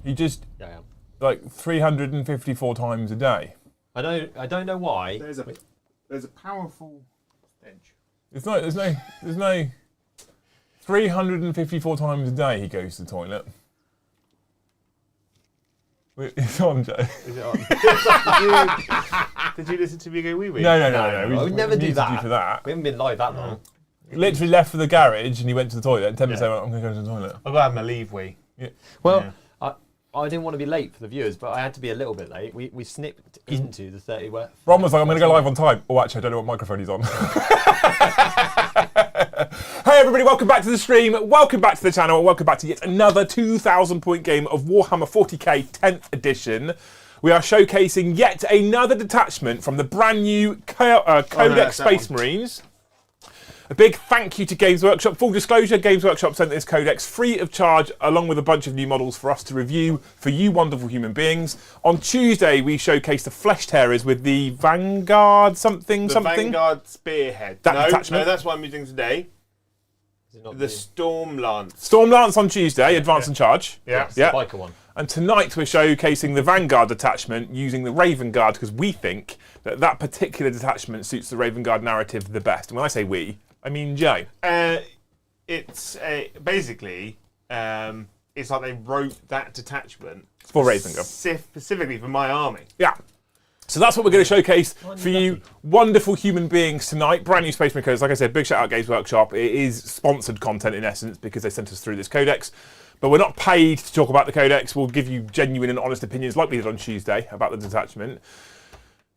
You just Yeah, I am. like 354 times a day. I don't know why. There's a powerful stench. There's no 354 times a day he goes to the toilet. It's on, Joe. Is it on? Did you listen to me go wee wee? No. I would never do muted that. you for that. We haven't been live that long. He literally left for the garage and he went to the toilet. And 10 minutes later, I'm going to go to the toilet. I've got to have my leave wee. Yeah. Well, I didn't want to be late for the viewers, but I had to be a little bit late. We snipped into the 30. Ron was like, I'm going to go live on time. Oh, actually, I don't know what microphone he's on. Hey everybody, welcome back to the stream, welcome back to the channel, welcome back to yet another 2,000 point game of Warhammer 40k 10th edition. We are showcasing yet another detachment from the brand new CODEX Space Marines. A big thank you to Games Workshop. Full disclosure, Games Workshop sent this Codex free of charge along with a bunch of new models for us to review for you wonderful human beings. On Tuesday, we showcased the Flesh Tearers with the Vanguard something. Vanguard Spearhead. Detachment. No, that's what I'm using today. Is it not The Storm Lance. Storm Lance on Tuesday, Advance and Charge. Yeah. the biker one? And tonight we're showcasing the Vanguard detachment using the Raven Guard because we think that that particular detachment suits the Raven Guard narrative the best. And when I say we, I mean Joe. It's basically, it's like they wrote that detachment For Raven Guard. specifically for my army. Yeah. So that's what we're going to showcase for you wonderful human beings tonight. Brand new Space Marine Codex. Like I said, big shout out Games Workshop. It is sponsored content in essence because they sent us through this Codex. But we're not paid to talk about the Codex. We'll give you genuine and honest opinions like we did on Tuesday about the detachment.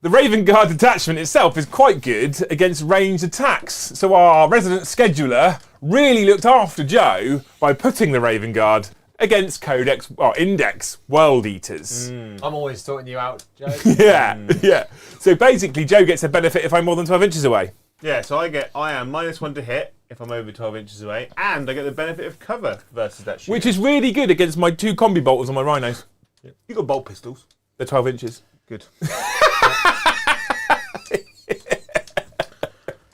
The Raven Guard detachment itself is quite good against ranged attacks. So our resident scheduler really looked after Joe by putting the Raven Guard against Codex, or Index World Eaters. I'm always sorting you out, Joe. Yeah. So basically, Joe gets a benefit if I'm more than 12 inches away. Yeah, so I am -1 to hit if I'm over 12 inches away, and I get the benefit of cover versus that shooter. Which is really good against my two combi bolters on my rhinos. You got bolt pistols. They're 12 inches. Good.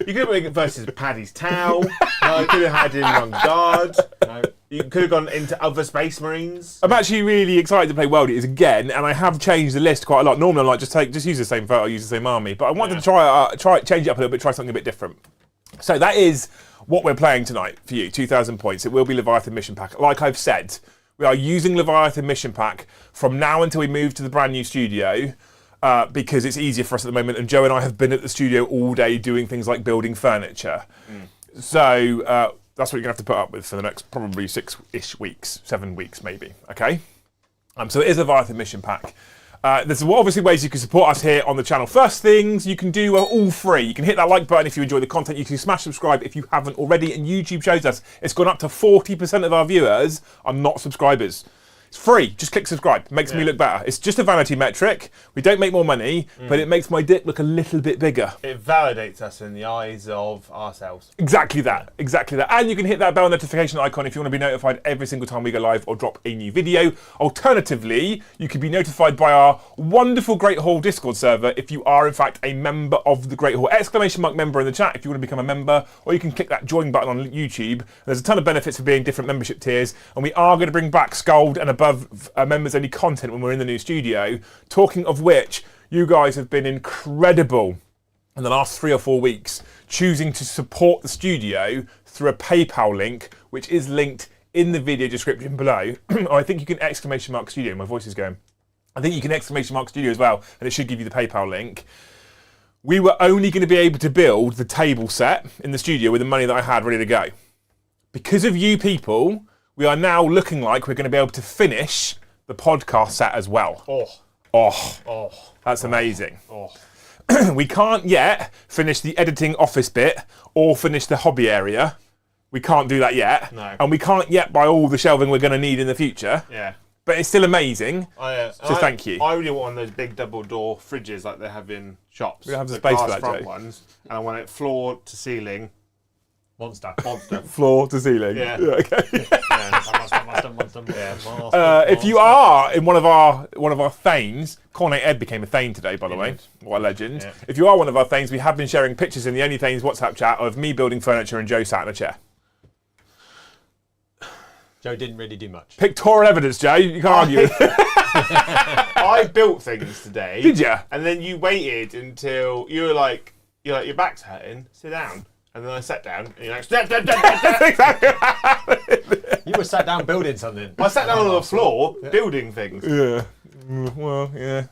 You could have made it versus Paddy's Towel. No, you could have had him on guard. No. You could have gone into other Space Marines. I'm actually really excited to play World Eaters again, and I have changed the list quite a lot. Normally, I'm like, just use the same photo, use the same army, but I wanted to try change it up a little bit, try something a bit different. So that is what we're playing tonight for you, 2,000 points. It will be Leviathan Mission Pack. Like I've said, we are using Leviathan Mission Pack from now until we move to the brand new studio. Because it's easier for us at the moment, and Joe and I have been at the studio all day doing things like building furniture. So that's what you're going to have to put up with for the next probably 6-ish weeks, 7 weeks maybe, okay? So it is a Leviathan Mission Pack. There's obviously ways you can support us here on the channel. First things you can do are all free. You can hit that like button if you enjoy the content. You can smash subscribe if you haven't already, and YouTube shows us it's gone up to 40% of our viewers are not subscribers. It's free. Just click subscribe. Makes me look better. It's just a vanity metric. We don't make more money, but it makes my dick look a little bit bigger. It validates us in the eyes of ourselves. Exactly that. Exactly that. And you can hit that bell notification icon if you want to be notified every single time we go live or drop a new video. Alternatively, you can be notified by our wonderful Great Hall Discord server if you are in fact a member of the Great Hall. !member in the chat if you want to become a member, or you can click that join button on YouTube. There's a ton of benefits for being different membership tiers, and we are going to bring back Scold and above members only content when we're in the new studio. Talking of which, you guys have been incredible in the last 3 or 4 weeks, choosing to support the studio through a PayPal link, which is linked in the video description below. Or I think you can ! studio. My voice is going. I think you can ! studio as well, and it should give you the PayPal link. We were only going to be able to build the table set in the studio with the money that I had ready to go. Because of you people, we are now looking like we're going to be able to finish the podcast set as well. That's amazing. We can't yet finish the editing office bit or finish the hobby area. We can't do that yet. No. And we can't yet buy all the shelving we're going to need in the future. Yeah. But it's still amazing. So thank you. I really want one of those big double door fridges like they have in shops. We don't have the space for that, front Joe. ones. And I want it floor to ceiling. Monster. Floor to ceiling. Yeah. Okay. Monster. If you are in one of our Thanes, Cornet Ed became a Thane today, by the way. What a legend. Yeah. If you are one of our Thanes, we have been sharing pictures in the Only Thanes WhatsApp chat of me building furniture and Joe sat in a chair. Joe didn't really do much. Pictorial evidence, Joe. You can't argue. I built things today. Did ya? And then you waited until you were like, your back's hurting. Sit down. And then I sat down, and you're like, step. You were sat down building something. I sat down on the floor building things. Yeah. Well, yeah.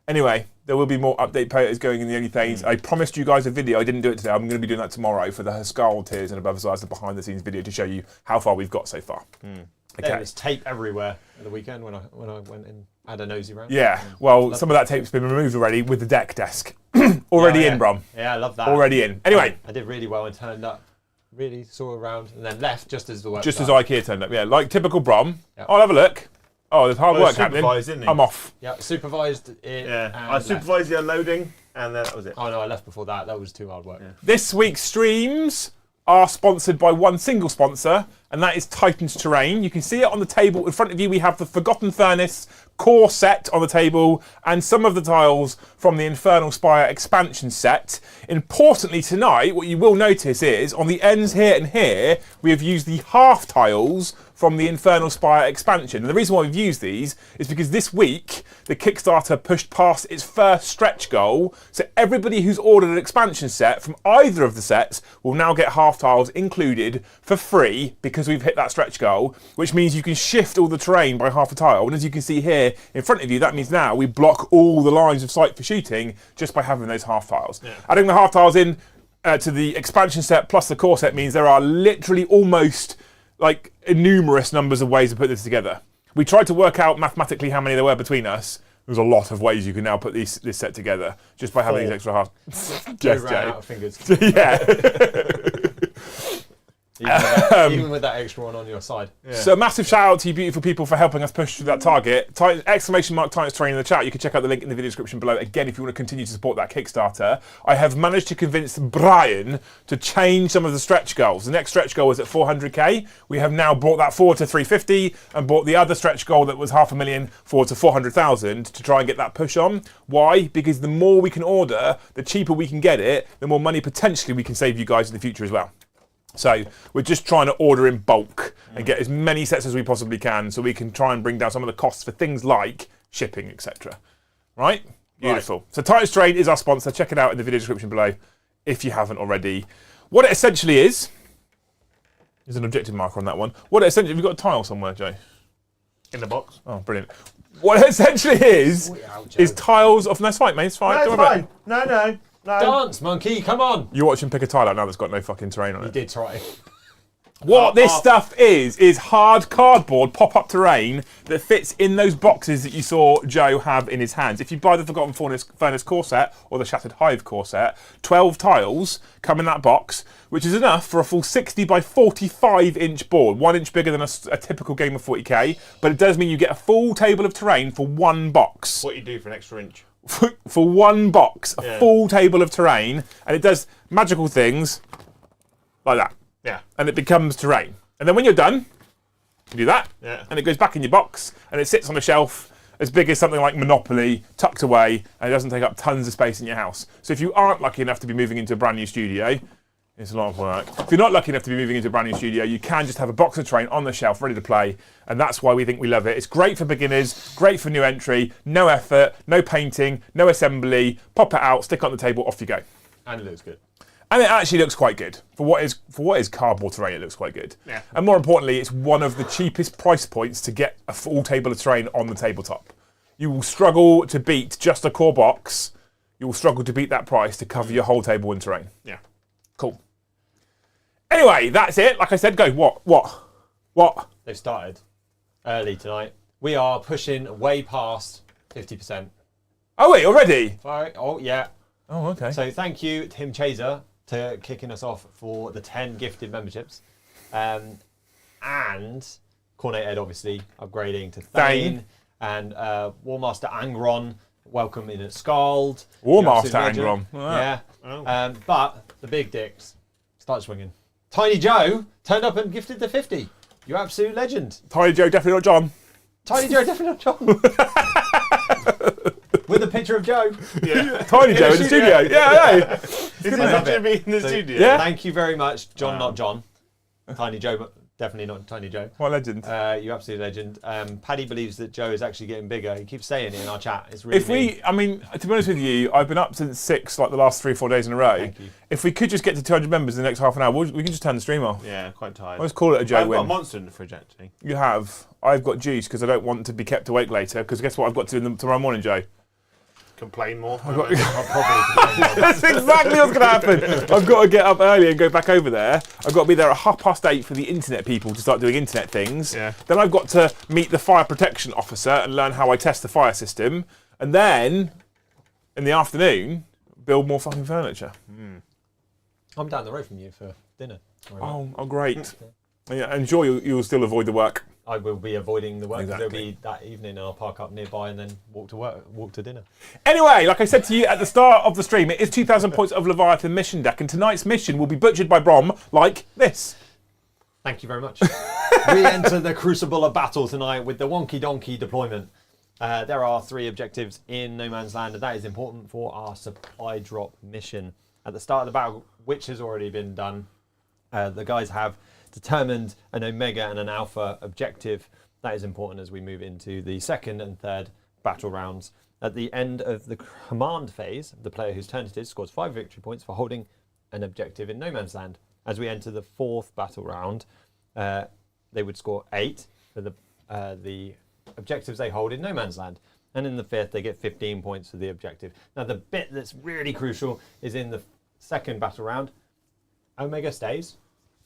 Anyway, there will be more update photos going in the only things. I promised you guys a video. I didn't do it today. I'm going to be doing that tomorrow for the Huskarl tiers and above size, the behind the scenes video to show you how far we've got so far. There was tape everywhere at the weekend when I went and had a nosy round. Yeah. Well, some of that tape's been removed already with the deck desk. Already in, Brom. Yeah, I love that. Already in. Anyway. I did really well and turned up. Really saw around and then left just as the work Just as started. IKEA turned up, yeah. Like typical Brom. Yep. I'll have a look. Oh, there's hard work happening. Supervised, didn't he? I'm off. Yeah, supervised it. Yeah. and I left. supervised the unloading, and then that was it. Oh no, I left before that. That was too hard work. Yeah. This week's streams are sponsored by one single sponsor, and that is Titan's Terrain. You can see it on the table in front of you. We have the Forgotten Furnace core set on the table and some of the tiles from the Infernal Spire expansion set. Importantly tonight, what you will notice is on the ends here and here, we have used the half tiles from the Infernal Spire expansion. And the reason why we've used these is because this week, the Kickstarter pushed past its first stretch goal. So everybody who's ordered an expansion set from either of the sets will now get half tiles included for free because we've hit that stretch goal, which means you can shift all the terrain by half a tile. And as you can see here in front of you, that means now we block all the lines of sight for shooting just by having those half tiles. Yeah. Adding the half tiles in to the expansion set plus the core set means there are literally almost like numerous numbers of ways to put this together. We tried to work out mathematically how many there were between us. There's a lot of ways you can now put this set together just by having these extra half. Joe ran out of fingers. Yeah. Even with that extra one on your side. Yeah. So a massive shout out to you beautiful people for helping us push through that target. Exclamation mark Titan's Terrain in the chat. You can check out the link in the video description below. Again, if you want to continue to support that Kickstarter. I have managed to convince Brian to change some of the stretch goals. The next stretch goal was at 400k. We have now brought that forward to 350 and brought the other stretch goal that was 500,000 forward to 400,000 to try and get that push on. Why? Because the more we can order, the cheaper we can get it, the more money potentially we can save you guys in the future as well. So we're just trying to order in bulk and get as many sets as we possibly can so we can try and bring down some of the costs for things like shipping, etc. Right? Beautiful. Right. So Titan's Terrain is our sponsor. Check it out in the video description below if you haven't already. What it essentially is, there's an objective marker on that one. What it essentially, have you got a tile somewhere, Joe? In the box. Oh, brilliant. What it essentially is tiles of, no, it's fine, mate, it's fine. No, it's fine. No. Dance, monkey, come on. You watch him pick a tile out now that's got no fucking terrain on it. He did try. What this stuff is hard cardboard pop-up terrain that fits in those boxes that you saw Joe have in his hands. If you buy the Forgotten Furnace core set or the Shattered Hive core set, 12 tiles come in that box, which is enough for a full 60 by 45 inch board, 1 inch bigger than a typical game of 40k, but it does mean you get a full table of terrain for one box. What you do for an extra inch? For one box, a full table of terrain, and it does magical things like that. Yeah. And it becomes terrain. And then when you're done, you do that, and it goes back in your box, and it sits on a shelf as big as something like Monopoly, tucked away, and it doesn't take up tons of space in your house. So if you aren't lucky enough to be moving into a brand new studio, it's a lot of work. If you're not lucky enough to be moving into a brand new studio, you can just have a box of terrain on the shelf ready to play, and that's why we think we love it. It's great for beginners, great for new entry, no effort, no painting, no assembly. Pop it out, stick it on the table, off you go. And it looks good. And it actually looks quite good. For what is cardboard terrain, it looks quite good. Yeah. And more importantly, it's one of the cheapest price points to get a full table of terrain on the tabletop. You will struggle to beat just a core box. You will struggle to beat that price to cover your whole table in terrain. Yeah. Cool. Anyway, that's it. Like I said, go. What? They've started early tonight. We are pushing way past 50%. Oh, wait, already? Oh, yeah. Oh, okay. So thank you, Tim Chaser, to kicking us off for the 10 gifted memberships. And Cornet Ed, obviously, upgrading to Thane. And Warmaster Angron, welcome in at Scald. Warmaster Angron. Yeah. Oh. But the big dicks start swinging. Tiny Joe turned up and gifted the 50. You absolute legend. Tiny Joe, definitely not John. Tiny Joe, definitely not John. With a picture of Joe. Yeah. Tiny Joe in the studio. Yeah. Is it Jimmy in the studio? Yeah. Thank you very much, John, not John. Tiny Joe, Definitely not Tiny Joe. What a legend. You absolute legend. Paddy believes that Joe is actually getting bigger. He keeps saying it in our chat. It's really If we, I mean, to be honest with you, I've been up since 6, like the last 3 or 4 days in a row. Thank you. If we could just get to 200 members in the next half an hour, we can just turn the stream off. Yeah, quite tired. Let's call it a Joe I've got a win. monster in the fridge, actually. You have. I've got juice because I don't want to be kept awake later. Because guess what I've got to do tomorrow morning, Joe? Complain more. I'll probably That's exactly what's going to happen. I've got to get up early and go back over there. I've got to be there at 8:30 for the internet people to start doing internet things. Yeah. Then I've got to meet the fire protection officer and learn how I test the fire system. And then, in the afternoon, build more fucking furniture. I'm down the road from you for dinner. Oh, great. Yeah, and sure, you'll still avoid the work. I will be avoiding the work. Exactly. It'll be that evening, and I'll park up nearby and then walk to dinner. Anyway, like I said to you at the start of the stream, it is 2,000 points of Leviathan mission deck, and tonight's mission will be butchered by Brom like this. Thank you very much. We enter the crucible of battle tonight with the wonky donkey deployment. There are 3 objectives in No Man's Land, and that is important for our supply drop mission. At the start of the battle, which has already been done, the guys have determined an Omega and an Alpha objective. That is important as we move into the 2nd and 3rd battle rounds. At the end of the command phase, the player whose turn it is scores 5 victory points for holding an objective in No Man's Land. As we enter the 4th battle round, they would score 8 for the objectives they hold in No Man's Land. And in the 5th, they get 15 points for the objective. Now, the bit that's really crucial is in the 2nd battle round, Omega stays.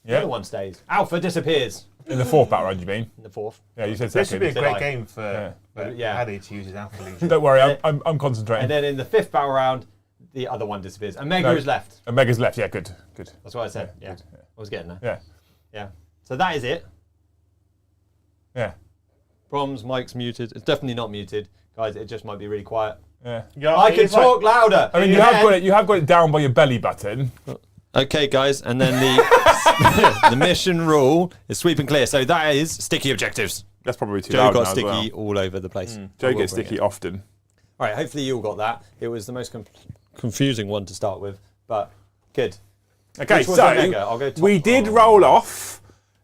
The other one stays. Alpha disappears. In the 4th battle round, you mean? In the 4th. Yeah, you said This would be a second. great game for Paddy to use his Alpha Legion. Don't worry, I'm concentrating. And then in the 5th battle round, the other one disappears. Omega is left. Omega's left, yeah, good. That's what I said. Yeah. Good, I was getting there. yeah. Yeah. So that is it. Yeah. Brom's mic's muted. It's definitely not muted. Guys, it just might be really quiet. Yeah. I can talk louder. I mean, you have got it down by your belly button. Okay, guys, and then the the mission rule is sweep and clear. So that is sticky objectives. That's probably too Joe loud got now sticky as well. all over the place. Joe gets sticky often. All right, hopefully you all got that. It was the most confusing one to start with, but good. Okay, Which one's Omega? I'll go so top. we did roll off.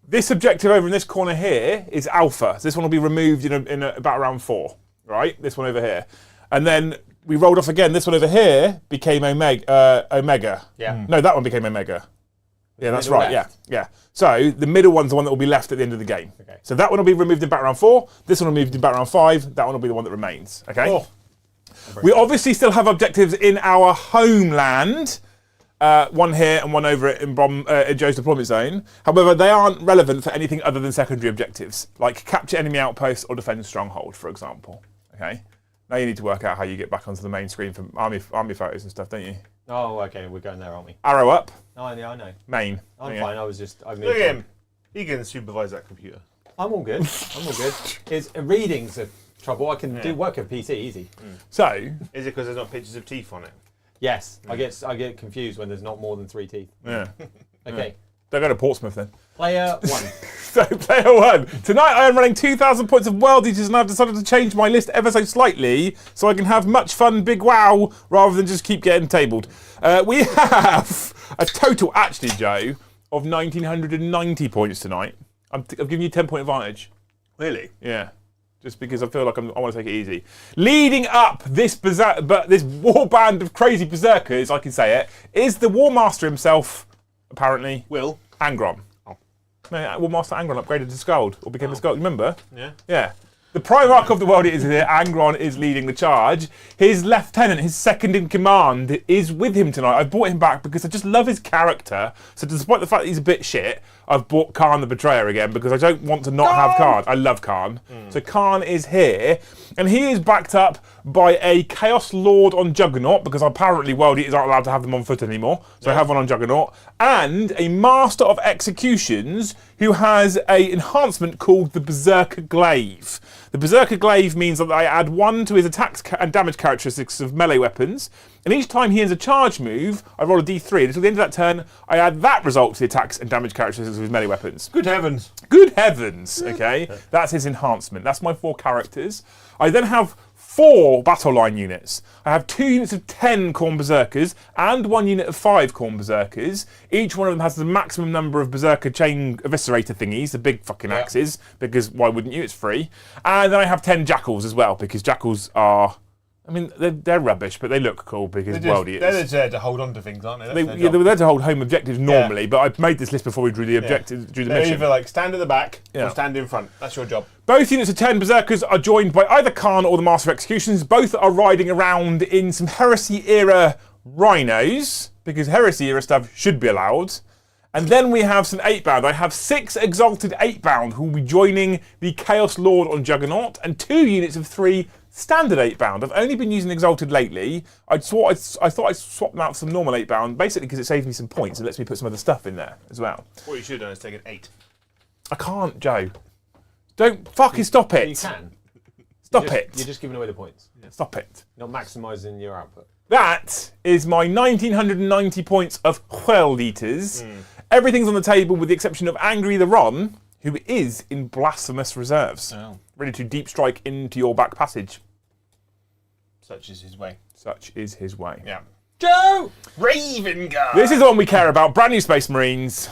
This objective over in this corner here is Alpha. So this one will be removed in about round 4, right? This one over here. And then we rolled off again. This one over here became Omega. Yeah. No, that one became Omega. Yeah, that's middle right. left. Yeah. So the middle one's the one that will be left at the end of the game. Okay. So that one will be removed in back round 4. This one will be moved in back round 5. That one will be the one that remains. Okay. Oh. We obviously still have objectives in our homeland. One here and one over in Joe's deployment zone. However, they aren't relevant for anything other than secondary objectives, like capture enemy outposts or defend stronghold, for example. Okay. Now you need to work out how you get back onto the main screen for army photos and stuff, don't you? Oh, okay, we're going there, aren't we? Arrow up, Oh, yeah, I know. main. I'm Okay. fine. I moved Look at on. him. He can supervise that computer. I'm all good. I'm all good. It's reading's a trouble. I can do work at PC easy. So, Is it because there's not pictures of teeth on it? Yes, I get confused when there's not more than 3 teeth. yeah. Okay, Don't go to Portsmouth then. player 1. So, player 1. Tonight I am running 2,000 points of World Eaters and I've decided to change my list ever so slightly so I can have much fun, big wow, rather than just keep getting tabled. We have a total, actually, Joe, of 1,990 points tonight. I've given you 10-point advantage. Really? Yeah. Just because I feel like I want to take it easy. Leading up this this war band of crazy berserkers, I can say it, is the War Master himself, apparently, Will? Angron. Oh. No, War Master Angron upgraded to Skald, or became a Skald, remember? Yeah. Yeah. The Primarch of the World is here. Angron is leading the charge. His lieutenant, his second in command, is with him tonight. I brought him back because I just love his character. So despite the fact that he's a bit shit, I've brought Khan the Betrayer again because I don't want to not have Khan. I love Khan. So Khan is here. And he is backed up by a Chaos Lord on Juggernaut because apparently World Eaters aren't allowed to have them on foot anymore. So I have one on Juggernaut. And a Master of Executions who has an enhancement called the Berserker Glaive. The Berserker Glaive means that I add 1 to his attacks and damage characteristics of melee weapons, and each time he ends a charge move, I roll a d3, and until the end of that turn, I add that result to the attacks and damage characteristics of his melee weapons. Good heavens. Good heavens, okay? That's his enhancement. That's my 4 characters. I then have 4 battle line units. I have 2 units of 10 Khorne Berserkers and 1 unit of 5 Khorne Berserkers. Each one of them has the maximum number of Berserker chain eviscerator thingies, the big fucking axes, because why wouldn't you? It's free. And then I have 10 Jackals as well, because Jackals are... I mean, they're rubbish, but they look cool because worldy it is. They're there to hold on to things, aren't they? They were there to hold home objectives normally, but I made this list before we drew the objectives, drew the They're mission. either like stand at the back or stand in front. That's your job. Both units of 10 Berserkers are joined by either Khan or the Master of Executions. Both are riding around in some Heresy-era rhinos, because Heresy-era stuff should be allowed. And then we have some 8-bound. I have 6 Exalted 8-bound who will be joining the Chaos Lord on Juggernaut, and 2 units of 3 Standard 8-bound. I've only been using Exalted lately. I thought I'd swap them out for some normal 8-bound, basically because it saves me some points and lets me put some other stuff in there as well. What you should have done is take an 8. I can't, Joe. Don't fucking stop it. You can. Stop You're it. just giving away the points. Stop it. Not maximising your output. That is my 1990 points of Huel Liters. Everything's on the table with the exception of Angry the Ron, who is in Blasphemous Reserves. Oh. Ready to deep strike into your back passage. Such is his way. Such is his way. Yeah. Joe! Raven Guard! This is the one we care about. Brand new Space Marines.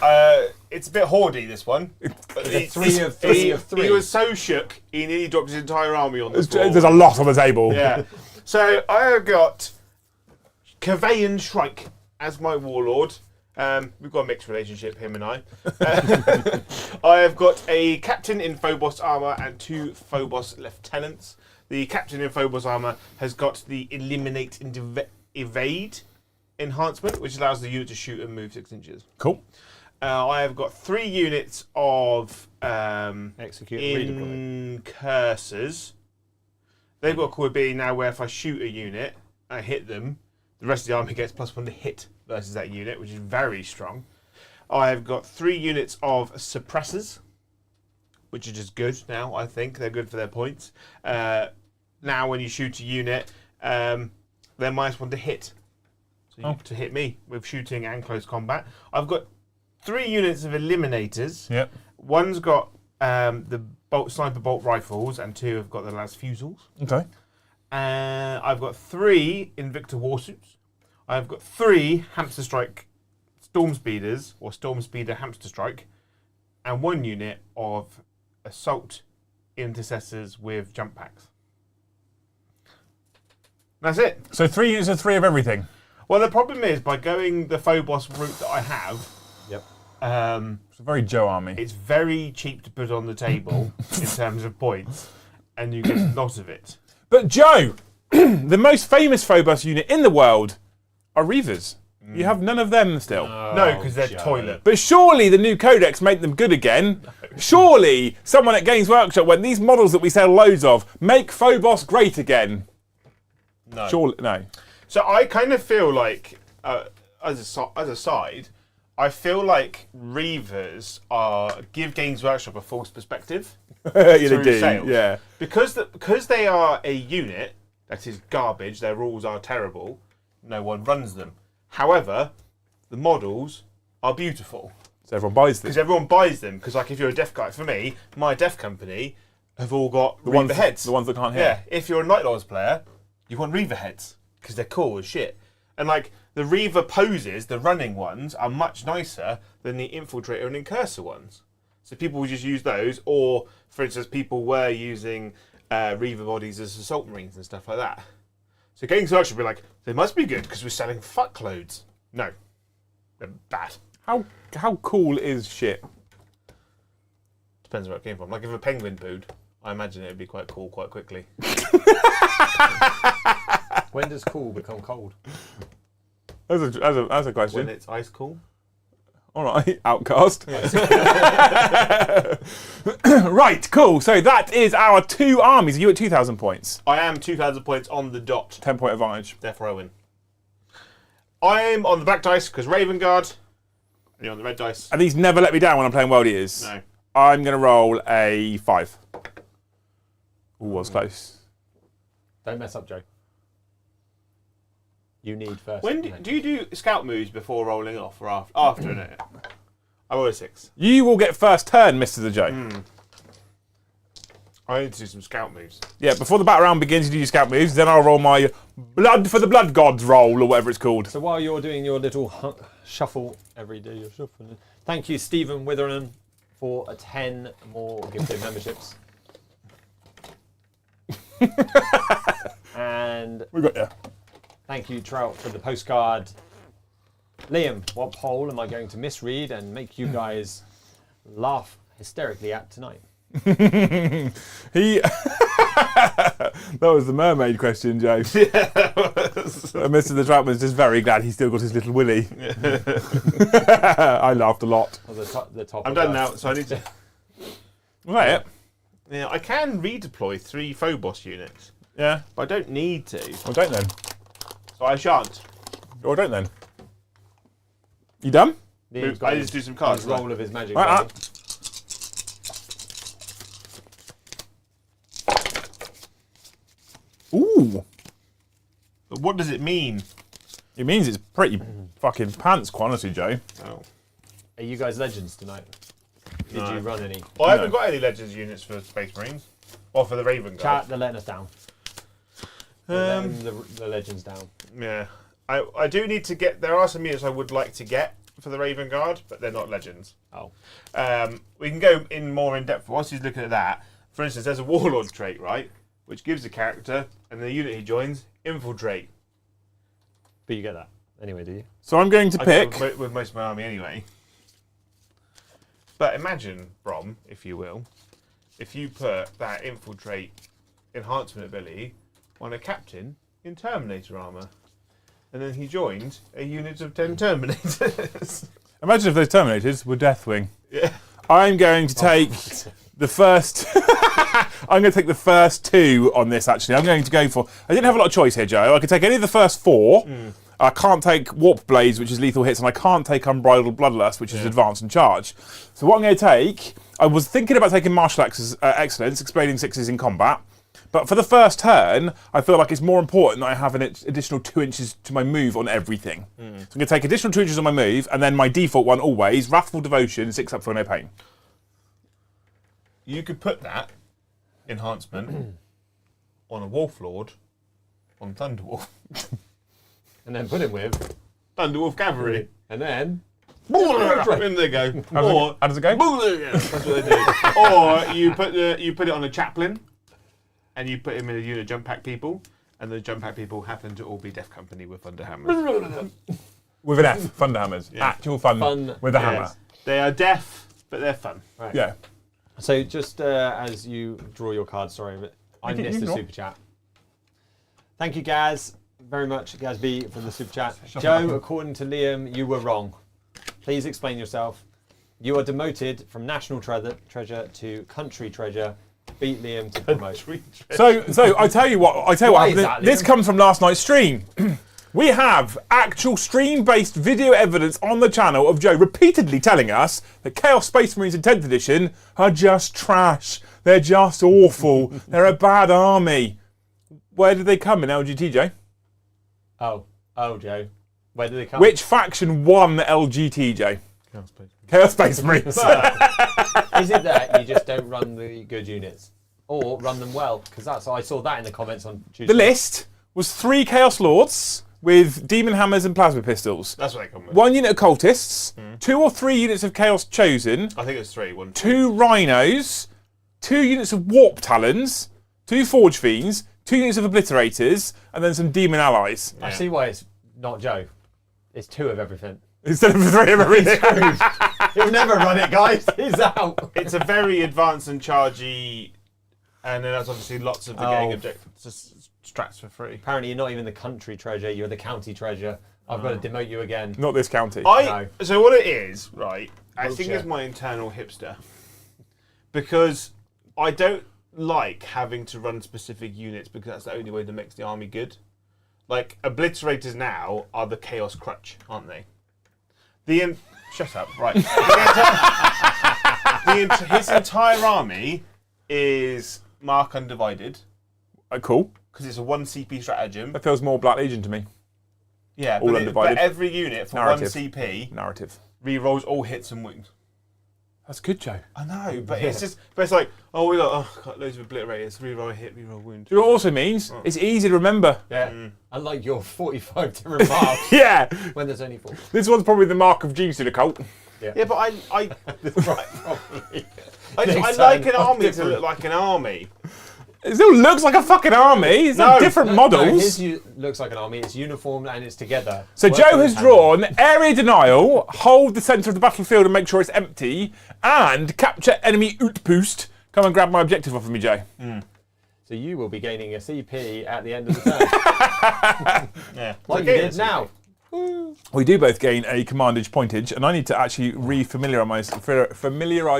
It's a bit hoardy, this one. It's 3 of 3 of 3. He was so shook, he nearly dropped his entire army on the floor. There's a lot on the table. Yeah. So I have got Kavayan Shrike as my warlord. We've got a mixed relationship, him and I. I have got a captain in Phobos armor and 2 Phobos lieutenants. The captain in Phobos armor has got the Eliminate and Evade enhancement, which allows the unit to shoot and move 6 inches. Cool. I have got 3 units of Execute and redeploy. Incursors. They've got a cool ability now where if I shoot a unit, I hit them, the rest of the army gets +1 to hit versus that unit, which is very strong. I have got 3 units of Suppressors, which are just good now, I think. They're good for their points. Now when you shoot a unit, they're -1 to hit. So to hit me with shooting and close combat. I've got 3 units of Eliminators. Yep. One's got the sniper bolt rifles, and 2 have got the las fusils. Okay. I've got 3 Invicta warsuits. I've got 3 Hamster Strike Storm Speeders, or Storm Speeder Hamster Strike, and 1 unit of Assault Intercessors with jump packs. That's it. So 3 units of 3 of everything. Well, the problem is, by going the Phobos route that I have, Yep. It's a very Joe army. it's very cheap to put on the table in terms of points, and you get a lot of it. But Joe, the most famous Phobos unit in the world are Reavers. You have none of them still. No, because they're Joe. toilet. But surely the new Codex made them good again. Surely someone at Games Workshop went, these models that we sell loads of, make Phobos great again. No. Surely, no. So I kind of feel like, as a side, I feel like Reavers give Games Workshop a false perspective Yeah, they through do. sales. Yeah. Because they are a unit that is garbage, their rules are terrible, no one runs them. However, the models are beautiful. So everyone buys them. Because everyone buys them. Because like if you're a deaf guy, for me, my deaf company have all got The Reaver ones, heads. the ones that can't hear. Yeah, if you're a Night Lords player, you want Reaver heads because they're cool as shit. And like the Reaver poses, the running ones, are much nicer than the Infiltrator and Incursor ones. So people will just use those, or for instance, people were using Reaver bodies as assault marines and stuff like that. So Games Workshop should be like, they must be good because we're selling fuckloads. No, they're bad. How cool is shit? Depends where it came from. Like if a penguin pooed, I imagine it would be quite cool quite quickly. When does cool become cold? That's a question. When it's ice cool. All right, Outcast. Right, cool. So that is our 2 armies. Are you at 2,000 points? I am 2,000 points on the dot. 10-point advantage. Therefore I win. I'm on the black dice because Raven Guard. And you're on the red dice. And these never let me down when I'm playing World Eaters. No. I'm going to roll a 5. Ooh, was close. Don't mess up, Joe. You need first. When do you do scout moves before rolling off or after it? I roll a 6. You will get first turn, Mr. the Joe. I need to do some scout moves. Yeah, before the battle round begins, you do your scout moves. Then I'll roll my blood for the blood gods roll, or whatever it's called. So while you're doing your little shuffle every day, you're shuffling. Thank you, Stephen Witheran, for 10 more gifted memberships. And We got you. thank you, Trout, for the postcard. Liam, what poll am I going to misread and make you guys laugh hysterically at tonight? He. That was the mermaid question, Joe. Yeah. Mr. the Troutman's just very glad he's still got his little willy. I laughed a lot. Or the top I'm of done that. now, so I need to. Was that it? Yeah, I can redeploy 3 Phobos units, Yeah. but I don't need to, Well, don't then. so I shan't. Or don't then. You done? Liam's I got need his, to do some cards. his roll of his magic. Right, ready. Ooh. But what does it mean? It means it's pretty fucking pants quantity, Joe. Oh. Are you guys legends tonight? Did No. you run any? Well, I haven't got any Legends units for Space Marines. Or for the Raven Guard. Chat, they're letting us down. They're letting the legends down. Yeah. I do need to get... There are some units I would like to get for the Raven Guard, but they're not Legends. Oh. We can go in more in depth. Whilst he's looking at that, for instance, there's a Warlord trait, right? Which gives the character, and the unit he joins, Infiltrate. But you get that. Anyway, do you? So I'm going to I pick. go with most of my army anyway. But imagine, Brom, if you will, if you put that Infiltrate enhancement ability on a captain in Terminator armour. And then he joined a unit of 10 Terminators. Imagine if those Terminators were Deathwing. Yeah. I'm going to take the first. I'm going to take the first 2 on this. Actually, I'm going to go for. I didn't have a lot of choice here, Joe. I could take any of the first 4. I can't take Warp Blades, which is lethal hits, and I can't take Unbridled Bloodlust, which is advance and charge. So what I'm going to take. I was thinking about taking Martial Excellence, explaining 6s in combat. But for the first turn, I feel like it's more important that I have an additional 2 inches to my move on everything. So I'm going to take additional 2 inches on my move, and then my default one always, Wrathful Devotion, 6 up for no pain. You could put that enhancement on a Wolf Lord on Thunderwolf. And then put him with. Thunderwolf Cavalry. And then. In they go. Or How does it go? that's what they do. Or you put it on a chaplain, and you put him in a unit of jump pack people, and the jump pack people happen to all be Death Company with Thunderhammers. With an F, Thunderhammers. Yeah. Actual fun with a hammer. Yes. They are deaf, but they're fun. Right. Yeah. So just as you draw your card, sorry, but I You missed the draw. super chat. Thank you, Gaz, very much, Gaz B, for the super chat. Shut Joe, up. according to Liam, you were wrong. Please explain yourself. You are demoted from national treasure to country treasure. Beat Liam to promote. So I tell you what Why is happened. that, This Liam? comes from last night's stream. We have actual stream-based video evidence on the channel of Joe repeatedly telling us that Chaos Space Marines in 10th edition are just trash. They're just awful. They're a bad army. Where did they come in LGTJ? Oh, Joe. Where did they come? Which faction won LGTJ? Chaos Space Marines. Is it that you just don't run the good units? Or run them well? Because I saw that in the comments on Tuesday. The list was 3 Chaos Lords with Demon Hammers and Plasma Pistols. That's what they come with. 1 unit of Cultists, 2 or 3 units of Chaos Chosen, I think it's 3. 2 Rhinos, 2 units of Warp Talons, 2 Forge Fiends, 2 units of Obliterators, and then some Demon Allies. I see why it's not Joe. It's 2 of everything. Instead of 3 of everything. He'll never run it, guys. He's out. It's a very advanced and chargy, and then there's obviously lots of the getting objectives, strats for free. Apparently, you're not even the country treasure. You're the county treasure. I've got to demote you again. Not this county. So what it is, right? I think Bullshit. it's my internal hipster, because I don't like having to run specific units because that's the only way that makes the army good. Like obliterators now are the chaos crutch, aren't they? Shut up, right? His entire army is Mark Undivided Cool. because it's a 1 CP stratagem. That feels more Black Legion to me. Yeah, All but Undivided. every unit for Narrative. 1 CP Narrative. re-rolls all hits and wounds. That's good, Joe. I know, but it's like, oh, we got loads of obliterators, reroll hit, reroll wound. Do you know what it also means? It's easy to remember. Yeah. Unlike your 45 different marks Yeah. when there's only 4. This one's probably the mark of genius in a cult. Yeah, but I Right, probably. I like an army to look like an army. It still looks like a fucking army. It's like different models. His looks like an army. It's uniformed and it's together. So Joe has drawn area denial, hold the centre of the battlefield and make sure it's empty, and capture enemy outpost. Come and grab my objective off of me, Joe. So you will be gaining a CP at the end of the turn. Yeah. Like you did now. We do both gain a commandage pointage, and I need to actually familiarise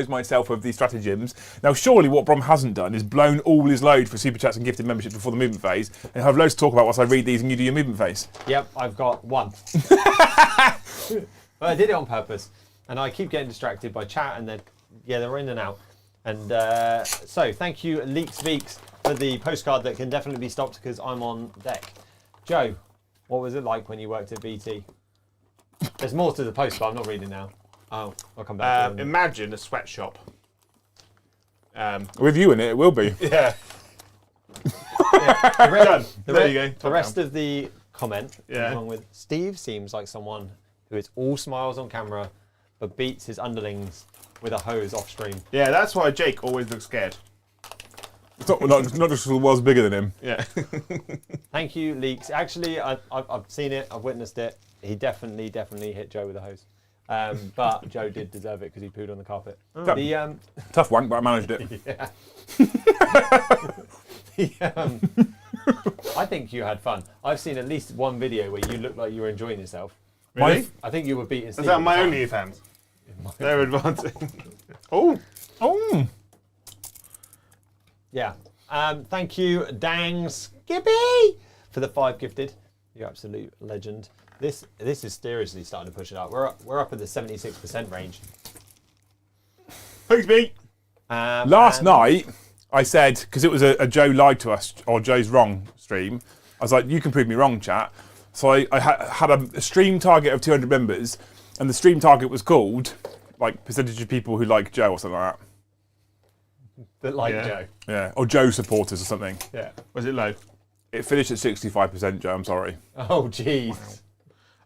myself with these stratagems. Now, surely what Brom hasn't done is blown all his load for super chats and gifted memberships before the movement phase, and have loads to talk about once I read these and you do your movement phase. Yep, I've got 1. But I did it on purpose, and I keep getting distracted by chat, and they're in and out. And so, thank you, Leaks Veeks, for the postcard that can definitely be stopped because I'm on deck. Joe, what was it like when you worked at BT? There's more to the post, but I'm not reading now. Oh, I'll come back to it. Imagine a sweatshop. With you in it, it will be. Yeah. Done. There you go. The rest of the comment, Yeah. along with Steve, seems like someone who is all smiles on camera, but beats his underlings with a hose off stream. Yeah, that's why Jake always looks scared. It's not just because the world's bigger than him. Yeah. Thank you, Leaks. Actually, I've seen it. I've witnessed it. He definitely hit Joe with a hose. But Joe did deserve it because he pooed on the carpet. Tough wank, but I managed it. I think you had fun. I've seen at least one video where you looked like you were enjoying yourself. Really? I think you were beating Steve. Is that at my the only time. fans? They're advancing. Oh. Yeah. Thank you, Dang Skippy, for the 5 gifted. You're absolute legend. This is seriously starting to push it up. We're up at the 76% range. Thanks, mate. Last night, I said, because it was a Joe lied to us, or Joe's wrong stream, I was like, you can prove me wrong, chat. So I had a stream target of 200 members, and the stream target was called, like, percentage of people who like Joe or something like that. That like Joe. Yeah, or Joe supporters or something. Yeah. Was it low? It finished at 65%, Joe, I'm sorry. Oh, jeez. Wow.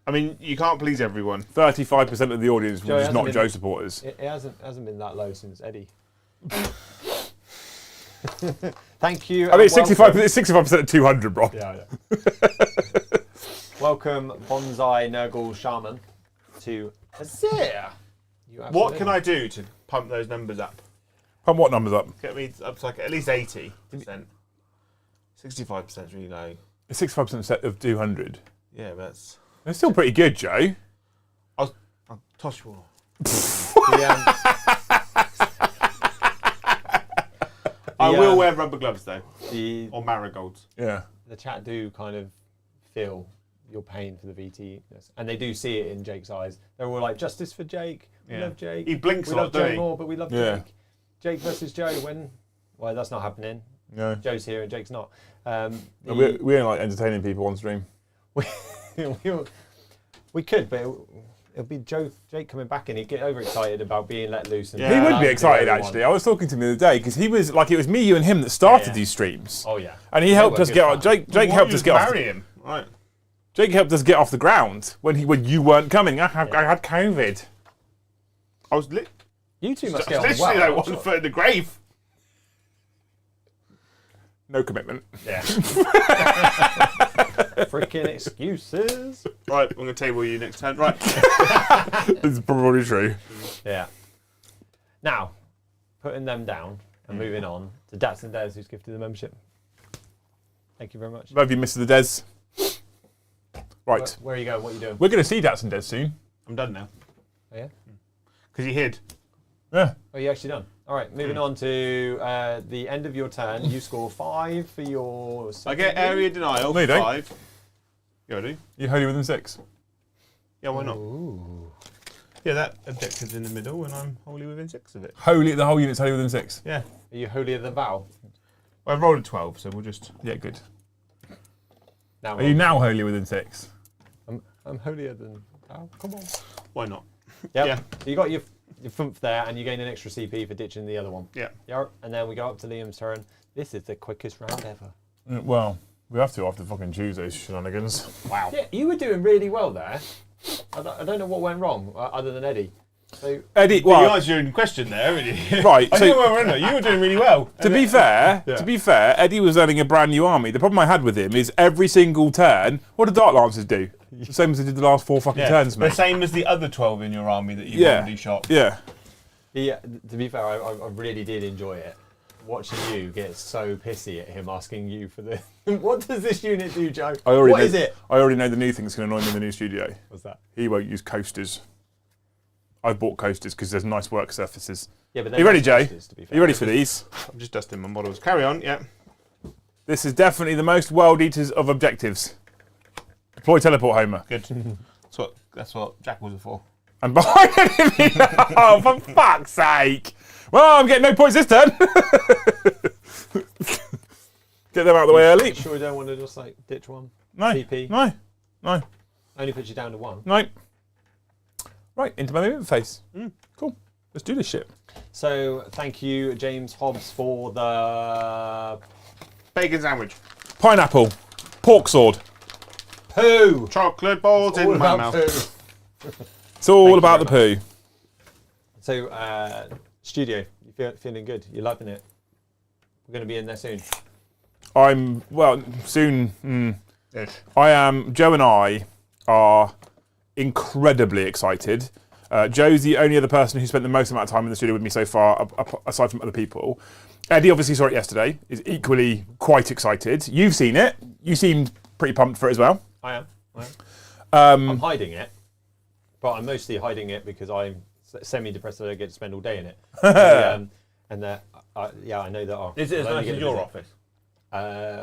I mean, you can't please everyone. 35% of the audience Joe, was just not Joe supporters. It hasn't been that low since Eddie. Thank you. I mean, 65% of 200, bro. Yeah. Welcome, Bonsai Nurgle Shaman, to Azir. What can I do to pump those numbers up? Pump what numbers up? Get me up to like at least 80%. 65% is really low. It's 65% of 200. Yeah, but that's... It's still pretty good, Joe. I'll toss you all. I will wear rubber gloves though, or marigolds. Yeah. The chat do kind of feel your pain for the VT, and they do see it in Jake's eyes. They're all like, "Justice for Jake. We love Jake. He blinks we a lot, love doesn't Joe he? more, but we love Jake. Jake versus Joe. Well, that's not happening. No. Joe's here and Jake's not. We don't like entertaining people on stream. We could, but it'll be Jake coming back and he'd get overexcited about being let loose. And he would be excited, actually. I was talking to him the other day because he was like, it was me, you, and him that started these streams. Oh yeah. And he helped us get off. Jake helped us get off. Marry him, right? Jake helped us get off the ground when you weren't coming. I had COVID. I was You two must I get was on literally well. like 1 foot in the grave. No commitment. Yeah. Freaking excuses. Right, I'm going to table you next turn. Right. This is probably true. Yeah. Now, putting them down and moving on to Dats and Des, who's gifted the membership. Thank you very much. Love you, Mr. Des. Right. Where are you going? What are you doing? We're going to see Dats and Des soon. I'm done now. Oh, yeah? Because he hid. Yeah. Oh, you actually done? All right, moving on to the end of your turn. You score 5 for your... I get area denial, No, you don't. 5. Yeah, I do. You're holy within 6. Yeah, why not? Ooh. Yeah, that objective's in the middle and I'm wholly within 6 of it. The whole unit's holy within 6. Yeah. Are you holier than Val? Well, I rolled a 12, so we'll just... Yeah, good. Now Are you now holy within 6? I'm holier than Val. Come on. Why not? Yep. Yeah. So you got your you thump there, and you gain an extra CP for ditching the other one. Yeah. Yeah. And then we go up to Liam's turn. This is the quickest round ever. Well, we have to after fucking Tuesday's shenanigans. Wow. Yeah, you were doing really well there. I don't know what went wrong, other than Eddie. So, Eddie, You well, answered your own question there, really. right. I So, know where we're in. You were doing really well. to be fair, Eddie was learning a brand new army. The problem I had with him is every single turn, what do Dark Lancers do? The same as they did the last 4 fucking turns, The mate. same as the other 12 in your army that you've Yeah. already shot. Yeah. yeah, to be fair, I really did enjoy it. Watching you get so pissy at him asking you for the... What does this unit do, Joe? What is it? I already know the new thing that's going to annoy me in the new studio. What's that? He won't use coasters. I've bought coasters because there's nice work surfaces. Yeah, but Are you ready, Jay? To be Are fair. you ready for these? I'm just dusting my models. Carry on, yeah. This is definitely the most world eaters of objectives. Deploy teleport Homer. Good. That's what jackals are for. And behind enemy. Oh, for fuck's sake! Well, I'm getting no points this turn. Get them out of the way early. You sure you don't want to just like ditch one? No, CP? no. Only puts you down to 1. No. Right, into my movement phase. Cool. Let's do this shit. So thank you, James Hobbs, for the Bacon sandwich. Pineapple. Pork sword. poo. Chocolate balls All in my about mouth. poo. It's all you about the very poo. So studio, you feeling good? You loving it? We're going to be in there soon. I'm, well, soon. Ish. I am, Joe and I are incredibly excited. Joe's the only other person who spent the most amount of time in the studio with me so far, aside from other people. Eddie obviously saw it yesterday, is equally quite excited. You've seen it. You seemed pretty pumped for it as well. I am. I'm hiding it, but I'm mostly hiding it because I'm semi-depressed that I get to spend all day in it. And that, I know that. Is it as nice as your office?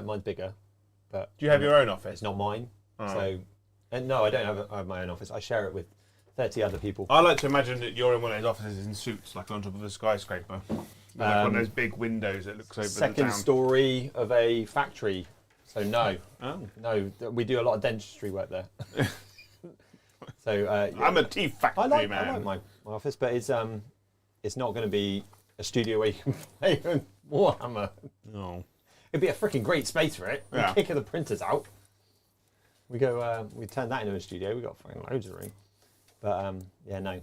Mine's bigger, but Do you have your own office? it's not mine. Oh. So, and no, I don't have my own office. I share it with 30 other people. I like to imagine that you're in one of those offices in suits, like on top of a skyscraper. With like one of those big windows that looks over the Second town. story of a factory. So no, Oh. no, we do a lot of dentistry work there. So yeah. I'm a teeth factory I man. like my office, but it's not going to be a studio where you can play Warhammer. No. It'd be a freaking great space for it. We Yeah. kick the printers out. We go. We turn that into a studio. We got fucking loads of room. But yeah, no.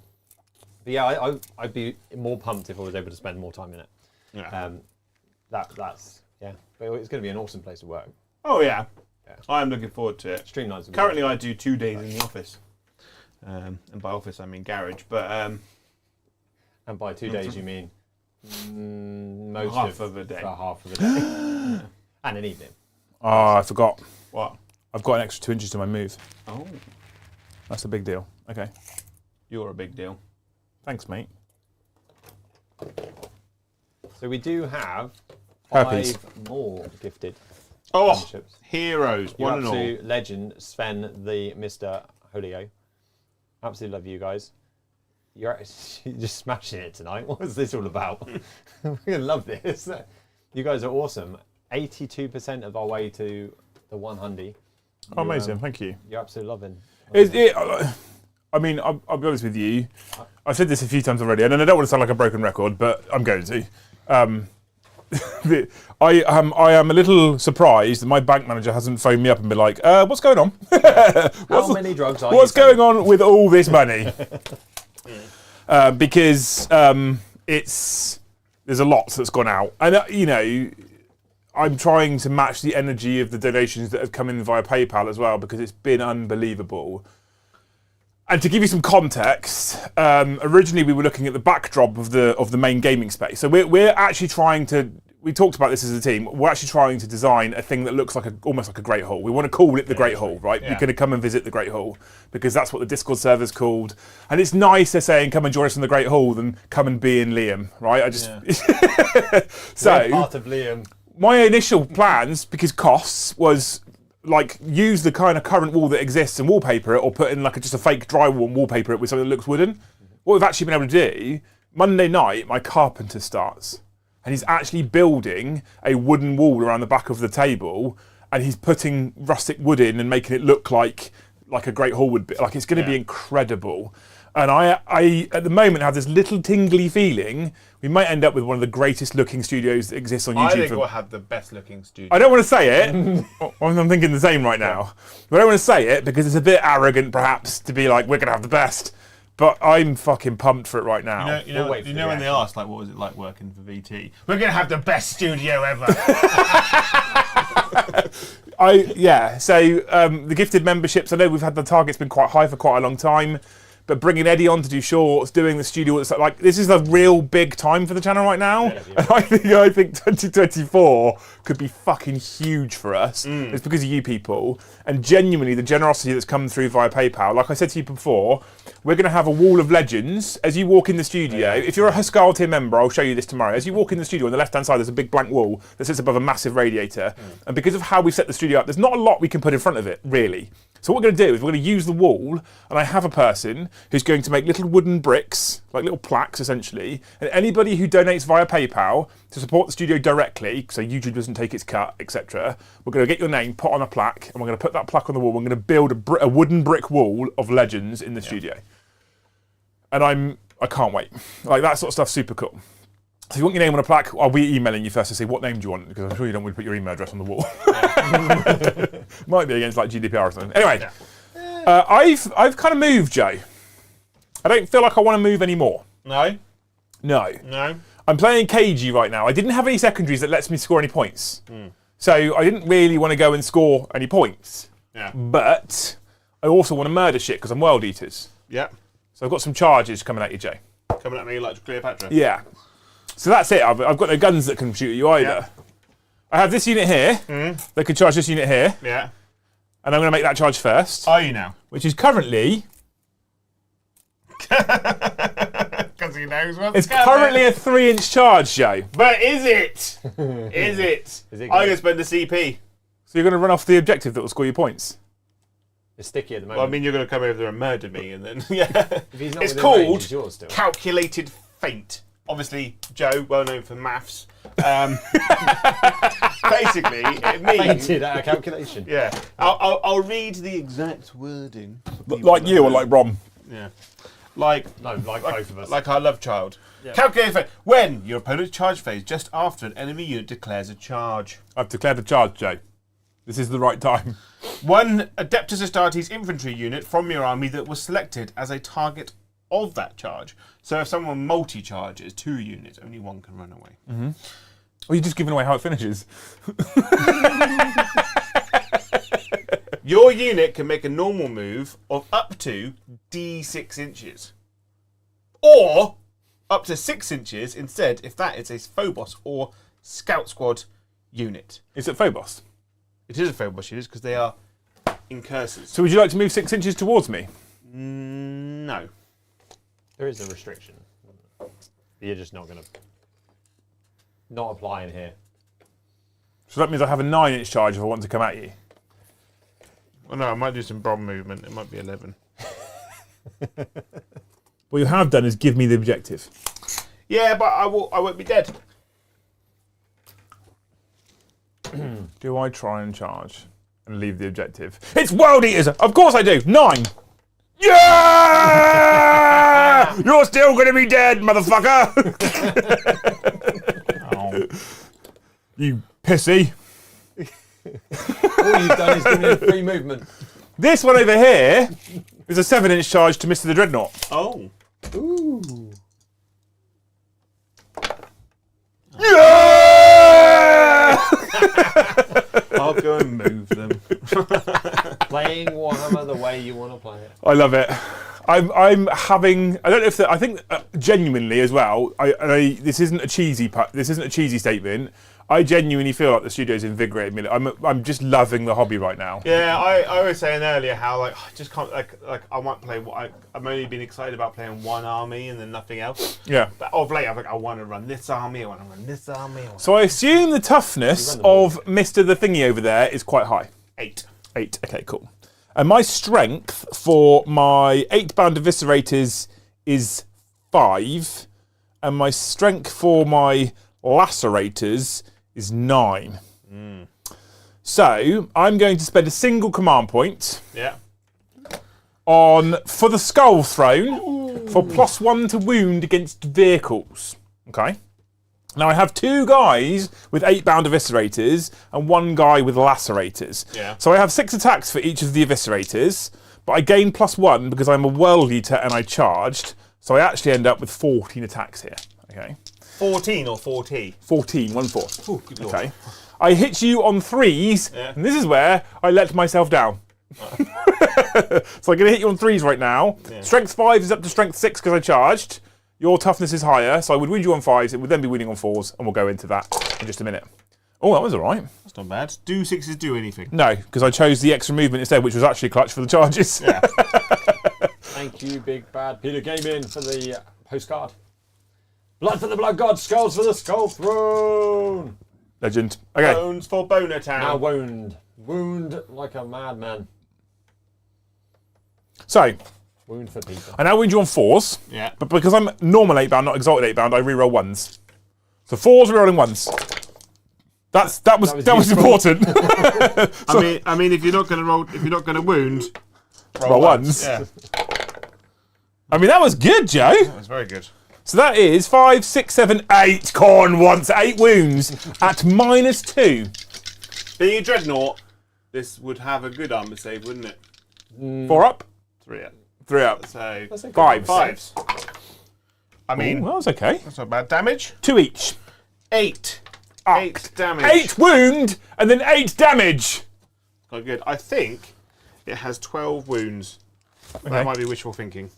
But yeah, I'd be more pumped if I was able to spend more time in it. Yeah. That's yeah. But it's going to be an awesome place to work. Oh yeah. Yeah. I am looking forward to it. Streamlines. Currently, I do 2 days in the office, and by office I mean garage. But And by 2 days you mean most half of a day. For half of a day. And an evening. Oh, I forgot. What? I've got an extra 2 inches to my move. Oh, That's a big deal. Okay. you're a big deal. Thanks, mate. So we do have Herpes. 5 more gifted Oh, memberships. heroes, You're one and all. absolute legend, Sven, the Mr. Holio. Absolutely love you guys. You're just smashing it tonight. What is this all about? We're going to love this. You guys are awesome. 82% of our way to the 100. Oh, amazing. Thank you. You're absolutely loving. I mean, I'll be honest with you. I've said this a few times already, and I don't want to sound like a broken record, but I'm going to. I am a little surprised that my bank manager hasn't phoned me up and been like, what's going on? How many drugs are What's you going on with all this money? Because there's a lot that's gone out. And, you know, I'm trying to match the energy of the donations that have come in via PayPal as well, because it's been unbelievable. And to give you some context, originally we were looking at the backdrop of the main gaming space. So we're actually trying to. We talked about this as a team. We're actually trying to design a thing that looks like almost like a Great Hall. We want to call it the Great Hall, right? Yeah. You're going to come and visit the Great Hall because that's what the Discord server's called. And it's nicer saying come and join us in the Great Hall than come and be in Liam, right? I just We're part of Liam. my initial plans, because costs, was like use the kind of current wall that exists and wallpaper it, or put in like just a fake drywall and wallpaper it with something that looks wooden. What we've actually been able to do, Monday night, my carpenter starts. And he's actually building a wooden wall around the back of the table, and he's putting rustic wood in and making it look like a Great Hall would be. Like, it's going to be incredible. And I at the moment have this little tingly feeling we might end up with one of the greatest looking studios that exists on YouTube. I think we'll have the best looking studio. I don't want to say it. I'm thinking the same right now. But I don't want to say it because it's a bit arrogant, perhaps, to be like, we're going to have the best. But I'm fucking pumped for it right now. You know when they asked, like, what was it like working for VT? We're going to have the best studio ever. So the gifted memberships, I know we've had the target's been quite high for quite a long time. But bringing Eddie on to do shorts, doing the studio, it's like this is a real big time for the channel right now. Yeah. And I think 2024 could be fucking huge for us. It's because of you people and genuinely the generosity that's come through via PayPal. Like I said to you before, we're going to have a wall of legends as you walk in the studio. If you're a Huskarl tier member, I'll show you this tomorrow. As you walk in the studio, on the left-hand side, there's a big blank wall that sits above a massive radiator. And because of how we set the studio up, there's not a lot we can put in front of it, really. So what we're going to do is we're going to use the wall, and I have a person who's going to make little wooden bricks, like little plaques essentially, and anybody who donates via PayPal to support the studio directly, so YouTube doesn't take its cut, etc., we're going to get your name put on a plaque, and we're going to put that plaque on the wall. We're going to build a wooden brick wall of legends in the studio. And I can't wait. Like, that sort of stuff's super cool. So if you want your name on a plaque, I'll be emailing you first to say what name do you want, because I'm sure you don't want to put your email address on the wall. Might be against like GDPR or something. Anyway, I've kind of moved, Joe. I don't feel like I want to move anymore. No. I'm playing KG right now. I didn't have any secondaries that lets me score any points. So I didn't really want to go and score any points. Yeah. But I also want to murder shit because I'm World Eaters. Yeah. So I've got some charges coming at you, Joe. Coming at me like Cleopatra. Yeah. So that's it. I've got no guns that can shoot at you either. Yeah. I have this unit here. That can charge this unit here. Yeah. And I'm going to make that charge first. Are you now? Which is currently... Because he knows what's It's currently a 3-inch charge, Joe. But is it? Is it? I'm going to spend a CP. So you're going to run off the objective that will score you points? It's sticky at the moment. Well, I mean, you're going to come over there and murder me, and then... yeah. If he's not It's within called range, it's yours still. calculated feint. Obviously, Joe, well known for maths. Basically, it means... Fainted at a calculation. Yeah. I'll read the exact wording. Like you or like Rom? Yeah. Like both of us. Like our love child. Yeah. Calculated feint. When your opponent's charge phase, just after an enemy unit declares a charge. I've declared a charge, Joe. This is the right time. One Adeptus Astartes infantry unit from your army that was selected as a target of that charge. So if someone multi-charges 2 units, only one can run away. Well, you're just giving away how it finishes. Your unit can make a normal move of up to D6 inches. Or up to 6 inches instead if that is a Phobos or Scout Squad unit. Is it Phobos? It is a Phobos unit because they are incursors. So would you like to move 6 inches towards me? No. There is a restriction. You're just not going to... Not applying here. So that means I have a 9-inch charge if I want to come at you. Well, no, I might do some bomb movement. It might be 11. What you have done is give me the objective. Yeah, but I won't be dead. Do I try and charge and leave the objective? It's World Eaters! Of course I do! 9! Yeah! You're still going to be dead, motherfucker! Oh. You pissy. All you've done is give me a free movement. This one over here is a 7-inch charge to Mr. the Dreadnought. Oh. Ooh. Yeah! I'll go and move them. Playing Warhammer the way you want to play it. I love it. I'm having. I don't know if I think genuinely as well. This isn't a cheesy. This isn't a cheesy statement. I genuinely feel like the studio's invigorated me. I'm just loving the hobby right now. Yeah, I was saying earlier how I just can't like I might play. I'm only been excited about playing one army and then nothing else. Yeah. But of late, I want to run this army. I want to run this army. So I assume the toughness of Mr. the Thingy over there is quite high. 8. 8. Okay, cool. And my strength for my 8-bound eviscerators is 5, and my strength for my lacerators is 9. So I'm going to spend a single command point Yeah. for the Skull Throne. for +1 to wound against vehicles. Okay. Now I have 2 guys with 8-bound eviscerators and 1 guy with lacerators. Yeah. So I have 6 attacks for each of the eviscerators, but I gain +1 because I'm a world eater and I charged. So I actually end up with 14 attacks here. Okay. 14 or 40? 14, 1 4. Oh, good lord. Okay. I hit you on 3s, and this is where I let myself down. So I'm going to hit you on 3s right now. Yeah. Strength 5 is up to strength 6 because I charged. Your toughness is higher, so I would wound you on 5s. It would then be wounding on 4s, and we'll go into that in just a minute. Oh, that was all right. That's not bad. Do 6s do anything? No, because I chose the extra movement instead, which was actually clutch for the charges. Yeah. Thank you, Big Bad Peter Gaming, for the postcard. Blood for the Blood God, skulls for the Skull Throne. Legend. Okay. Bones for Boner Town. Now wound. Wound like a madman. So, Wound for Peter. I now wound you on 4s, Yeah. but because I'm normal 8-bound, not exalted 8-bound, I reroll 1s. So 4s rerolling 1s. That was important. I mean, if you're not going to wound, Roll 1s. Yeah. I mean, that was good, Joe. That was very good. So that is 5, 6, 7, 8. Corn wants 8 wounds at -2. Being a dreadnought, this would have a good armor save, wouldn't it? 4 up, 3 up. 3 up. So That's a good 5s. one. 5s. I mean, Ooh, that was okay. that's not bad damage. 2 each. 8. Up. 8 damage. 8 wound and then 8 damage. Quite good. I think it has 12 wounds. Okay. That might be wishful thinking.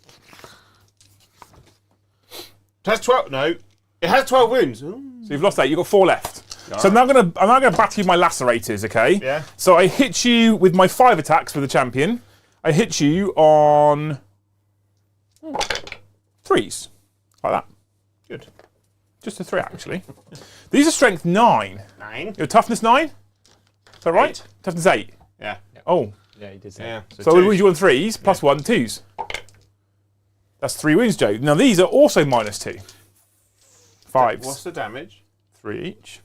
It has 12. No, it has 12 wounds. Ooh. So you've lost 8. You've got 4 left. So I'm now gonna battle you my lacerators, okay? Yeah. So I hit you with my 5 attacks for the champion. I hit you on 3s. Like that. Good. Just a 3 actually. These are strength 9. 9. Your toughness 9? Is that right? 8. Toughness 8. Yeah. Oh. Yeah, he did say Yeah. So we two. wound you on 3s, plus 1, 2s. That's 3 wounds, Joe. Now these are also -2. 5s. What's the damage? 3 each.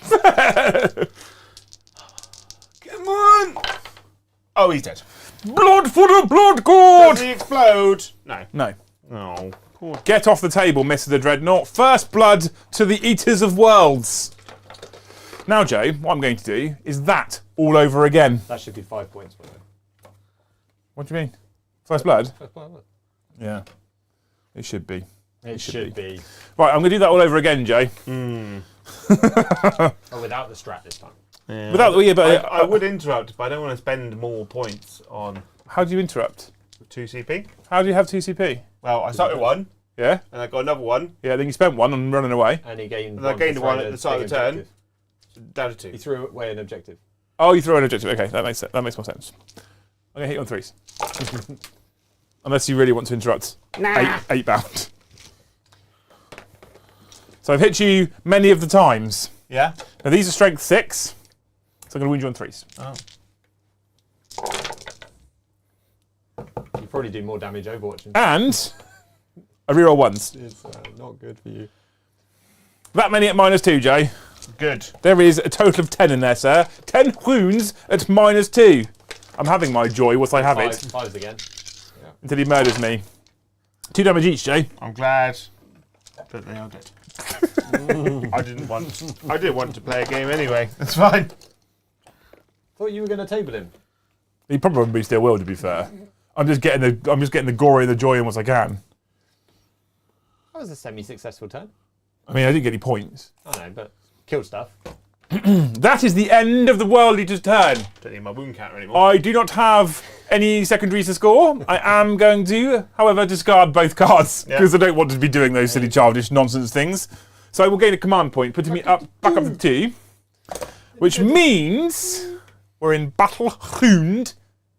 Come on! Oh, he's dead. Blood for the blood Does god! he explode? No. No. Oh, poor. Get off the table, Mr. the Dreadnought. First blood to the Eaters of Worlds. Now, Joe, what I'm going to do is that all over again. That should be 5 points, by the way. What do you mean? First blood? First point, look. Yeah. It should be. It should be. Right, I'm going to do that all over again, Joe. Oh, without the strat this time. Yeah. Without the... Yeah, but, I would interrupt, but I don't want to spend more points on how do you interrupt? 2 CP. How do you have 2 CP? Well, I started one, Yeah? and I got another one, Yeah, then you spent 1 on running away. And he gained and I gained for one throwing at a the start of big the turn, objective. down to 2. He threw away an objective. Oh, you throw an objective. Okay, that makes more sense. I'm going to hit you on 3s. Unless you really want to interrupt. Nah. 8 bound. So I've hit you many of the times. Yeah? Now these are strength 6. So I'm going to wound you on 3s. Oh. You probably do more damage overwatching. And I reroll 1s. It's not good for you. That many at -2, Jay. Good. There is a total of 10 in there, sir. 10 wounds at -2. I'm having my joy whilst I have it. 5s again. Until he murders me. 2 damage each, Jay. I'm glad that they are dead. I didn't want to play a game anyway. That's fine. Thought you were going to table him. He probably still will, to be fair. I'm just getting the glory and the joy in what I can. That was a semi-successful turn. I mean, I didn't get any points. I know, but killed stuff. That is the end of the World Eater's turn. Don't need my wound counter anymore. I do not have any secondaries to score. I am going to, however, discard both cards because I don't want to be doing those silly childish nonsense things. So I will gain a command point, putting me back up to 2, which means we're in Battle Hound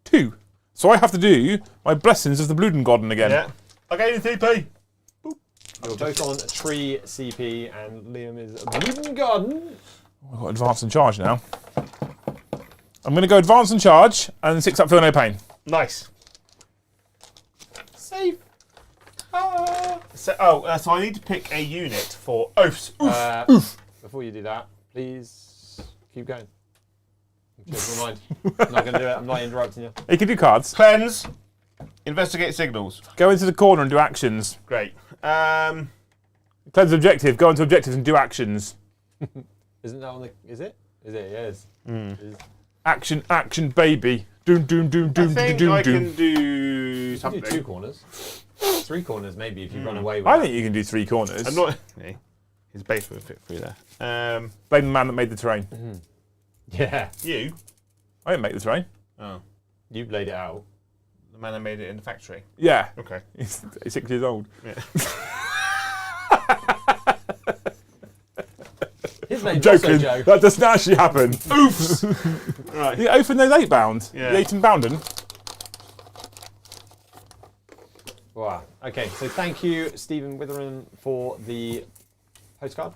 2. So I have to do my Blessings of the Bludengorden again. Yeah. I gained a TP. You're both on 3 CP, and Liam is Bleeding Garden. I've got advance and charge now. I'm going to go advance and charge, and 6 up, feel no pain. Nice. Safe. So I need to pick a unit for oaths. Before you do that, please keep going. Change my mind. I'm not going to do it. I'm not interrupting you. You can do cards. Cleanse, Investigate signals. Go into the corner and do actions. Great. Cleanse objective. Go into objectives and do actions. Isn't that on the? Is it? Is it? Yes. Action, action, baby. Doom, doom, doom, doom, I think doom, I doom. can do You something. can do 2 corners. 3 corners maybe if you run away with I that. think you can do 3 corners. I'm not. His base would fit through there. Blame the man that made the terrain. Yeah. You? I didn't make the terrain. Oh. You laid it out. The man that made it in the factory. Yeah. Okay. He's 6 years old. Yeah. His name's Joking. also Joe. That doesn't actually happen. Oops! Right. You open those 8 bound. Yeah. The 8 and bounden. Wow. Okay, so thank you, Stephen Witherin, for the postcard.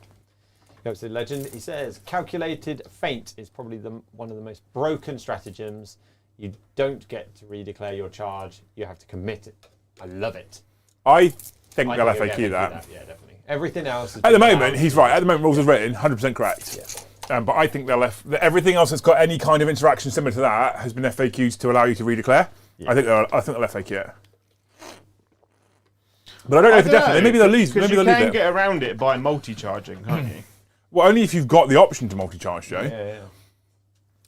Goes to the legend. He says, calculated feint is probably one of the most broken stratagems. You don't get to redeclare your charge. You have to commit it. I love it. I think I they'll think FAQ you'll that. Yeah, definitely. Everything else is At the just moment, down. he's right. At the moment, rules are written, 100% correct. Yeah. But I think everything else that's got any kind of interaction similar to that has been FAQs to allow you to redeclare. Yeah. I think they'll FAQ it. But I don't know for definitely. Maybe they'll lose. Because Maybe you they'll can leave it. get around it by multi-charging, can't you? Well, only if you've got the option to multi-charge, Joe. Yeah.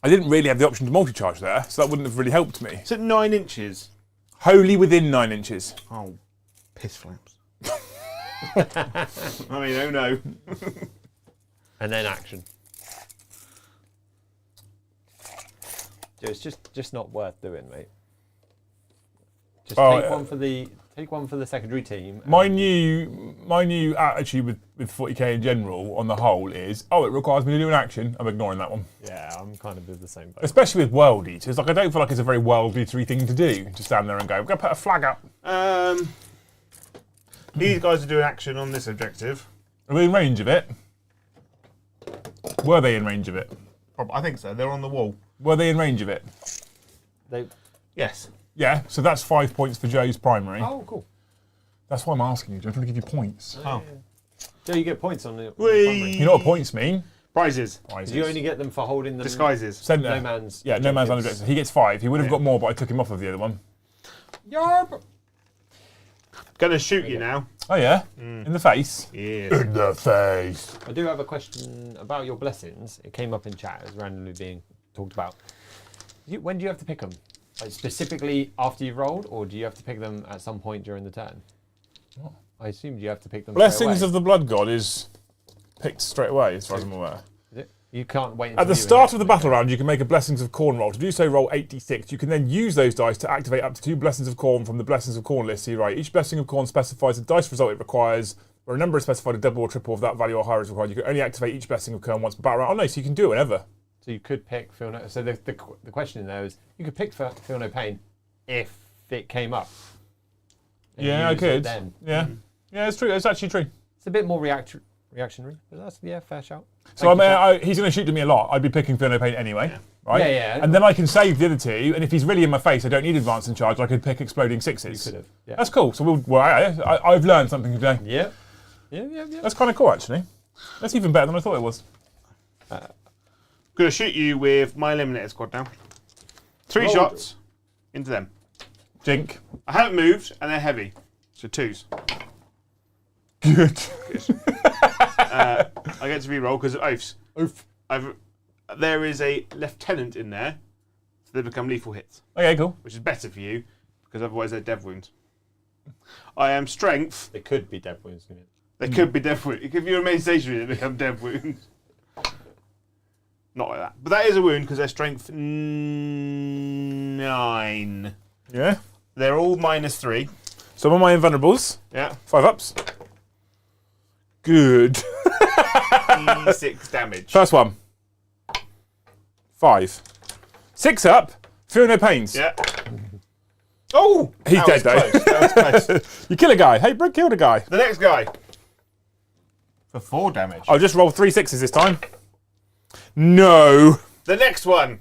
I didn't really have the option to multi-charge there, so that wouldn't have really helped me. It's at 9 inches. Wholly within 9 inches. Oh, piss flaps. I mean, oh no. And then action. So it's just not worth doing, mate. Just take one for the secondary team. My new attitude with 40k in general, on the whole, is it requires me to do an action. I'm ignoring that one. Yeah, I'm kind of the same boat. Especially with world eaters, like I don't feel like it's a very world eatery thing to do. To stand there and go, we're gonna put a flag up. These guys are doing action on this objective. Are they in range of it? Were they in range of it? I think so. They're on the wall. Were they in range of it? Yes. Yeah. So that's 5 points for Joe's primary. Oh, cool. That's why I'm asking you, Joe. I'm trying to give you points. Oh. So you get points on the Whee! primary. You know what points mean? Prizes. Prizes. You only get them for holding them. Disguises. Centre. No man's. Yeah, no man's objectives. under. He gets 5. He would have got more, but I took him off of the other one. Yarp. Gonna shoot you now. Oh yeah, in the face. Yeah. In the face. I do have a question about your blessings. It came up in chat. It was randomly being talked about. When do you have to pick them? Like specifically after you've rolled, or do you have to pick them at some point during the turn? What? I assumed you have to pick them. Blessings of the Blood God is picked straight away, as far as I'm aware. Is it? You can't wait. At the start of the battle round, you can make a Blessings of Corn roll. To do so, roll 8d6. You can then use those dice to activate up to 2 Blessings of Corn from the Blessings of Corn list. So you write, each Blessing of Corn specifies the dice result it requires, where a number is specified, a double or triple of that value or higher is required. You can only activate each Blessing of Corn once per battle round. Oh no, so you can do it whenever. So you could pick Feel No. So the question in there is, you could pick Feel No Pain if it came up. And Yeah, I use it could. Then. Yeah. Yeah, it's true. It's actually true. It's a bit more reactionary, but that's fair shout. So he's going to shoot to me a lot. I'd be picking Feel No Pain anyway, right? Yeah. And then I can save the other 2. And if he's really in my face, I don't need advance in charge. I could pick Exploding Sixes. You could have. Yeah. That's cool. So I've learned something today. Yeah. That's kind of cool, actually. That's even better than I thought it was. Gonna shoot you with my eliminator squad now. 3 Roll. shots into them. Jink. I haven't moved, and they're heavy. So 2s. Good. I get to re-roll because of oaths. Oof. There is a lieutenant in there, so they become lethal hits, Okay, cool. which is better for you because otherwise they're dev wounds. I am strength. It could be dead wounds, couldn't it? They could be dev wounds. If you remain stationary, they become dev wounds. Not like that, but that is a wound because they're strength 9. Yeah. They're all -3. Some of my invulnerables. Yeah. 5 ups. Good. 6 damage. First one. 5. 6 up. Feel no pains. Yeah. Oh! He's That dead was though. close. That was close. You kill a guy. Hey, Brick killed a guy. The next guy. For 4 damage. I'll just roll 3 6s this time. No. The next one.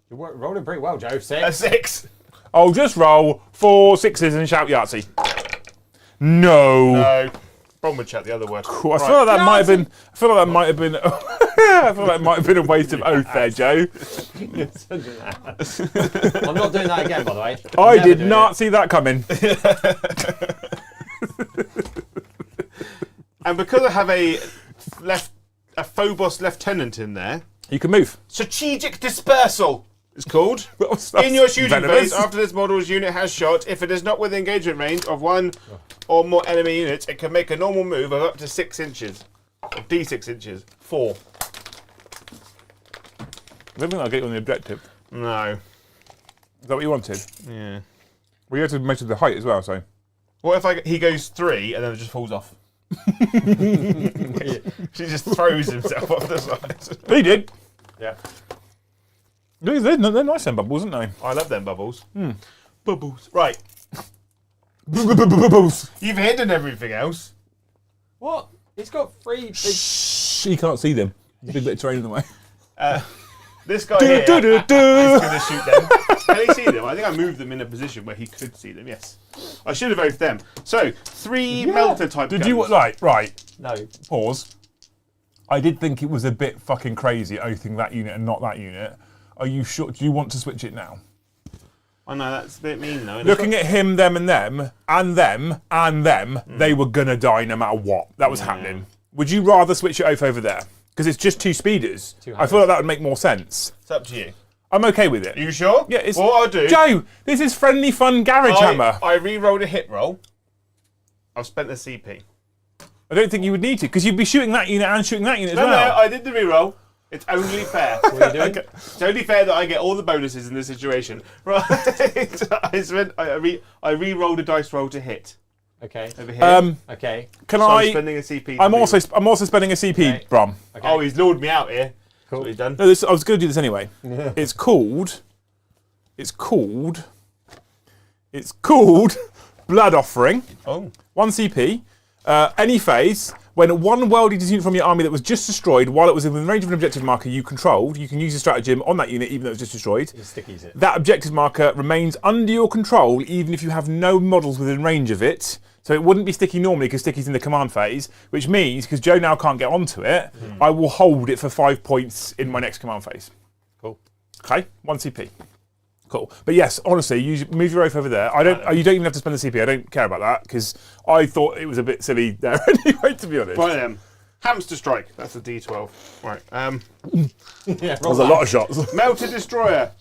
You're rolling pretty well, Joe. A 6. 6. I'll just roll 4 6s and shout Yahtzee. No. No. Bromwich the other word. Cool. I feel like that might have been. I feel like that might have been. I feel like it might have been a waste of oath there, Joe. I'm not doing that again, by the way. I did not see that coming. And because I have a Phobos lieutenant in there, You can move. strategic dispersal is called. In your shooting phase, after this model's unit has shot, if it is not within engagement range of one or more enemy units, it can make a normal move of up to 6 inches. Or D6 inches. 4. I don't think that'll get you on the objective. No. Is that what you wanted? Yeah. Well, you have to measure the height as well, so. What if he goes 3 and then it just falls off? She just throws himself off the side. He did. Yeah. They're nice, them bubbles, aren't they? I love them bubbles. Bubbles. Right. Bubbles. You've hidden everything else. What? He's got 3 big... He can't see them. There's a big bit of terrain in the way. This guy here is going to shoot them. Can he see them? I think I moved them in a position where he could see them, yes. I should have voted them. So, 3 melter type Did guns. you... Right. No. Pause. I did think it was a bit fucking crazy oathing that unit and not that unit. Are you sure? Do you want to switch it now? I know, that's a bit mean though. Isn't Looking at him, them, and them, and them, and them, they were gonna die no matter what. That was happening. Would you rather switch your oath over there? Because it's just 2 speeders. I feel like that would make more sense. It's up to you. I'm okay with it. Are you sure? Yeah, it's... What I'll do... Joe, this is friendly, fun garage hammer. I re-rolled a hit roll. I've spent the CP. I don't think you would need to, because you'd be shooting that unit and shooting that unit as No, well. I did the re-roll. It's only fair. What are you doing? It's only fair that I get all the bonuses in this situation. Right. I re-rolled a dice roll to hit. Okay. Over here. Okay. Can So I... I'm spending a CP. I'm also spending a CP, Okay. Brom. Okay. Oh, he's lured me out here. Cool. That's what he's done. No, I was going to do this anyway. It's called Blood Offering. Oh. 1 CP. Any phase, when one world eaters unit from your army that was just destroyed while it was within range of an objective marker you controlled, you can use a stratagem on that unit even though it was just destroyed. He stickies it. That objective marker remains under your control even if you have no models within range of it. So it wouldn't be sticky normally because sticky's in the command phase, which means, because Joe now can't get onto it, I will hold it for 5 points in my next command phase. Cool. Okay, 1 CP. Cool. But yes, honestly, you move your oath over there. You don't even have to spend the CP. I don't care about that because I thought it was a bit silly there anyway, to be honest. Right then. Hamster strike. That's a D12. Right. Yeah, There's a lot of shots. Melter destroyer.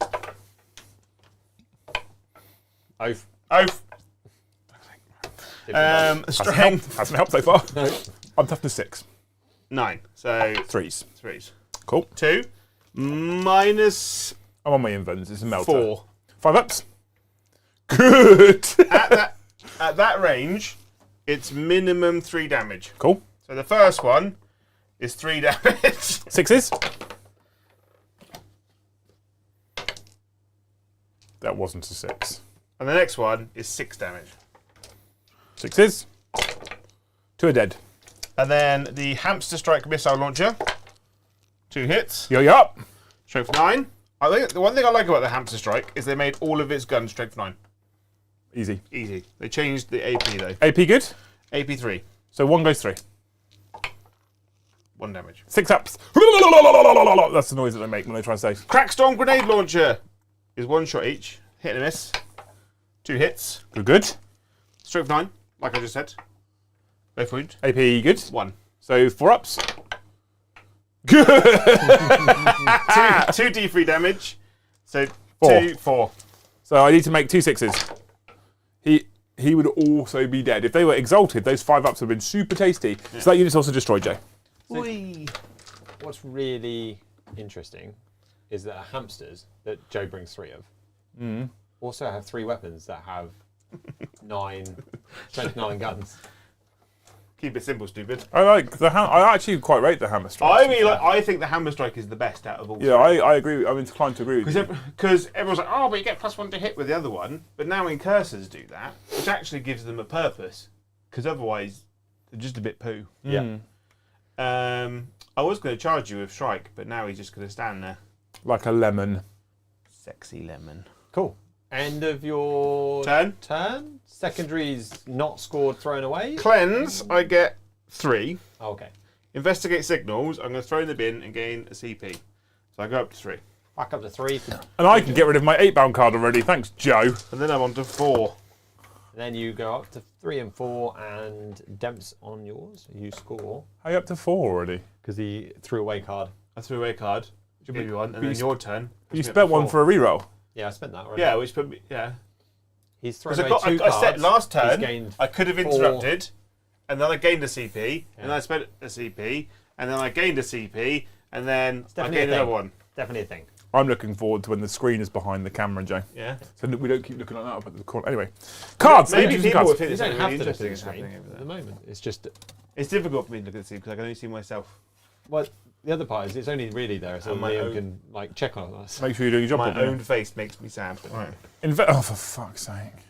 Oath. Oath. Strength. Hasn't helped so far. No. I'm toughness 6. 9. So 3s. 3s. Cool. 2. Minus I'm on my invens. It's a melter. 4. 5 ups. Good. At that range, it's minimum 3 damage. Cool. So the first one is 3 damage. 6s. That wasn't a 6. And the next one is 6 damage. 6s. 2 are dead. And then the hamster strike missile launcher. 2 hits. Yo, up. Strength 9. I think the one thing I like about the hamster strike is they made all of its guns strength 9. Easy. Easy. They changed the AP though. AP good. AP 3. So 1 goes 3. 1 damage. 6 ups. That's the noise that they make when they try and save. Crackstorm grenade launcher is 1 shot each. Hit and a miss. 2 hits. Good. Strength 9, like I just said. Both wound. AP good. 1. So 4 ups. Good. 2 D3 damage. So 2, 4. So I need to make 2 6s. He would also be dead. If they were exalted, those 5 ups would have been super tasty. Yeah. So that unit's also destroyed, Joe. So what's really interesting is that hamsters that Joe brings 3 of also have 3 weapons that have 9 strength 9 guns. Keep it simple, stupid. I actually quite rate the hammer strike. I think the hammer strike is the best out of all. Yeah, I agree. I'm inclined to agree with you. Because everyone's like, oh, but you get +1 to hit with the other one. But now incursors do that, which actually gives them a purpose. Because otherwise, they're just a bit poo. Yeah. I was going to charge you with strike, but now he's just going to stand there. Like a lemon. Sexy lemon. Cool. End of your Turn. Secondaries not scored, thrown away. Cleanse, I get 3. Oh, okay. Investigate signals. I'm going to throw in the bin and gain a CP. So I go up to 3. Back up to 3. And I can get rid of my 8-bound card already. Thanks, Joe. And then I'm on to 4. Then you go up to 3 and 4, and Demps on yours. You score How are you up to 4 already? because he threw away card. I threw away a card. Which will be one. And then your turn. You spent one for a reroll. Yeah, I spent that already. Yeah, which put me. Yeah. He's thrown Because away 2 cards. I said last He's turn gained I could have 4. interrupted, and then I gained a CP, and Yeah. then I spent a CP, and then I gained a CP, and then I definitely gained a thing. another one. Definitely a thing. I'm looking forward to when the screen is behind the camera, Joe. Yeah. So that we don't keep looking like that up at the corner. Anyway, cards. Maybe Choosing people cards. would think You there's don't something have really to look at interesting the is screen happening over at there. the moment. It's just... It's difficult for me to look at the scene because I can only see myself. Well, the other part is it's only really there so And my Liam own- can like check on us. Make sure you're doing your job My properly. own face makes me sad. Right. Oh, for fuck's sake.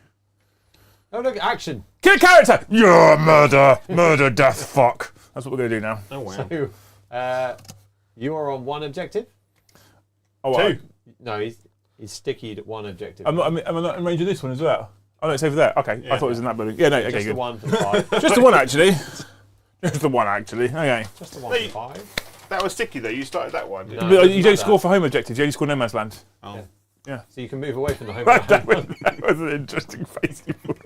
Oh, look, action. Kill a character! Yeah, murder! Murder, death, fuck. That's what we're going to do now. Oh wow. So, you are on 1 objective. Oh, 2. No, he's stickied at 1 objective. I'm not in range of this one as well. Oh, no, it's over there. Okay, I thought it was in that building. Yeah, no, okay, just the good. 1 for 5. Just the one, actually. Just the one, actually. Okay. Just the 1 Wait. for 5. That was sticky though. You started that one. No. Didn't But doesn't you don't matter. score for home objectives, you only score no man's land. you? Oh. Yeah. So you can move away from the home. that was an interesting face you put.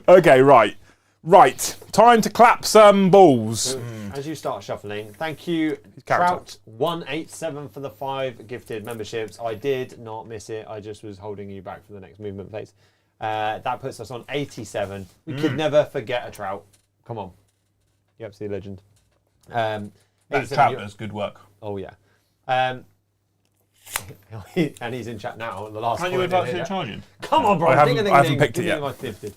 Okay, right. Right. Time to clap some balls. As you start shuffling, thank you, character. Trout187 for the 5 gifted memberships. I did not miss it. I just was holding you back for the next movement phase. That puts us on 87. We could never forget a Trout. Come on. You're absolutely a legend. That's 87, Trout does good work. Oh, yeah. And he's in chat now. The last Can't you point advance in in here. charging? Come on, bro. I haven't Ding-a-ding-ding. picked it Give me yet. my gifted.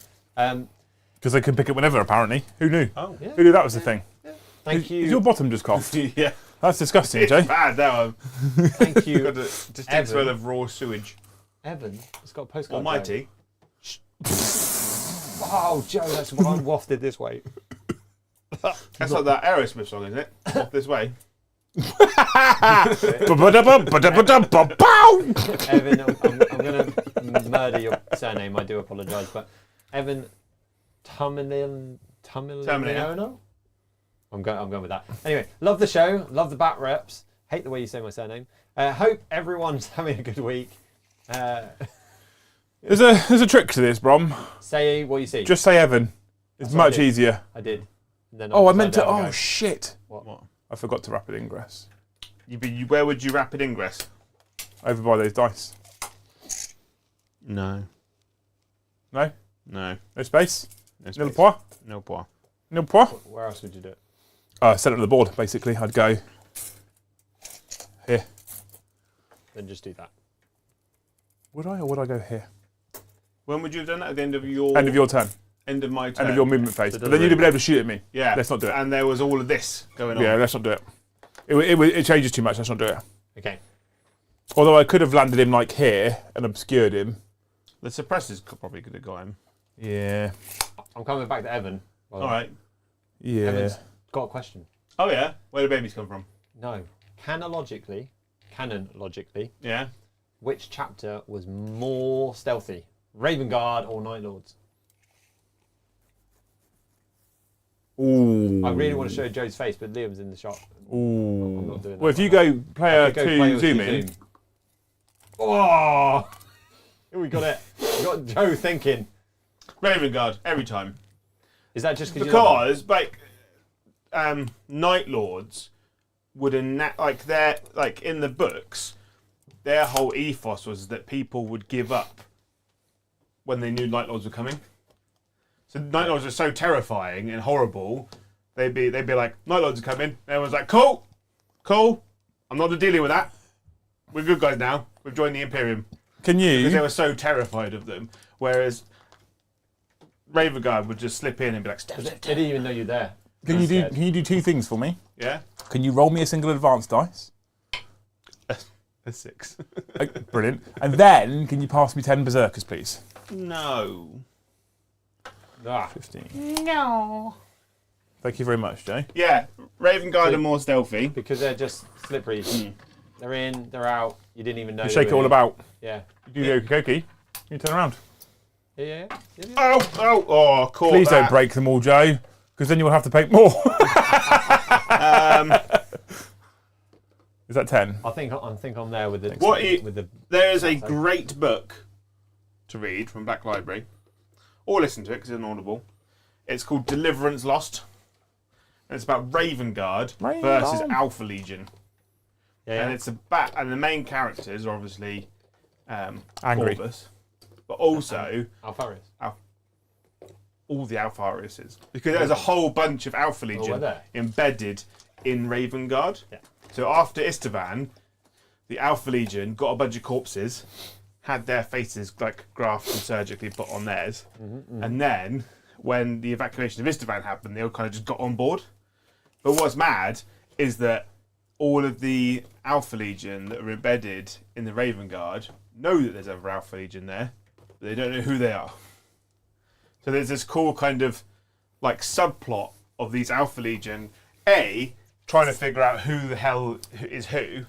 Because they can pick it whenever, apparently. Who knew? Oh. Yeah. Who knew that was the thing? Thank Is you. your bottom just coughed? Yeah. That's disgusting, It's Jay. bad that one. Thank you, Got a distinct Evan. smell of raw sewage. Evan. It's got a postcard. Almighty. Oh, Joe, that's what I'm wafted this way. That's like that Aerosmith song, isn't it? Off this way. Ba-ba-da-ba-ba-da-ba-da-ba-pow! Evan, I'm going to murder your surname. I do apologise, but Evan Tamiliano? I'm going with that. Anyway, love the show. Love the bat reps. Hate the way you say my surname. Hope everyone's having a good week. There's a trick to this, Brom. Say what you see. Just say Evan. It's That's what I much did. easier. I did. And then Oh, I upside meant to. down Oh, go. shit. What? I forgot to rapid ingress. Where would you rapid ingress? Over by those dice. No. No? No. No space? No Nil space. point? No point. Nil point? Where else would you do it? Centre of the board, basically. I'd go here. Then just do that. Would I, or would I go here? When would you have done that? At the end of your... End of your turn. End of my turn. End of your movement phase. So But then you'd have been able to shoot at me. Yeah. Let's not do it. And there was all of this going on. Yeah, let's not do it. It changes too much. Let's not do it. Okay. Although I could have landed him like here and obscured him. The suppressors probably could have got him. Yeah. I'm coming back to Evan. All right. Yeah. Evan's got a question. Oh, yeah? Where do babies come from? No. Canonologically, Yeah. which chapter was more stealthy? Raven Guard or Night Lords? Ooh. I really want to show Joe's face, but Liam's in the shot. Ooh. not doing that. Well, if you go player Go two player zoom two in. zoom. Oh! We got it. We got Joe thinking. Raven Guard, every time. Is that just Because, like, Night Lords would like they're like in the books, their whole ethos was that people would give up when they knew Night Lords were coming. So Night Lords are so terrifying and horrible. They'd be like, Night Lords are coming. And everyone's like, cool. I'm not dealing with that. We're good guys now. We've joined the Imperium. Can Because they you? were so terrified of them. Whereas Raven Guard would just slip in and be like, step. They didn't even know you're there. Can you do two things for me? Yeah? Can you roll me a single advanced dice? A 6. Brilliant. And then can you pass me 10 berserkers, please? No. 15. No. Thank you very much, Jay. Yeah, Raven Guard are more stealthy. Because they're just slippery. They're in, they're out. You didn't even know. You they shake it were all in. about. Yeah. You do the okey dokey. You turn around. Yeah. Oh, cool. Please don't break them all, Joe. Because then you'll have to pay more. Um, Is that 10? I think I'm there with the. there is a great book to read from Black Library, or listen to it because it's inaudible. It's called Deliverance Lost. And it's about Raven Guard versus Alpha Legion. Yeah. And it's about, and the main characters are obviously Angry. Corvus, but also Alpharius. all the Alphariuses, because there's a whole bunch of Alpha Legion embedded in Raven Guard. Yeah. So after Istvan, the Alpha Legion got a bunch of corpses, had their faces like grafted and surgically put on theirs, and then when the evacuation of Istvan happened, they all kind of just got on board. But what's mad is that all of the Alpha Legion that are embedded in the Raven Guard know that there's other Alpha Legion there, but they don't know who they are. So there's this cool kind of like subplot of these Alpha Legion, trying to figure out who the hell is who,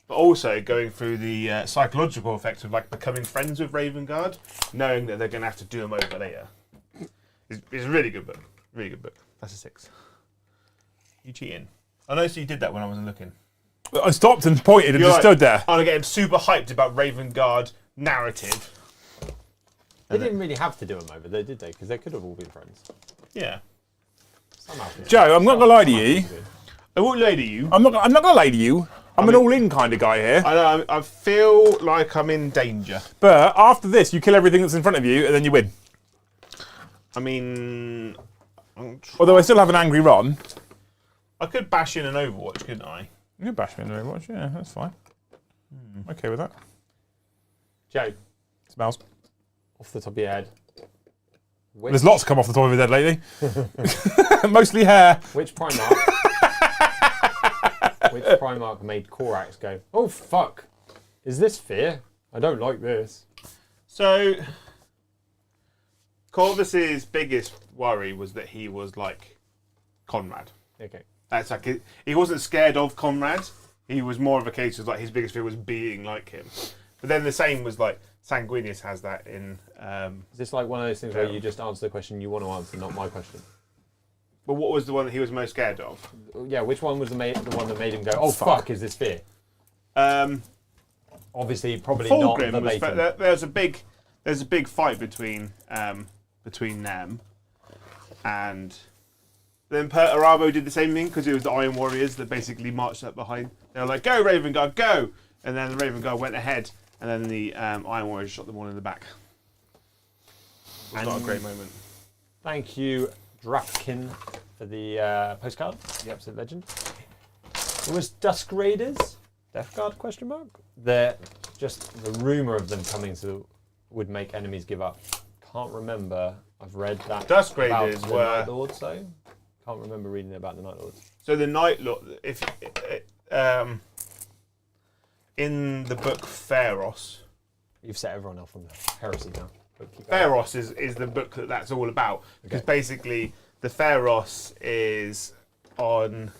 but also going through the psychological effects of like becoming friends with Raven Guard, knowing that they're going to have to do them over later. It's a really good book. Really good book. That's a 6. You cheating? I noticed you did that when I wasn't looking. I stopped and pointed and just stood there. I'm getting super hyped about Raven Guard narrative. They didn't really have to do them over there, did they? Because they could have all been friends. Yeah. Somehow. Joe, I'm not going to lie to you. I won't lie to you. I'm not going to lie to you. I'm an all-in kind of guy here. I know. I feel like I'm in danger. But after this, you kill everything that's in front of you and then you win. I mean, Although I still have an angry Ron. I could bash in an Overwatch, couldn't I? You can bash me in the Overwatch, yeah, that's fine. Okay with that. Joe, Smells. off the top of your head. There's lots come off the top of his head lately. Mostly hair. Which Primarch? Which Primarch made Korax go, oh fuck, is this fear? I don't like this. So, Corvus's biggest worry was that he was like Conrad. Okay. That's like he wasn't scared of Conrad. He was more of a case of like his biggest fear was being like him. But then the same was like Sanguinius has that in. Is this like one of those things where you just answer the question you want to answer, not my question? But what was the one that he was most scared of? Yeah, which one was the one that made him go, oh fuck, is this fear? Obviously, probably not Fulgrim was, verbatim. there's a big fight between them, and then Arabo did the same thing because it was the Iron Warriors that basically marched up behind. They were like, "Go, Raven Guard, go!" And then the Raven Guard went ahead, and then the Iron Warriors shot them all in the back. It was not a great moment. Thank you, Drapkin, for the postcard, the absolute legend. It was Dusk Raiders, Death Guard, question mark? Just the rumour of them coming would make enemies give up. Can't remember. I've read that. Dusk Raiders about the were Night Lords, though. Can't remember reading about the Night Lords. So the Night Lord, in the book Pharos, You've set everyone off on the heresy now. Pharos is the book that's all about. Because basically, the Pharos is on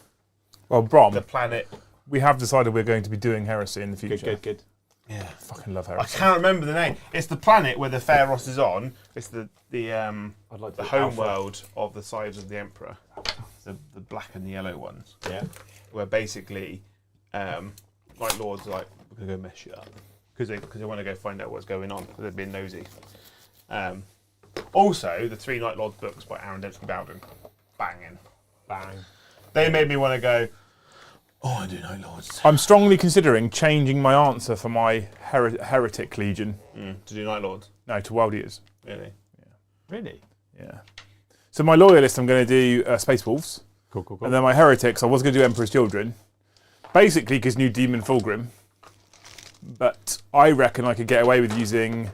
Well, Brom, the planet. we have decided we're going to be doing heresy in the future. Good. Yeah. Fucking love I heresy. can't remember the name. It's the planet where the Pharos is on. It's the I'd like to be home Alpha. world of the Sides of the Emperor. The black and the yellow ones. Yeah. Where basically, Night Lords are like, we're going to go mess shit up. Because they want to go find out what's going on. Because they're being nosy. Also, the 3 Night Lords books by Aaron Dempsey Bowden. Banging. Bang. They made me want to go, oh, I do Night Lords. I'm strongly considering changing my answer for my heretic legion. To do Night Lords. No, to Wild Eaters. Really? Really? Yeah. So my loyalist, I'm going to do Space Wolves. Cool. And then my heretics, I was going to do Emperor's Children. Basically, because new Demon Fulgrim. But I reckon I could get away with using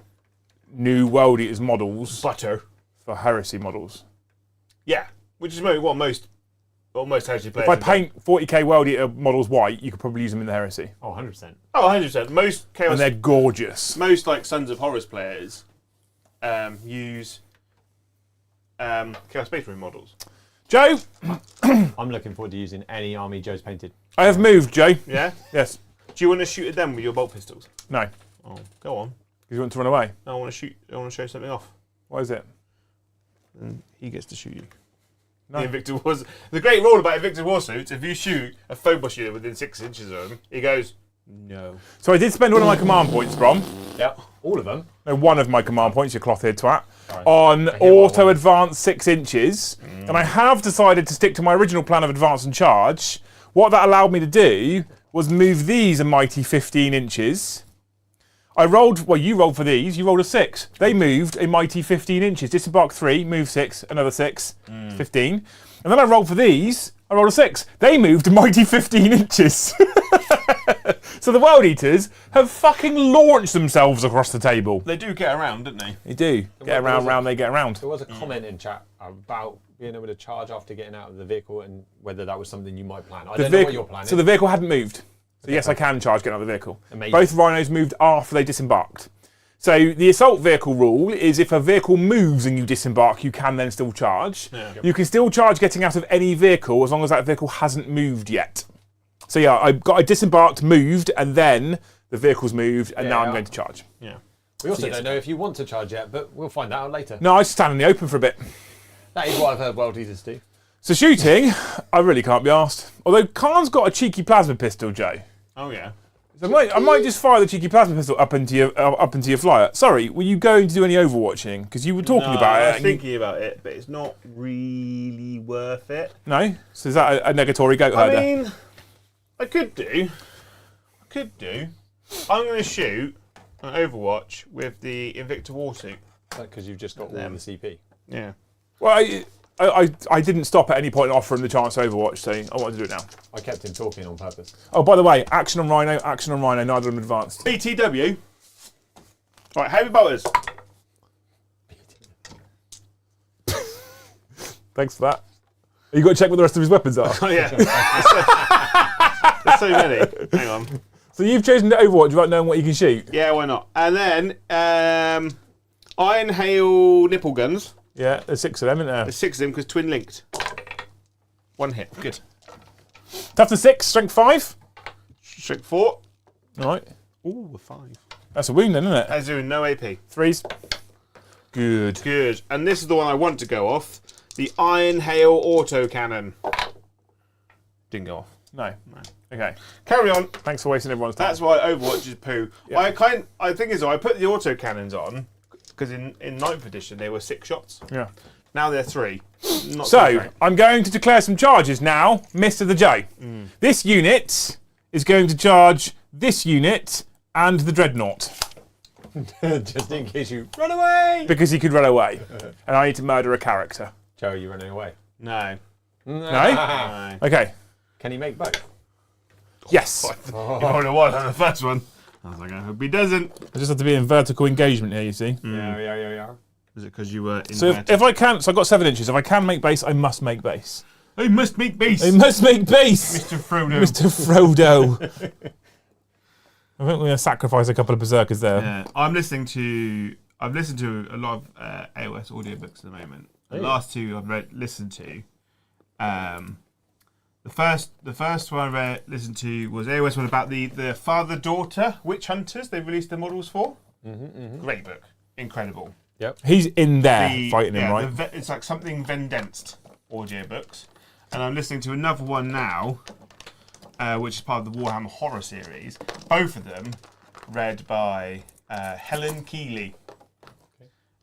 new World Eaters models Butter. for heresy models. Yeah. Which is what most heresy players If I have paint 40k World Eater models white, you could probably use them in the heresy. Oh, 100%. done. Oh, 100%. Most Chaos, And they're gorgeous. most like Sons of Horus players use Chaos Space Marine models. Joe, I'm looking forward to using any army Joe's painted. I have moved, Joe. Yeah? Yes. Do you want to shoot at them with your bolt pistols? No. Oh, go on. Because you want to run away. No, I want to shoot. I want to show something off. Why is it? And he gets to shoot you. The Invicta Wars. The great rule about Invicta Warsuits, if you shoot a Phobos unit within 6 inches of him, he goes, no. So I did spend one of my command points, Brom. Yep. All of them. No, one of my command points, you cloth-eared twat, on auto advance 6 inches. And I have decided to stick to my original plan of advance and charge. What that allowed me to do was move these a mighty 15 inches. I rolled, well, you rolled for these, you rolled a 6. They moved a mighty 15 inches. Disembark 3, move 6, another 6, 15. And then I rolled for these, I rolled a 6. They moved a mighty 15 inches. So the World Eaters have fucking launched themselves across the table. They do get around, don't they? They do. Get around, they get around. There was a comment in chat about being able to charge after getting out of the vehicle and whether that was something you might plan. I don't know what you're planning. So the vehicle hadn't moved. So yes, I can charge getting out of the vehicle. Amazing. Both rhinos moved after they disembarked. So the assault vehicle rule is if a vehicle moves and you disembark, you can then still charge. Yeah. You can still charge getting out of any vehicle as long as that vehicle hasn't moved yet. So yeah, I disembarked, moved, and then the vehicle's moved, and now I'm going to charge. Yeah. We also don't know if you want to charge yet, but we'll find that out later. No, I just stand in the open for a bit. That is what I've heard World Eaters do. So shooting, I really can't be asked. Although Khan's got a cheeky plasma pistol, Joe. Oh, yeah. So I might just fire the cheeky plasma pistol up into your flyer. Sorry, were you going to do any Overwatching? Because you were talking about it. I was thinking about it, but it's not really worth it. No? So is that a negatory goat herder? I mean, I could do. I'm going to shoot an Overwatch with the Invicta Warsuit. Because you've just got all the CP. Yeah. Well, I didn't stop at any point and offer him the chance to Overwatch, so I wanted to do it now. I kept him talking on purpose. Oh, by the way, action on Rhino, neither of them advanced. BTW. Right, heavy bolters. Thanks for that. You got to check what the rest of his weapons are. Oh, yeah. There's so many. Hang on. So you've chosen to Overwatch without knowing what you can shoot? Yeah, why not? And then Iron Hail nipple guns. Yeah, there's 6 of them, isn't there? There's 6 of them because twin linked. 1 hit. Good. Tough to 6, strength 5. Strength 4. All right. Ooh, a 5. That's a wound then, isn't it? As in no AP. 3s. Good. Good. And this is the one I want to go off. The Iron Hail autocannon. Didn't go off. No. Okay. Carry on. Thanks for wasting everyone's time. That's why Overwatch is poo. Yeah. I think is though, I put the autocannons on because in 9th edition they were 6 shots. Yeah. Now they're 3. Not So, great. I'm going to declare some charges now, Mr. the J. This unit is going to charge this unit and the Dreadnought. Just in case you run away. Because he could run away. And I need to murder a character. Joe, you're running away. No. No? No. Okay. Can he make both? Yes. You probably was on the first one. I was like, I hope he doesn't. I just have to be in vertical engagement here, you see. Yeah. Is it because you were in So if I can, so I've got 7 inches. If I can make base, I must make base. I must make base. I must make base! Mr. Frodo. Mr. Frodo. I think we're going to sacrifice a couple of berserkers there. Yeah. I've listened to a lot of AOS audiobooks at the moment. The last 2 I've listened to. The first one I listened to was AOS one about the father-daughter witch hunters they released the models for. Great book. Incredible. Yep. He's in there fighting him, right? It's like something Vendenced audiobooks. And I'm listening to another one now, which is part of the Warhammer Horror series. Both of them read by Helen Keeley.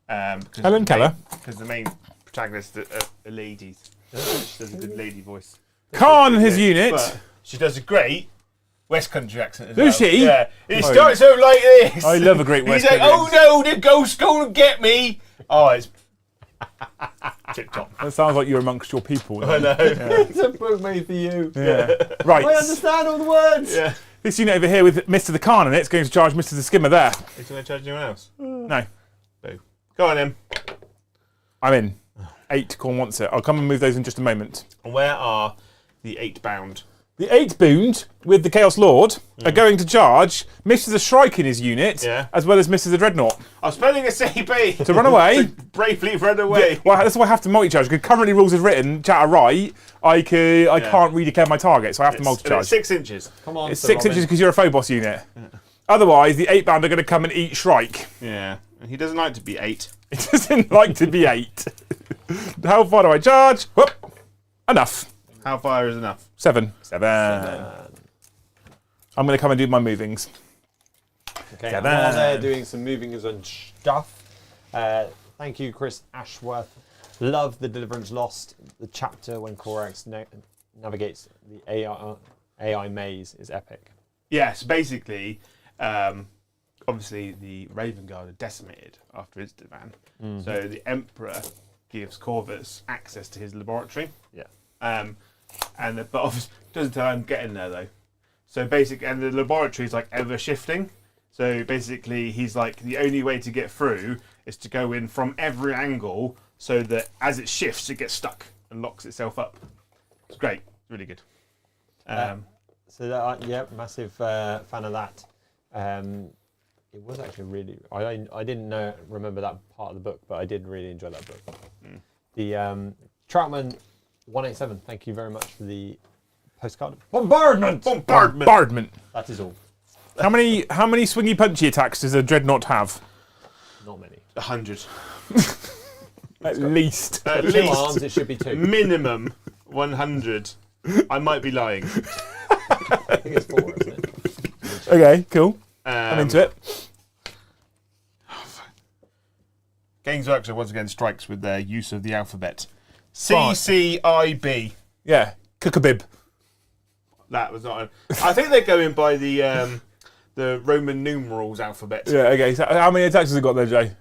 Helen Keller. Because the main protagonist are ladies. She does a good lady voice. Khan, his unit. But she does a great West Country accent as Does well. she? Yeah. It starts out like this. I love a great West He's like, Country oh no, the ghost's going to get me. Oh, it's tip-top. That sounds like you're amongst your people. I know. It's a book made for you. Yeah. Right. I understand all the words. Yeah. This unit over here with Mr. the Khan in it's going to charge Mr. the Skimmer there. Is he going to charge anyone else? No. Boo. Go on then. I'm in. 8, Corn wants it. I'll come and move those in just a moment. And where are the 8 bound? The 8 boond with the Chaos Lord are going to charge Mr. the Shrike in his unit, as well as Mr. the Dreadnought. I'm spelling a CP. To run away. To bravely run away. Yeah, well, that's why I have to multi-charge, because currently rules is written, chat are right, I can't redeclare my target, so I have to multi-charge. It's 6 inches. Come on, It's Sir 6 Robin. inches because you're a Phobos unit. Otherwise, the 8 bound are going to come and eat Shrike. Yeah. And he doesn't like to be 8. It doesn't like to be 8. How far do I charge? Whoop. Enough. How far is enough? 7. 7. I'm going to come and do my movings. Okay, and while they're doing some movings and stuff, thank you, Chris Ashworth. Love the Deliverance Lost. The chapter when CODEX navigates the AI maze is epic. Yes, basically, obviously the Raven Guard are decimated after its divan. So the Emperor gives Corvus access to his laboratory. Yeah. But obviously doesn't tell him getting there though. So basically, and the laboratory is like ever shifting. So basically, he's like, the only way to get through is to go in from every angle so that as it shifts, it gets stuck and locks itself up. It's great. It's really good. So that, yeah, massive fan of that. It was actually really. I didn't remember that part of the book, but I did really enjoy that book. The Troutman 187. Thank you very much for the postcard. Bombardment. That is all. How many swingy punchy attacks does a dreadnought have? Not many. 100. At least. At Two least. arms, it should be 2. Minimum 100. I might be lying. I think it's 4, isn't it? Okay, cool. I'm into it. Games Workshop once again strikes with their use of the alphabet. CCIB. Yeah, cookabib. That was not. I think they're going by the Roman numerals alphabet. Yeah, okay. So how many attacks has it got there, Jay?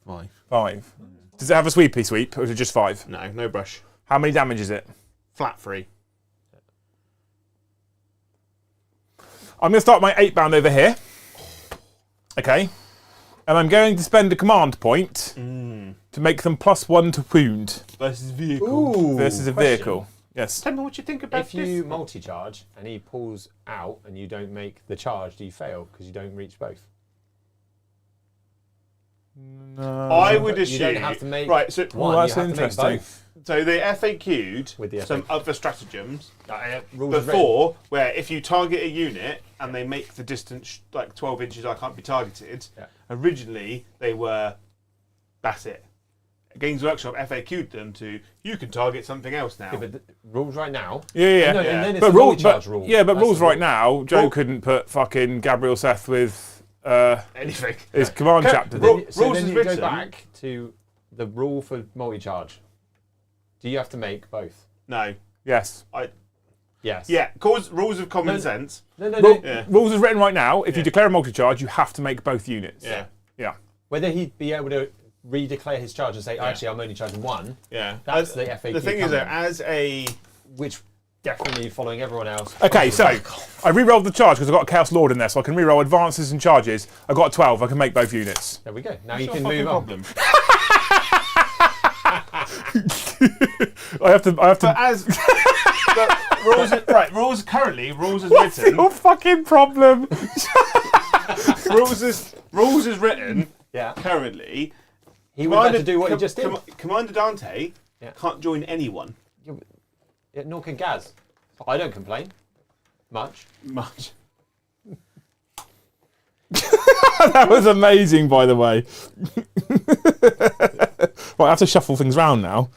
5. 5. Does it have a sweepy sweep, or is it just 5? No brush. How many damage is it? Flat 3. I'm going to start my 8-bound over here. Okay. And I'm going to spend a command point to make them +1 to wound. Versus vehicle. Ooh, versus a question. vehicle. Yes. Tell me what you think about If this. you multi-charge and he pulls out and you don't make the charge, do you fail because you don't reach both? No. I would assume. You don't have to make right. So one. that's you have to make interesting. both. So they FAQ'd With the some FAQ. other stratagems Rules is before, where if you target a unit and they make the distance like 12 inches, I can't be targeted. Yeah. Originally, they were, that's it. Games Workshop FAQ'd them to, you can target something else now. Yeah, but the rules right now. Yeah. No, Yeah. and then it's But, the rules, multi-charge rule. yeah, but That's rules the right rule. now, Joe Well- couldn't put fucking Gabriel Seth with Anything. his command Okay, chapter. rule- did So rules then is you go written. back to the rule for multi-charge. Do you have to make both? No. Yes. Yes. Yeah, cause rules of common No. sense. No. Yeah. Rules is written right now. If you Yeah. declare a multi-charge, you have to make both units. Yeah. Yeah. Whether he'd be able to redeclare his charge and say, actually, I'm only charging 1, Yeah. That's the FAQ The thing is, though, coming. as a. which definitely following everyone else. Okay, so I re-rolled the charge because I've got a Chaos Lord in there, so I can re-roll advances and charges. I got a 12. I can make both units. There we go. Now you What's can your move fucking on. problem? I have to. But as rules currently rules is written. Your fucking problem. rules is written Yeah. currently. He would have to do what he just did. Commander Dante Yeah. can't join anyone. Yeah, nor can Gaz. I don't complain. Much. Much. That was amazing, by the way. Right, I have to shuffle things round now.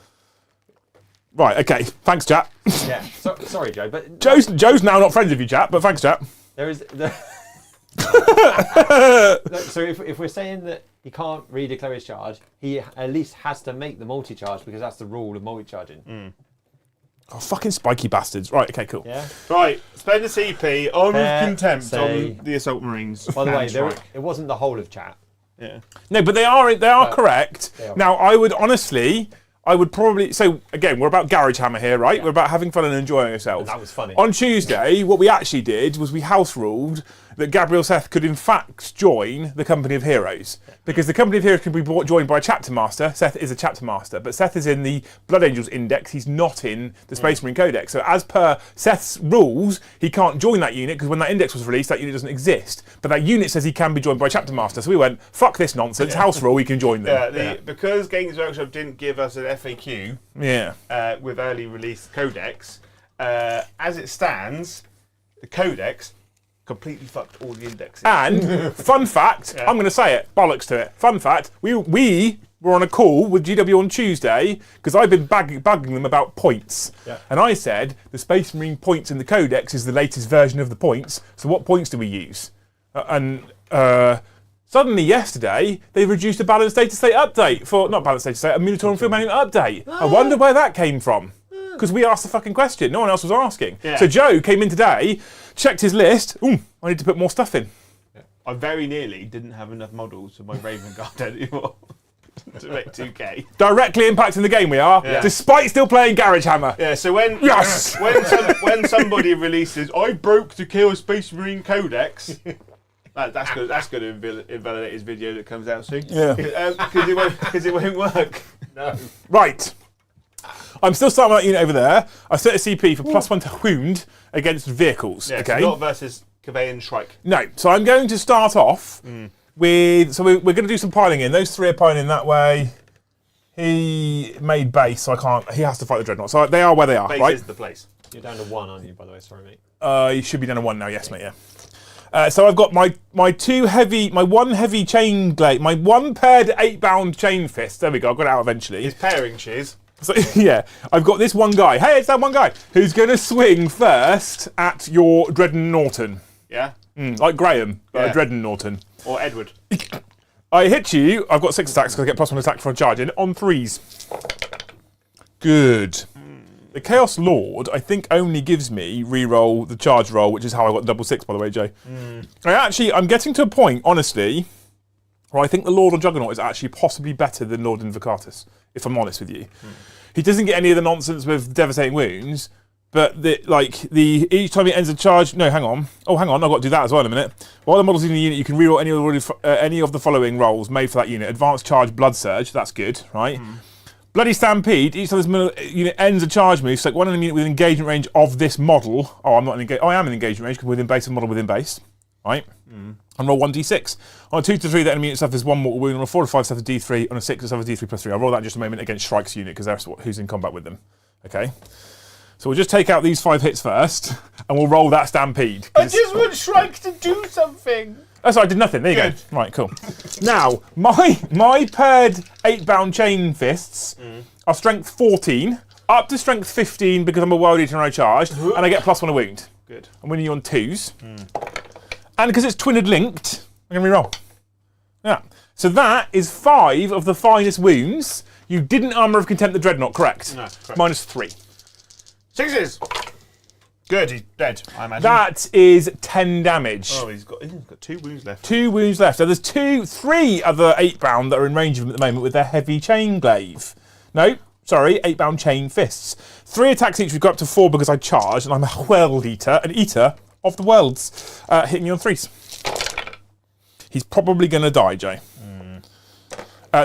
Right, okay. Thanks, chat. Yeah. Sorry, Joe, but Joe's now not friends with you, chat, but thanks, chat. there is. So if we're saying that he can't redeclare his charge, he at least has to make the multi-charge because that's the rule of multi-charging. Oh, fucking spiky bastards. Right, okay, cool. Yeah. Right, spend a CP on Fair contempt say. on the Assault Marines. By the way, And strike. it wasn't the whole of chat. Yeah. No, but they are correct. They are. Now, I would probably. So again, we're about Garage Hammer here, right? Yeah. We're about having fun and enjoying ourselves. That was funny. On Tuesday, what we actually did was we house ruled that Gabriel Seth could in fact join the Company of Heroes. Because the Company of Heroes can be joined by a chapter master. Seth is a chapter master, but Seth is in the Blood Angels Index. He's not in the Space Marine Codex. So as per Seth's rules, he can't join that unit because when that index was released, that unit doesn't exist. But that unit says he can be joined by a chapter master. So we went, fuck this nonsense, house rule, we can join them. Yeah, because Games Workshop didn't give us an FAQ Yeah. with early release Codex, as it stands, the Codex completely fucked all the indexes. And fun fact, I'm going to say it, bollocks to it. Fun fact, we were on a call with GW on Tuesday because I've been bugging them about points. Yeah. And I said the Space Marine points in the Codex is the latest version of the points. So what points do we use? Suddenly yesterday they reduced a balanced data state update for not balanced data state, a Minotaur and Field Manual update. I wonder where that came from. Because we asked the fucking question, no one else was asking. Yeah. So Joe came in today, checked his list. Ooh, I need to put more stuff in. I very nearly didn't have enough models for my Raven Guard anymore to make 2K. Directly impacting the game we are, Yeah. despite still playing Garage Hammer. Yeah, so when Yes! when somebody releases, I broke the Kill Space Marine Codex, that's going to invalidate his video that comes out soon. Yeah. Because it won't work. No. Right. I'm still starting that unit over there. I set a CP for +1 to wound against vehicles. Yeah, okay. so not versus Kaveh and Shrike. No. So I'm going to start off with. So we're going to do some piling in. Those three are piling that way. He made base, so I can't. He has to fight the dreadnought. So they are where they are, Base right? is the place. You're down to 1, aren't you, by the way? Sorry, mate. You should be down to 1 now. Yes, mate. Yeah. So I've got my one heavy chain blade, my one paired 8-bound chain fist. There we go. I got it out eventually. His pairing shears. So yeah, I've got this one guy. Hey, it's that one guy who's going to swing first at your Dreadnoughton. Yeah. Like Graham, Yeah. Dreadnoughton. Or Edward. I hit you. I've got 6 attacks because I get +1 attack for charging on 3s. Good. The Chaos Lord, I think, only gives me reroll the charge roll, which is how I got double 6, by the way, Jay. I'm getting to a point, honestly, where I think the Lord of Juggernaut is actually possibly better than Lord Invocatus, if I'm honest with you. He doesn't get any of the nonsense with devastating wounds, but each time he ends a charge. No, hang on. Oh, hang on. I've got to do that as well in a minute. While the model's in the unit, you can reroll any of the following rolls made for that unit: Advanced Charge, Blood Surge. That's good, right? Bloody Stampede. Each time this unit ends a charge move, select one enemy unit within engagement range of this model. Oh, I'm not in engagement. I am in engagement range because within base of model within base, right? And roll 1d6. On a 2 to 3, the enemy unit suffers 1 mortal wound. On a 4 to 5, suffers D3. On a 6, it suffers D3 plus 3. I'll roll that in just a moment against Shrike's unit because that's who's in combat with them. Okay. So we'll just take out these 5 hits first, and we'll roll that Stampede. I just want Shrike to do something. Oh, sorry, I did nothing. There you Good. go. Right, cool. Now, my paired 8-bound chain fists are strength 14, up to strength 15 because I'm a Wild Eater and I charged, and I get +1 a wound. Good. I'm winning you on 2s. And because it's twinned linked, I'm going to reroll. Yeah. So that is 5 of the finest wounds. You didn't Armour of Contempt the Dreadnought, correct? No, correct. -3. 6s. Good, he's dead, I imagine. That is 10 damage. Oh, he's got 2 wounds left. 2 wounds left. So there's 3 other 8-bound that are in range of him at the moment with their heavy chain glaive. No, sorry, 8-bound chain fists. 3 attacks each. We go up to 4 because I charged, and I'm a World Eater, an eater of the worlds, hitting you on 3s. He's probably going to die, Jay.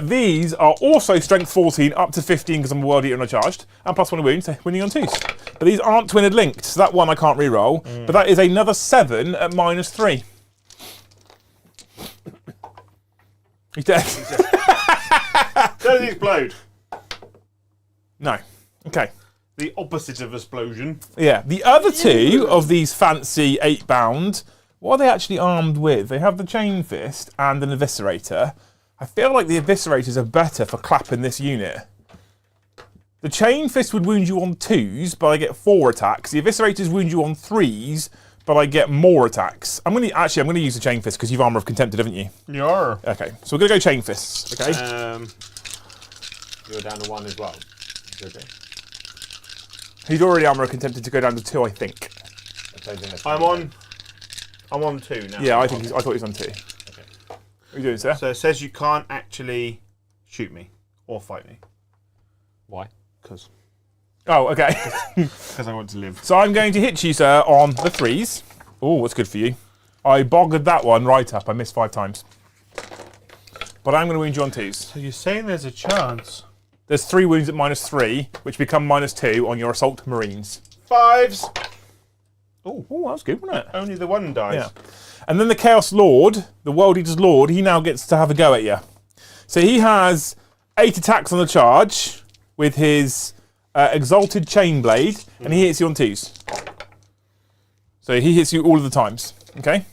These are also strength 14 up to 15 because I'm a World Eater and I charged, and +1 a wound, so winning on 2s. But these aren't twinned linked, so that one I can't reroll. But that is another 7 at -3. He's dead. Does he explode? No. Okay. The opposite of explosion. Yeah. The other 2 of these fancy 8-bound, what are they actually armed with? They have the chain fist and an eviscerator. I feel like the eviscerators are better for clapping this unit. The chain fist would wound you on 2s, but I get 4 attacks. The eviscerators wound you on 3s, but I get more attacks. I'm going to use the chain fist because you've Armour of Contempted, haven't you? Yeah. Okay, so we're going to go chain fists. Okay. You're down to 1 as well. Okay. He's already Armour of Contempted to go down to 2, I think. I'm on 2 now. Yeah, I thought he was on 2. Okay. What are you doing, sir? So it says you can't actually shoot me or fight me. Why? Because Oh, okay. I want to live. So I'm going to hit you, sir, on the 3s. Oh, what's good for you? I boggered that one right up. I missed 5 times. But I'm going to wound you on 2s. So you're saying there's a chance? There's 3 wounds at -3, which become -2 on your Assault Marines. 5s. Oh, that was good, wasn't it? Only the 1 dies. Yeah. And then the Chaos Lord, the World Eater's Lord, he now gets to have a go at you. So he has 8 attacks on the charge with his Exalted Chain Blade, and he hits you on 2s. So he hits you all of the times. Okay?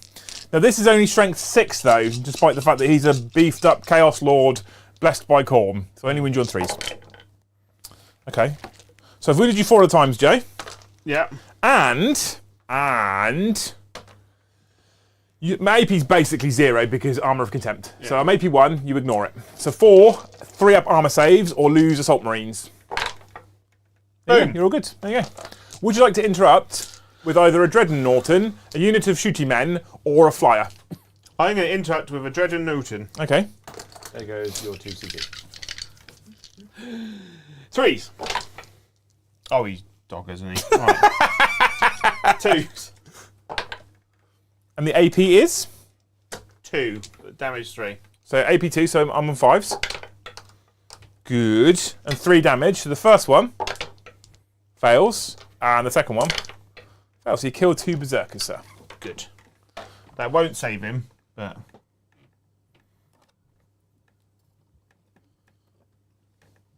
Now this is only strength 6 though, despite the fact that he's a beefed up Chaos Lord Blessed by Corm. So only wins you on 3s. Okay. So I've wounded you 4 other times, Jay. Yeah. And my AP is basically 0 because Armour of Contempt. Yeah. So I'm AP 1, you ignore it. So 4, 3 up armour saves or lose Assault Marines. Boom. You're all good. There you go. Would you like to interrupt with either a Dreadnoughton, a unit of shooty men, or a flyer? I'm going to interrupt with a Dreadnoughton. Okay. There goes your 2 CP. 3s. Oh, he's dog, isn't he? Right. 2s. And the AP is? 2. Damage 3. So AP 2, so I'm on 5s. Good. And 3 damage. So the first one fails, and the second one fails. So you killed 2 berserkers, sir. Good. That won't save him, but...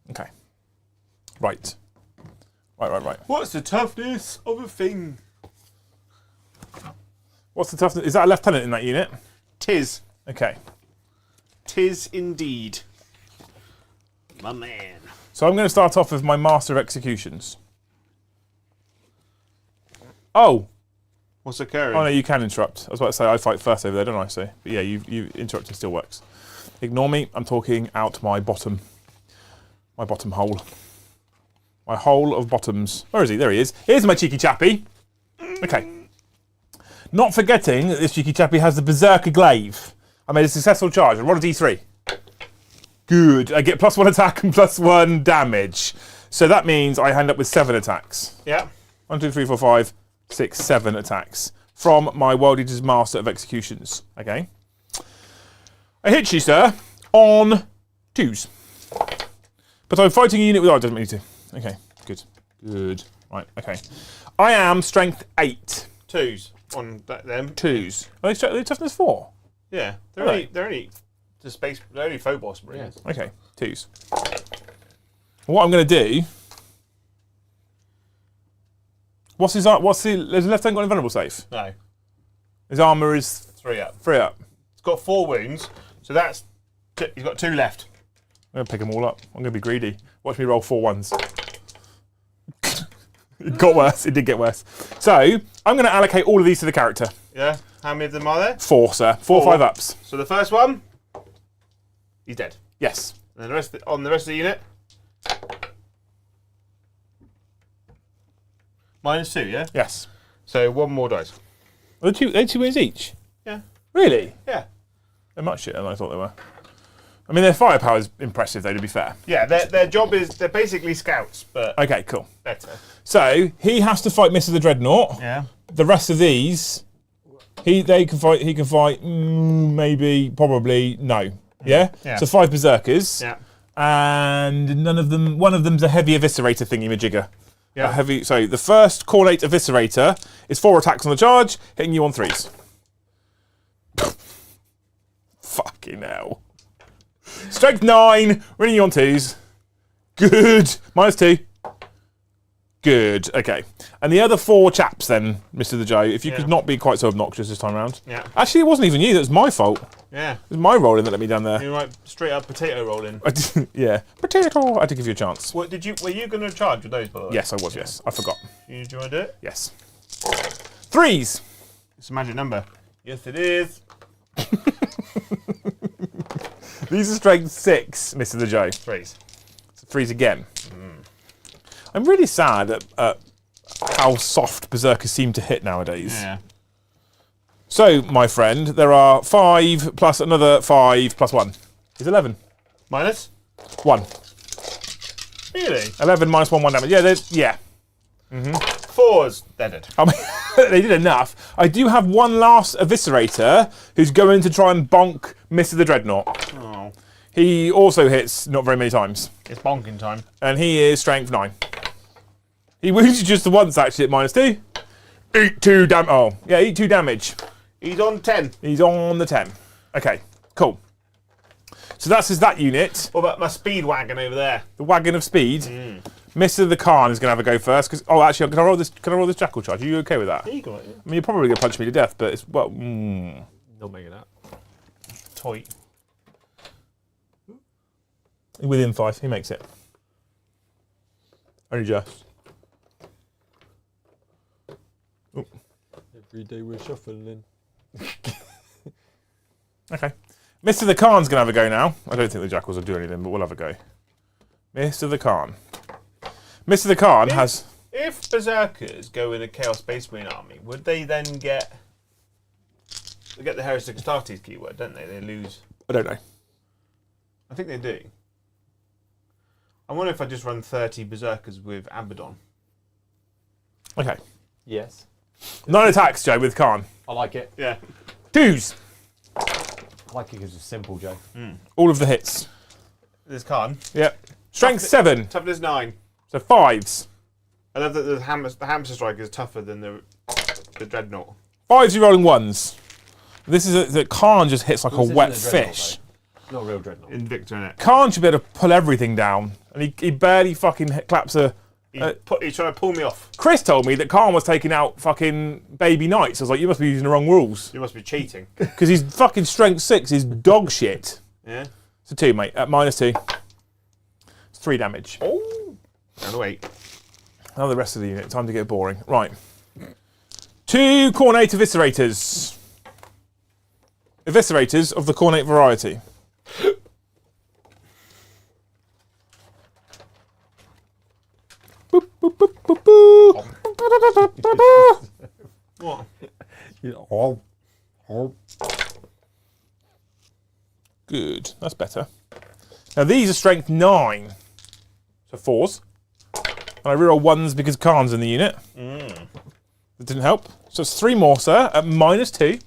Okay. Right. Right. What's the toughness of a thing? What's the toughness? Is that a lieutenant in that unit? Tis. Okay. Tis indeed. My man. So I'm going to start off with my Master of Executions. Oh. What's occurring? Oh no, you can interrupt. I was about to say I fight first over there, don't I? So, but yeah, you interrupting still works. Ignore me. I'm talking out my bottom hole. My hole of bottoms. Where is he? There he is. Here's my cheeky chappy. Okay. Not forgetting that this cheeky chappy has the Berserker Glaive. I made a successful charge. I rolled a d3. Good. I get +1 attack and +1 damage. So that means I end up with 7 attacks. Yeah. 1, 2, 3, 4, 5, 6, 7 attacks from my World Eater's Master of Executions. Okay. I hit you, sir, on 2s. But I'm fighting a unit with... Oh, it doesn't mean to. Okay, good. Good. Right, okay. I am strength 8. 2s on them. 2s. Are they toughness 4? Yeah. They're only the space. They're only Phobos Marines. Yeah. Okay, 2s. What I'm going to do... What's the left hand got invulnerable save? No. His armour is 3 up. 3 up. It's got 4 wounds, so that's... He's got 2 left. I'm going to pick them all up. I'm going to be greedy. Watch me roll 4 1s. It got worse. It did get worse. So, I'm going to allocate all of these to the character. Yeah? How many of them are there? 4, sir. 4 5 ups. So the first one, he's dead. Yes. And the rest on the rest of the unit, -2, yeah? Yes. So 1 more dice. Are they 2 wins each? Yeah. Really? Yeah. They're much shit than I thought they were. I mean, their firepower is impressive, though, to be fair. Yeah, their job is... They're basically scouts, but... Okay, cool. Better. So, he has to fight Mr. the Dreadnought. Yeah. The rest of these, he can fight, maybe, probably, no. Yeah? Yeah. So 5 Berserkers. Yeah. And one of them's a heavy Eviscerator thingy-majigger. Yeah. So, the first Cornate Eviscerator is 4 attacks on the charge, hitting you on 3s. Fucking hell. Strength 9, winning you on 2s. Good. -2. Good. Okay. And the other 4 chaps then, Mr. the Joe, if you could not be quite so obnoxious this time around. Yeah. Actually, it wasn't even you. That was my fault. Yeah. It was my rolling that let me down there. You're right, straight up potato rolling. Yeah. Potato. I had to give you a chance. What were you going to charge with those, by the way? Yes, I was, yes. I forgot. Do you want to do it? Yes. 3s. It's a magic number. Yes, it is. These are strength 6, Mr. the Joe. 3s. So 3s again. I'm really sad at how soft Berserkers seem to hit nowadays. Yeah. So, my friend, there are 5 plus another 5 plus 1. Is 11. Minus? 1. Really? 11 minus 1 damage. Yeah, yeah. 4s, they're dead. I mean, they did enough. I do have one last Eviscerator who's going to try and bonk Mr. the Dreadnought. Oh. He also hits not very many times. It's bonking time. And he is strength 9. He wounds you just the once, actually, at -2. Eat 2 damage. Oh, yeah, eat 2 damage. He's on 10. He's on the 10. Okay, cool. So that's that unit. What about my speed wagon over there? The wagon of speed. Mr. the Khan is going to have a go first. Because actually, can I roll this jackal charge? Are you okay with that? Yeah, you got it. Yeah. I mean, you're probably going to punch me to death, but it's well. Not making that. Toy. Within 5, he makes it. Only just. Ooh. Every day we're shuffling. Okay. Mr. the Khan's going to have a go now. I don't think the Jackals will do anything, but we'll have a go. Mr. the Khan. Mr. the Khan has... If Berserkers go in a Chaos Space Marine army, would they then get... They get the Heretic Astartes keyword, don't they? They lose... I don't know. I think they do. I wonder if I just run 30 Berserkers with Abaddon. Okay. Yes. 9 attacks, Joe, with Khan. I like it. Yeah. 2s. I like it because it's simple, Joe. All of the hits. There's Khan. Yep. Strength 7. Toughness 9. So 5s. I love that the hamster strike is tougher than the dreadnought. 5s, you're rolling 1s. This is that Khan just hits like a This wet isn't a dreadnought, fish. though. Not a real dreadnought. Invictor in it. Khan should be able to pull everything down. And he barely fucking claps a... He's trying to pull me off. Chris told me that Khan was taking out fucking baby knights. I was like, you must be using the wrong rules. You must be cheating. Because his fucking strength 6 is dog shit. Yeah. It's a 2, mate. At -2. It's 3 damage. Oh. And wait. Now the rest of the unit. Time to get boring. Right. 2 Cornate Eviscerators. Eviscerators of the Cornate variety. Boop, boop, boop, boop, boop. What? Good. That's better. Now these are strength 9. So 4s. And I reroll 1s because Khan's in the unit. That didn't help. So it's 3 more, sir, at -2.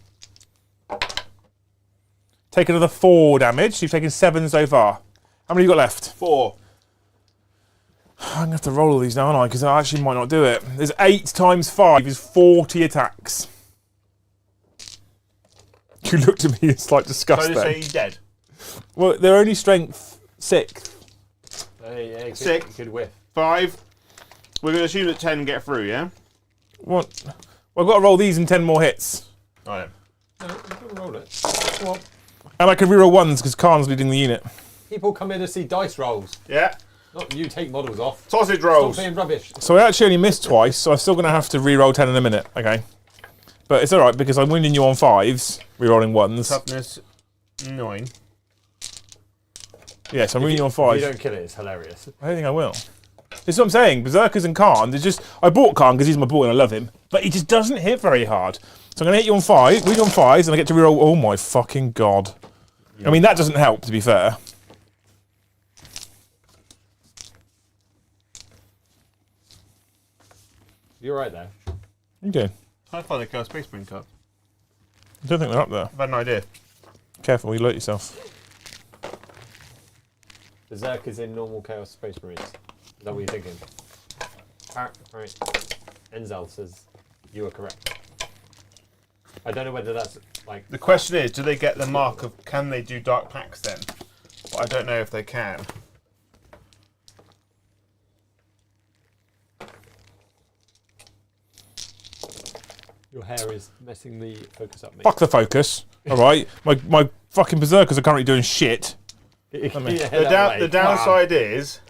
Take another 4 damage. You've taken 7 so far. How many have you got left? 4. I'm going to have to roll all these now, aren't I? Because I actually might not do it. There's 8 times 5 is 40 attacks. You looked at me in slight disgust So I just say then. he's dead. Well, they're only strength 6. Hey, 6. Good whiff. 5. We're going to assume that 10 get through, yeah? What? Well, I've got to roll these in 10 more hits. Right. No, you can roll it. Come on. And I can reroll 1s because Khan's leading the unit. People come in to see dice rolls. Yeah. Not you take models off. Sausage Stop rolls. being rubbish. So I actually only missed twice, so I'm still going to have to reroll 10 in a minute. Okay. But it's alright because I'm winning you on 5s, rerolling 1s. Toughness 9. Yes, I'm winning you on If you 5s. don't kill it, it's hilarious. I don't think I will. This is what I'm saying. Berserkers and Khan, they're just... I bought Khan because he's my boy and I love him. But he just doesn't hit very hard. So I'm going to hit you on 5, win you on 5s, and I get to reroll... Oh my fucking god. I mean, that doesn't help, to be fair. You're right there. You do. I find the Chaos Space Marine card. I don't think they're up there. I've had an idea. Careful, you hurt yourself. Berserk is in normal Chaos Space Marines. Is that what you're thinking? Right. Enzal says you are correct. I don't know whether that's like... The question is, do they get the mark of... Can they do Dark Pacts then? But I don't know if they can. Your hair is messing the focus up, mate. Fuck the focus. Alright? My fucking Berserkers are currently doing shit. The downside is...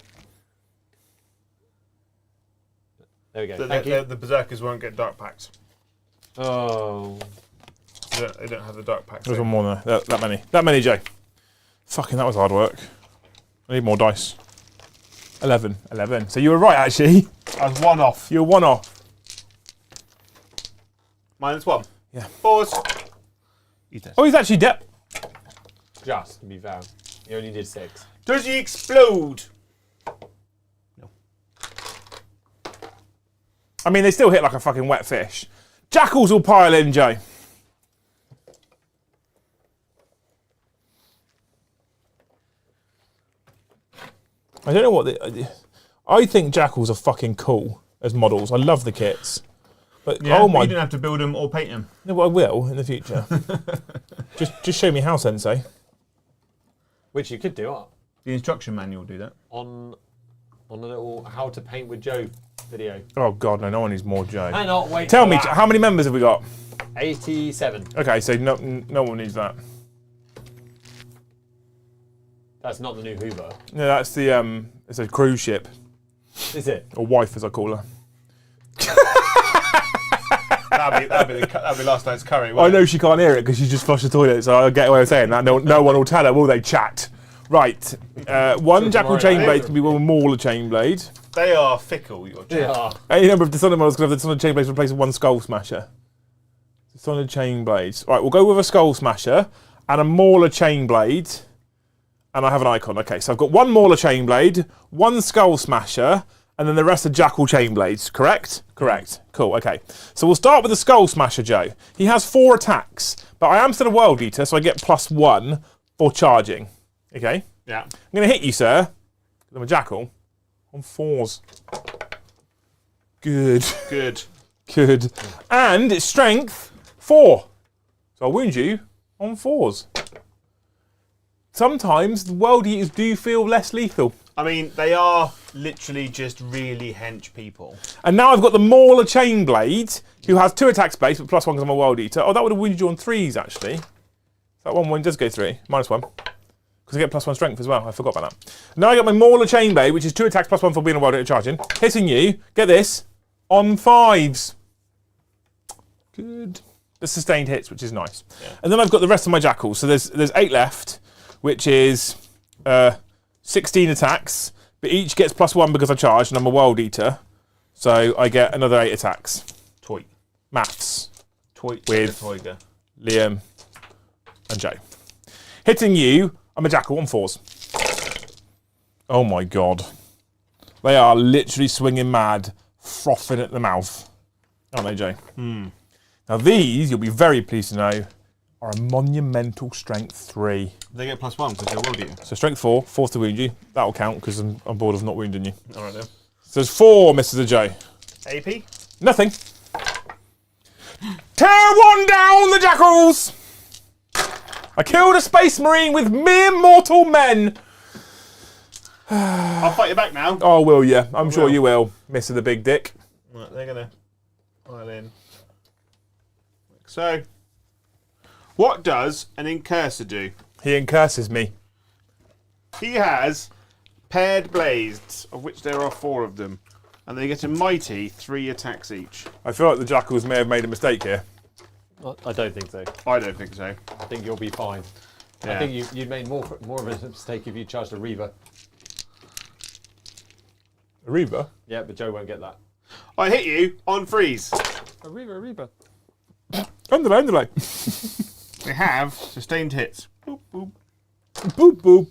There we go. that Thank you. the Berserkers won't get Dark Pacts. Oh. They don't have the Dark Pacts. There's one more there. That many. That many, Jay. Fucking, that was hard work. I need more dice. 11. 11. So you were right, actually. I was 1 off. You were 1 off. -1. Yeah. Pause. Oh, he's actually dead. Just to be fair. You only did 6. Does he explode? I mean, they still hit like a fucking wet fish. Jackals will pile in, Jay. I don't know what I think Jackals are fucking cool as models. I love the kits. But Yeah, oh but my... you didn't have to build them or paint them. No, but I will in the future. just show me how, Sensei. Which you could do The instruction manual will do that. on a little how to paint with Joe video. Oh god, no one needs more Joe. Cannot wait. Tell for me, that. how many members have we got? 87. Okay, so no one needs that. That's not the new Hoover. No, that's the it's a cruise ship, Is it? or wife as I call her. That'd be last night's curry. I know she can't hear it because she just flushed the toilet, so I get away with saying that. No one will tell her, will they? Chat. Right. One Jackal Chainblade can be one Mauler Chainblade. They are fickle. They are. Any number of Dishonored models can have the Dishonored Chainblades replaced with one Skull Smasher. Dishonored Chainblades. Right, we'll go with a Skull Smasher and a Mauler Chainblade. And I have an icon. Okay, so I've got one Mauler Chainblade, one Skull Smasher, and then the rest are Jackal Chainblades, correct? Correct. Cool, okay. So we'll start with the Skull Smasher, Joe. He has 4 attacks, but I am still a World Eater, so I get +1 for charging. Okay? Yeah. I'm going to hit you, sir. I'm a Jackal. On 4s. Good. Good. Good. And it's strength 4. So I'll wound you on 4s. Sometimes the World Eaters do feel less lethal. I mean, they are literally just really hench people. And now I've got the Mauler Chainblade, who has 2 attacks base, but +1 because I'm a World Eater. Oh, that would have wounded you on 3s, actually. That one wound does go 3. -1. Because I get +1 strength as well. I forgot about that. Now I got my Mauler Chainblade, which is 2 attacks +1 for being a World Eater charging. Hitting you, get this, on 5s. Good. The sustained hits, which is nice. Yeah. And then I've got the rest of my Jackals. So there's 8 left, which is 16 attacks, but each gets +1 because I charged, and I'm a World Eater. So I get another 8 attacks. Toy. Maths. Toy. With Toyga. Liam and Joe. Hitting you, I'm a Jackal on 4s. Oh my god. They are literally swinging mad, frothing at the mouth. Aren't they, Joe? Now these, you'll be very pleased to know, are a monumental strength 3. They get +1 because they're World Eater. So strength 4, 4th to wound you. That'll count because I'm bored of not wounding you. Alright then. So there's 4 misses a Joe. AP? Nothing. Tear 1 down the Jackals! I killed a Space Marine with mere mortal men! I'll fight you back now. Oh, will you? I'm sure you will, Mr. the Big Dick. Right, they're gonna pile in. Like so. What does an Incursor do? He incurses me. He has paired blades, of which there are 4 of them. And they get a mighty 3 attacks each. I feel like the Jackals may have made a mistake here. I don't think so. I don't think so. I think you'll be fine. Yeah. I think you'd made more of a mistake if you charged a Reaver. A Reaver? Yeah, but Joe won't get that. I hit you on freeze. A Reaver. Underlay. They have sustained hits. Boop, boop. Boop, boop.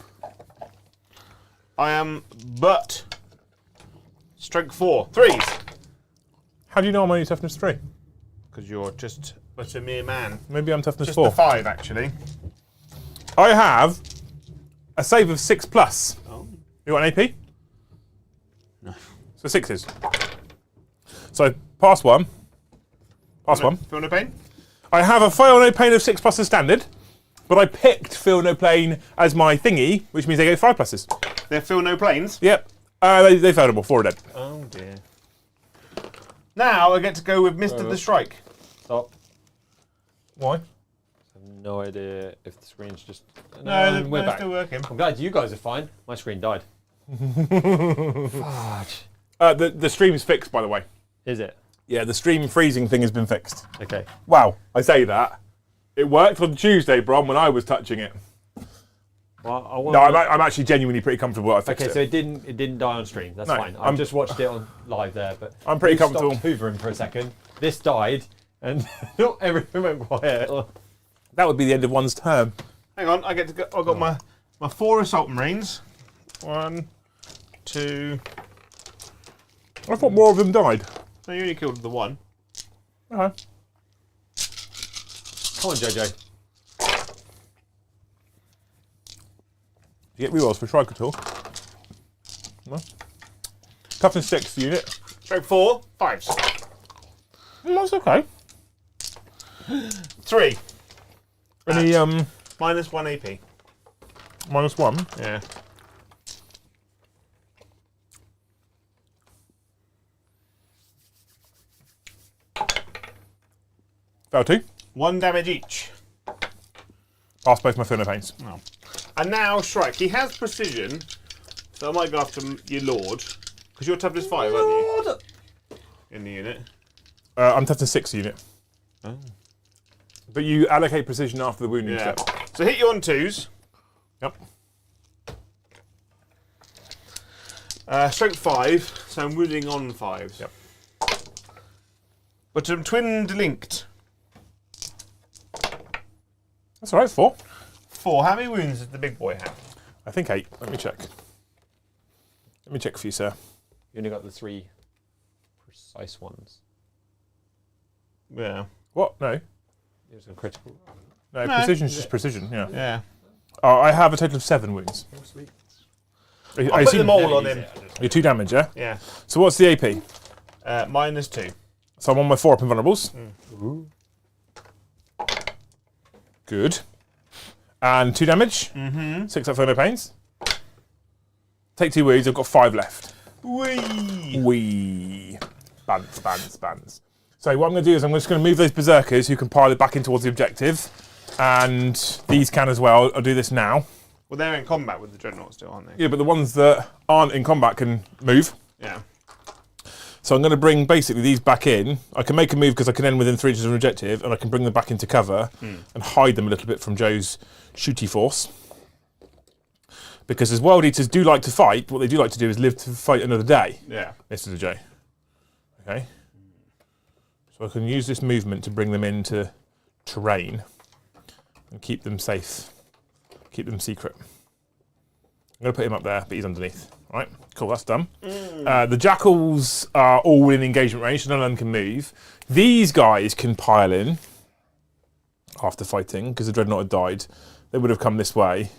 I am but strength 4. 3s. How do you know I'm only toughness 3? Because you're just but a mere man. Maybe I'm toughness Just 4. the 5, actually. I have a save of 6+. Oh. You got an AP? No. So 6s. So pass 1. Pass 1. Feel no pain? I have a fail no pain of 6+ as standard, but I picked feel no pain as my thingy, which means they get 5+. They feel no planes? Yep. They failed them all. 4 are dead. Oh dear. Now I get to go with Mr. the Strike. Stop. Why? I have no idea if the screen's just... No, we're they're back. still working. I'm glad you guys are fine. My screen died. Fudge. The stream's fixed, by the way. Is it? Yeah, the stream freezing thing has been fixed. Okay. Wow, I say that. It worked on Tuesday, Bron, when I was touching it. Well, No, I'm actually genuinely pretty comfortable. I fixed Okay, it. so it didn't die on stream. That's No, fine. I've just watched it on live there, but I'm pretty you stopped comfortable. hoovering for a second. This died, and not everything went quiet. That would be the end of one's term. Hang on, I get to go. I've got my 4 Assault Marines. 1, 2. I thought more of them died. No, you only killed the 1. Okay. Come on, JJ. You get rerolls for Striker Tool. No. Toughness 6 unit. Strength 4, 5s. That's okay. 3. Any Minus 1 AP. -1. Yeah. Fail 2. 1 damage each. Pass both my Thinner Pains. Oh. And now Shrike. He has precision, so I might go after your Lord. Because you're toughness 5, aren't you? In the unit. I'm toughness 6 unit. Oh. But you allocate precision after the wounding step. So hit you on 2s. Yep. Strength 5, so I'm wounding on 5s. Yep. But I'm twinned linked. That's all right, 4. 4. How many wounds does the big boy have? I think 8. Let me check. Let me check for you, sir. You only got the 3 precise ones. Yeah. What? No. It was a critical. No, precision's just precision, yeah. Yeah. Oh, I have a total of 7 wounds. Oh, sweet. I'll put them all on him. You're 2 damage, yeah? Yeah. So what's the AP? -2. So I'm on my 4 up invulnerables. Ooh. Good. And 2 damage. 6 up for no pains. Take 2 wounds, I've got 5 left. Whee! Wee. Bans. So what I'm going to do is I'm just going to move those berserkers who can pile it back in towards the objective. And these can as well. I'll do this now. Well, they're in combat with the Dreadnought still, aren't they? Yeah, but the ones that aren't in combat can move. Yeah. So I'm going to bring basically these back in. I can make a move because I can end within 3 inches of an objective, and I can bring them back into cover and hide them a little bit from Joe's shooty force. Because as Wild Eaters do like to fight, what they do like to do is live to fight another day. Yeah. This is a Joe. Okay. So I can use this movement to bring them into terrain and keep them safe. Keep them secret. I'm going to put him up there, but he's underneath. All right, cool, that's done. The Jackals are all within engagement range, so none of them can move. These guys can pile in after fighting, because the Dreadnought had died. They would have come this way.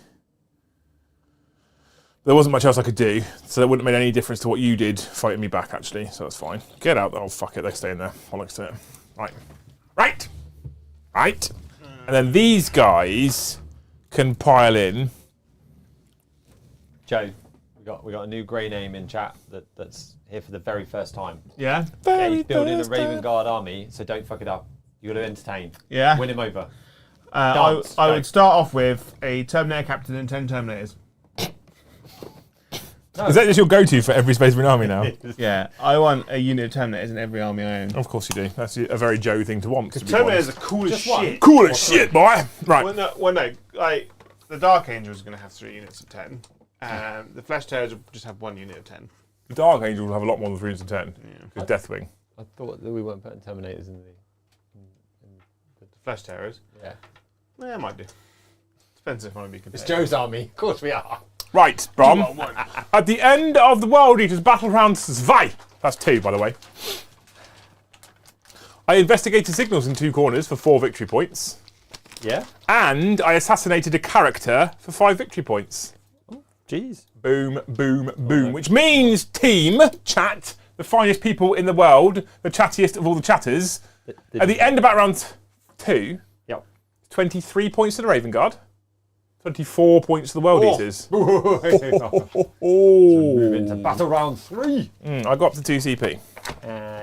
There wasn't much else I could do, so that wouldn't have made any difference to what you did fighting me back, actually, so that's fine. Get out. Oh, fuck it, they stay in there. Bollocks to it. Right. And then these guys can pile in. Joe, we got a new grey name in chat that's here for the very first time. Yeah. Yeah, he's building a Raven Guard army, so don't fuck it up. You got to entertain. Yeah. Win him over. I Dance, would start off with a Terminator captain and 10 Terminators. No. Is that just your go-to for every Space Marine army now? Yeah. I want a unit of Terminators in every army I own. Of course you do. That's a very Joe thing to want. To be Terminators honest. are cool as Just one. shit. Cool as shit, boy. Right. Well, no, like, the Dark Angels are going to have 3 units of 10. The Flesh Tearers will just have 1 unit of 10. The Dark Angel will have a lot more than 3 units of 10. Because Deathwing. I thought that we weren't putting Terminators in The Flesh Tearers? yeah. Yeah, might do. Depends if I want to be It's competitive. Joe's army. Of course we are. Right, Brom. At the end of the Wild Eaters Battle Round 2, that's 2, by the way, I investigated signals in 2 corners for 4 victory points. Yeah? And I assassinated a character for 5 victory points. Jeez. Boom, boom, boom. Which means, team, chat, the finest people in the world, the chattiest of all the chatters, at the end of Battle Round 2, Yep. 23 points to the Raven Guard. 24 points to the World Eaters. Move into battle round 3. I got up to 2 CP.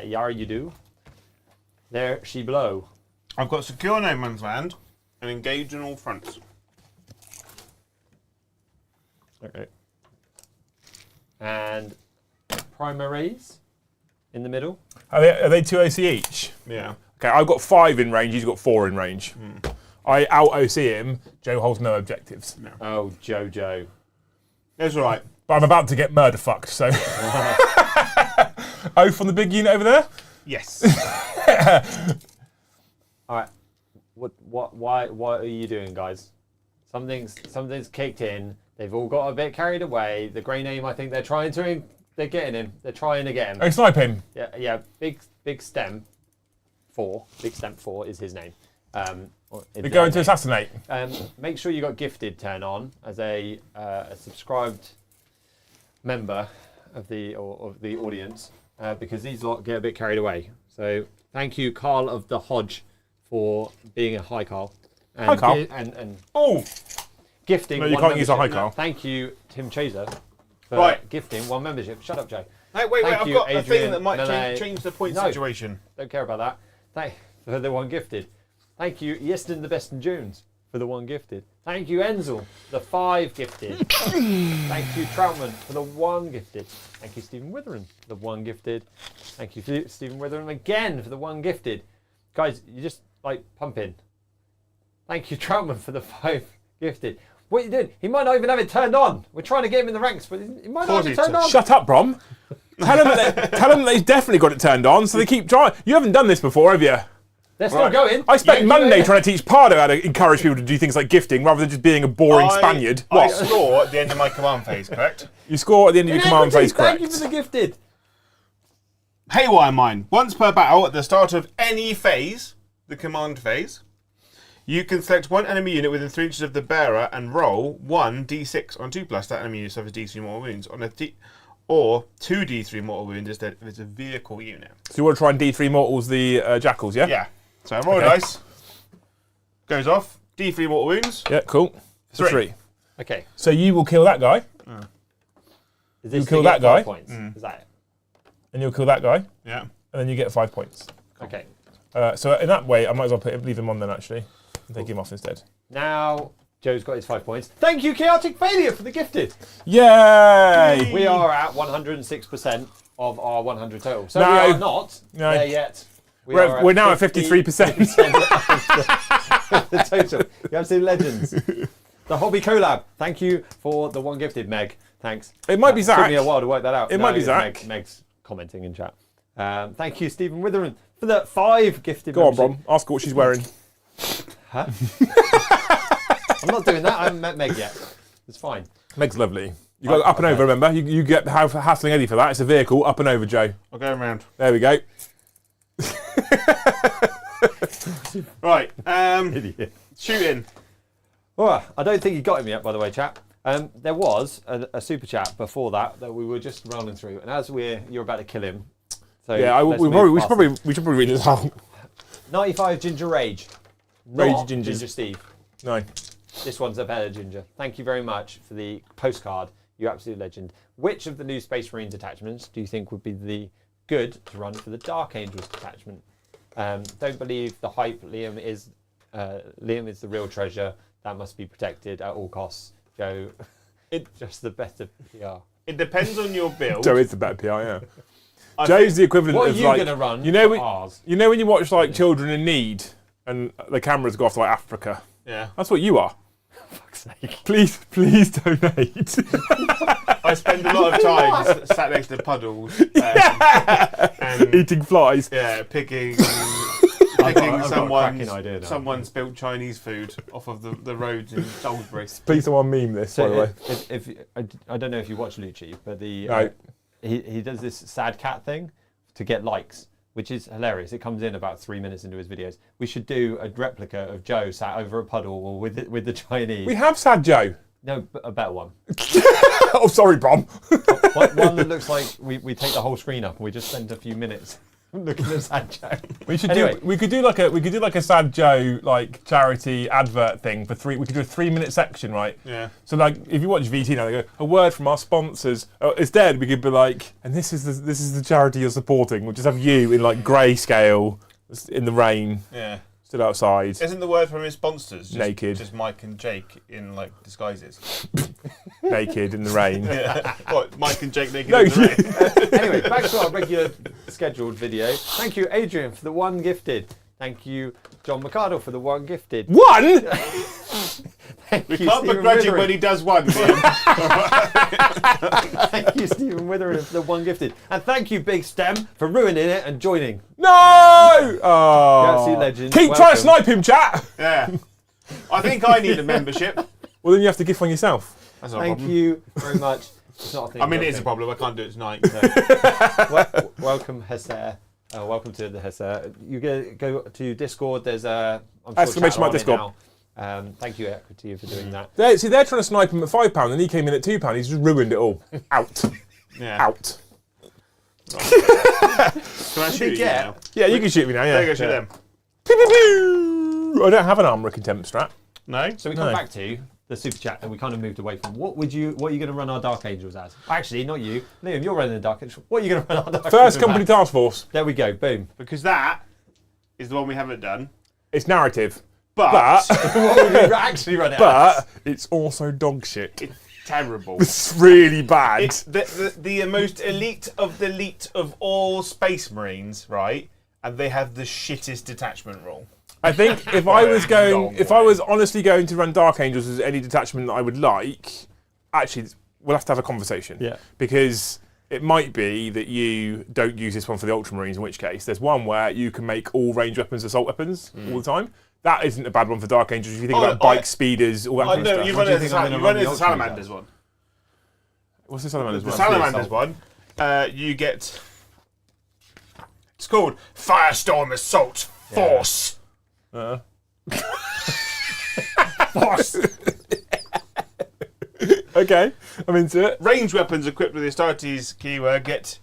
Yar, you do. There she blow. I've got secure no man's land and engage on all fronts. Okay. And primaries in the middle. Are they 2 OC each? Yeah. Okay, I've got 5 in range, he's got 4 in range. I out OC him, Joe holds no objectives. No. Oh, Jojo. That's all right. But I'm about to get murder fucked, so. Oath on the big unit over there? Yes. All right. What are you doing, guys? Something's kicked in. They've all got a bit carried away. The grey name, I think they're getting him. They're trying to get him. Oh, snipe him. Yeah. Big Stem 4. Big Stem 4 is his name. They're going to assassinate. Make sure you got gifted turn on as a subscribed member of the audience because these lot get a bit carried away. So thank you, Carl of the Hodge, for being a hi Carl. And Hi, Carl. And Oh! gifting. No, you one can't use a membership. hi, Carl. Thank you, Tim Chaser, for Right. gifting 1 membership. Shut up, Joe. Hey, wait, Thank I've you, got a Adrian, thing that might Melee. change the point No. situation. Don't care about that. Thank for the 1 gifted. Thank you, Yeston the Best in Junes, for the 1 gifted. Thank you, Enzel, for the 5 gifted. Thank you, Troutman, for the 1 gifted. Thank you, Stephen Witherin, for the 1 gifted. Thank you, Stephen Witherin, again for the 1 gifted. Guys, you just like pumping. Thank you, Troutman, for the 5 gifted. What are you doing? He might not even have it turned on. We're trying to get him in the ranks, but he might not have it turned on. Shut up, Brom. Tell him that he's definitely got it turned on, so they keep trying. You haven't done this before, have you? They're still going. I spent Monday trying to teach Pardo how to encourage people to do things like gifting rather than just being a boring Spaniard. I score at the end of my command phase, correct? You score at the end of your command phase, correct? Thank you for the gifted. Haywire mine. Once per battle, at the start of any phase, the command phase, you can select 1 enemy unit within 3 inches of the bearer and roll 1d6 on 2+. That enemy unit suffers d3 mortal wounds on or 2d3 mortal wounds if it's a vehicle unit. So you want to try and D3 mortals the jackals, yeah? Yeah. So I roll a dice. Goes off. D3 mortal wounds. Yeah, cool. So 3. Okay. So you will kill that guy. Is this You kill to get that guy. 5 points? Is that it? And you'll kill that guy. Yeah. And then you get 5 points. Okay. So in that way, I might as well leave him on then, actually. And take him off instead. Now, Joe's got his 5 points. Thank you, Chaotic Failure, for the gifted. Yay! We are at 106% of our 100 total. So No. we are not there yet. We're now at 53%. The total. You absolute legends. The Hobby Collab. Thank you for the 1 gifted, Meg. Thanks. It might be Zach. Took me a while to work that out. It might be Zach. Meg's commenting in chat. Thank you, Stephen Witherin, for the 5 gifted. Go on, Brom. Ask her what she's wearing. Huh? I'm not doing that. I haven't met Meg yet. It's fine. Meg's lovely. You got up and over, remember? You get hassling Eddie for that. It's a vehicle. Up and over, Joe. I'll go around. There we go. Right. Idiot. Shooting. Oh, I don't think you got him yet, by the way, chap. There was a super chat before that we were just rolling through, and as you're about to kill him. So Yeah, we should probably read this out. 95 Ginger Rage. Rage Not Gingers. Ginger Steve. No. This one's a better Ginger. Thank you very much for the postcard. You absolute legend. Which of the new Space Marine detachments do you think would be the good to run for the Dark Angels detachment? Don't believe the hype. Liam is the real treasure. That must be protected at all costs. Joe, just the better PR. It depends on your build. Joe is the better PR, yeah. Joe's the equivalent What are of you like... going to run ours? You know when you watch like Children in Need and the cameras go off to like Africa? Yeah. That's what you are. For fuck's sake. Please donate. I spend a lot of time sat next to puddles. And Eating flies. yeah, picking I've got a cracking idea now. someone spilled Chinese food off of the roads in Salisbury. Please someone meme this, by the way. If I don't know if you watch Lucci, but No. he does this sad cat thing to get likes, which is hilarious. It comes in about 3 minutes into his videos. We should do a replica of Joe sat over a puddle with the Chinese. We have Sad Joe. No, a better one. Oh, sorry, Brom. One that looks like we take the whole screen up and we just spend a few minutes looking at Sad Joe. We could do like a Sad Joe like charity advert thing for 3. We could do a 3-minute section, right? Yeah. So like if you watch VT now, they go a word from our sponsors. Instead, we could be like, and this is the charity you're supporting. We'll just have you in like grayscale in the rain. Yeah. Stood outside. Isn't the word from his sponsors just, Naked. just Mike and Jake in like disguises? Naked in the rain. Yeah. What, Mike and Jake naked No, in the rain? Anyway, back to our regular scheduled video. Thank you, Adrian, for the 1 gifted. Thank you, John Mercado, for the 1 gifted. One. Thank We you, can't Stephen begrudge him Witherin. when he does one, Liam. Thank you, Stephen Witherin, for the 1 gifted. And thank you, Big Stem, for ruining it and joining. No! Oh. You're absolute legend. Keep trying to snipe him, chat. Yeah. I think I need a membership. Well, then you have to gift one yourself. That's not a Thank problem. you very much. It's not a thing. I mean, it is a okay. problem. I can't do it tonight. Welcome, Hesser. Welcome to the Hesser. You go to Discord. There's a Exclamation mark Discord. Thank you, Equity, for doing that. They're trying to snipe him at £5 and he came in at £2. He's just ruined it all. Out. Yeah. Out. Can I shoot you now? Yeah, you can shoot me now, yeah. There you go, shoot them. Pew, pew, pew. I don't have an armor contempt strat. No? So we come back to the super chat, and we kind of moved away from what are you going to run our Dark Angels as? Actually, not you, Liam. You're running the Dark Angels. What are you going to run our Dark Angels First company task force. There we go. Boom. Because that is the one we haven't done. It's narrative. But What would you actually run it as? But it's also dog shit. it's terrible. It's really bad. It's the most elite of all Space Marines, right? And they have the shittest detachment rule. I think if I was honestly going to run Dark Angels as any detachment that I would like, actually, we'll have to have a conversation. Yeah. Because it might be that you don't use this one for the Ultramarines, in which case there's one where you can make all ranged weapons assault weapons all the time. That isn't a bad one for Dark Angels. If you think about bike speeders, all that kind of stuff. You run it as the Salamanders one. What's the Salamanders The one? Salamanders one, you get... It's called Firestorm Assault Force. Force. Okay, I'm into it. Ranged weapons equipped with the Astartes keyword get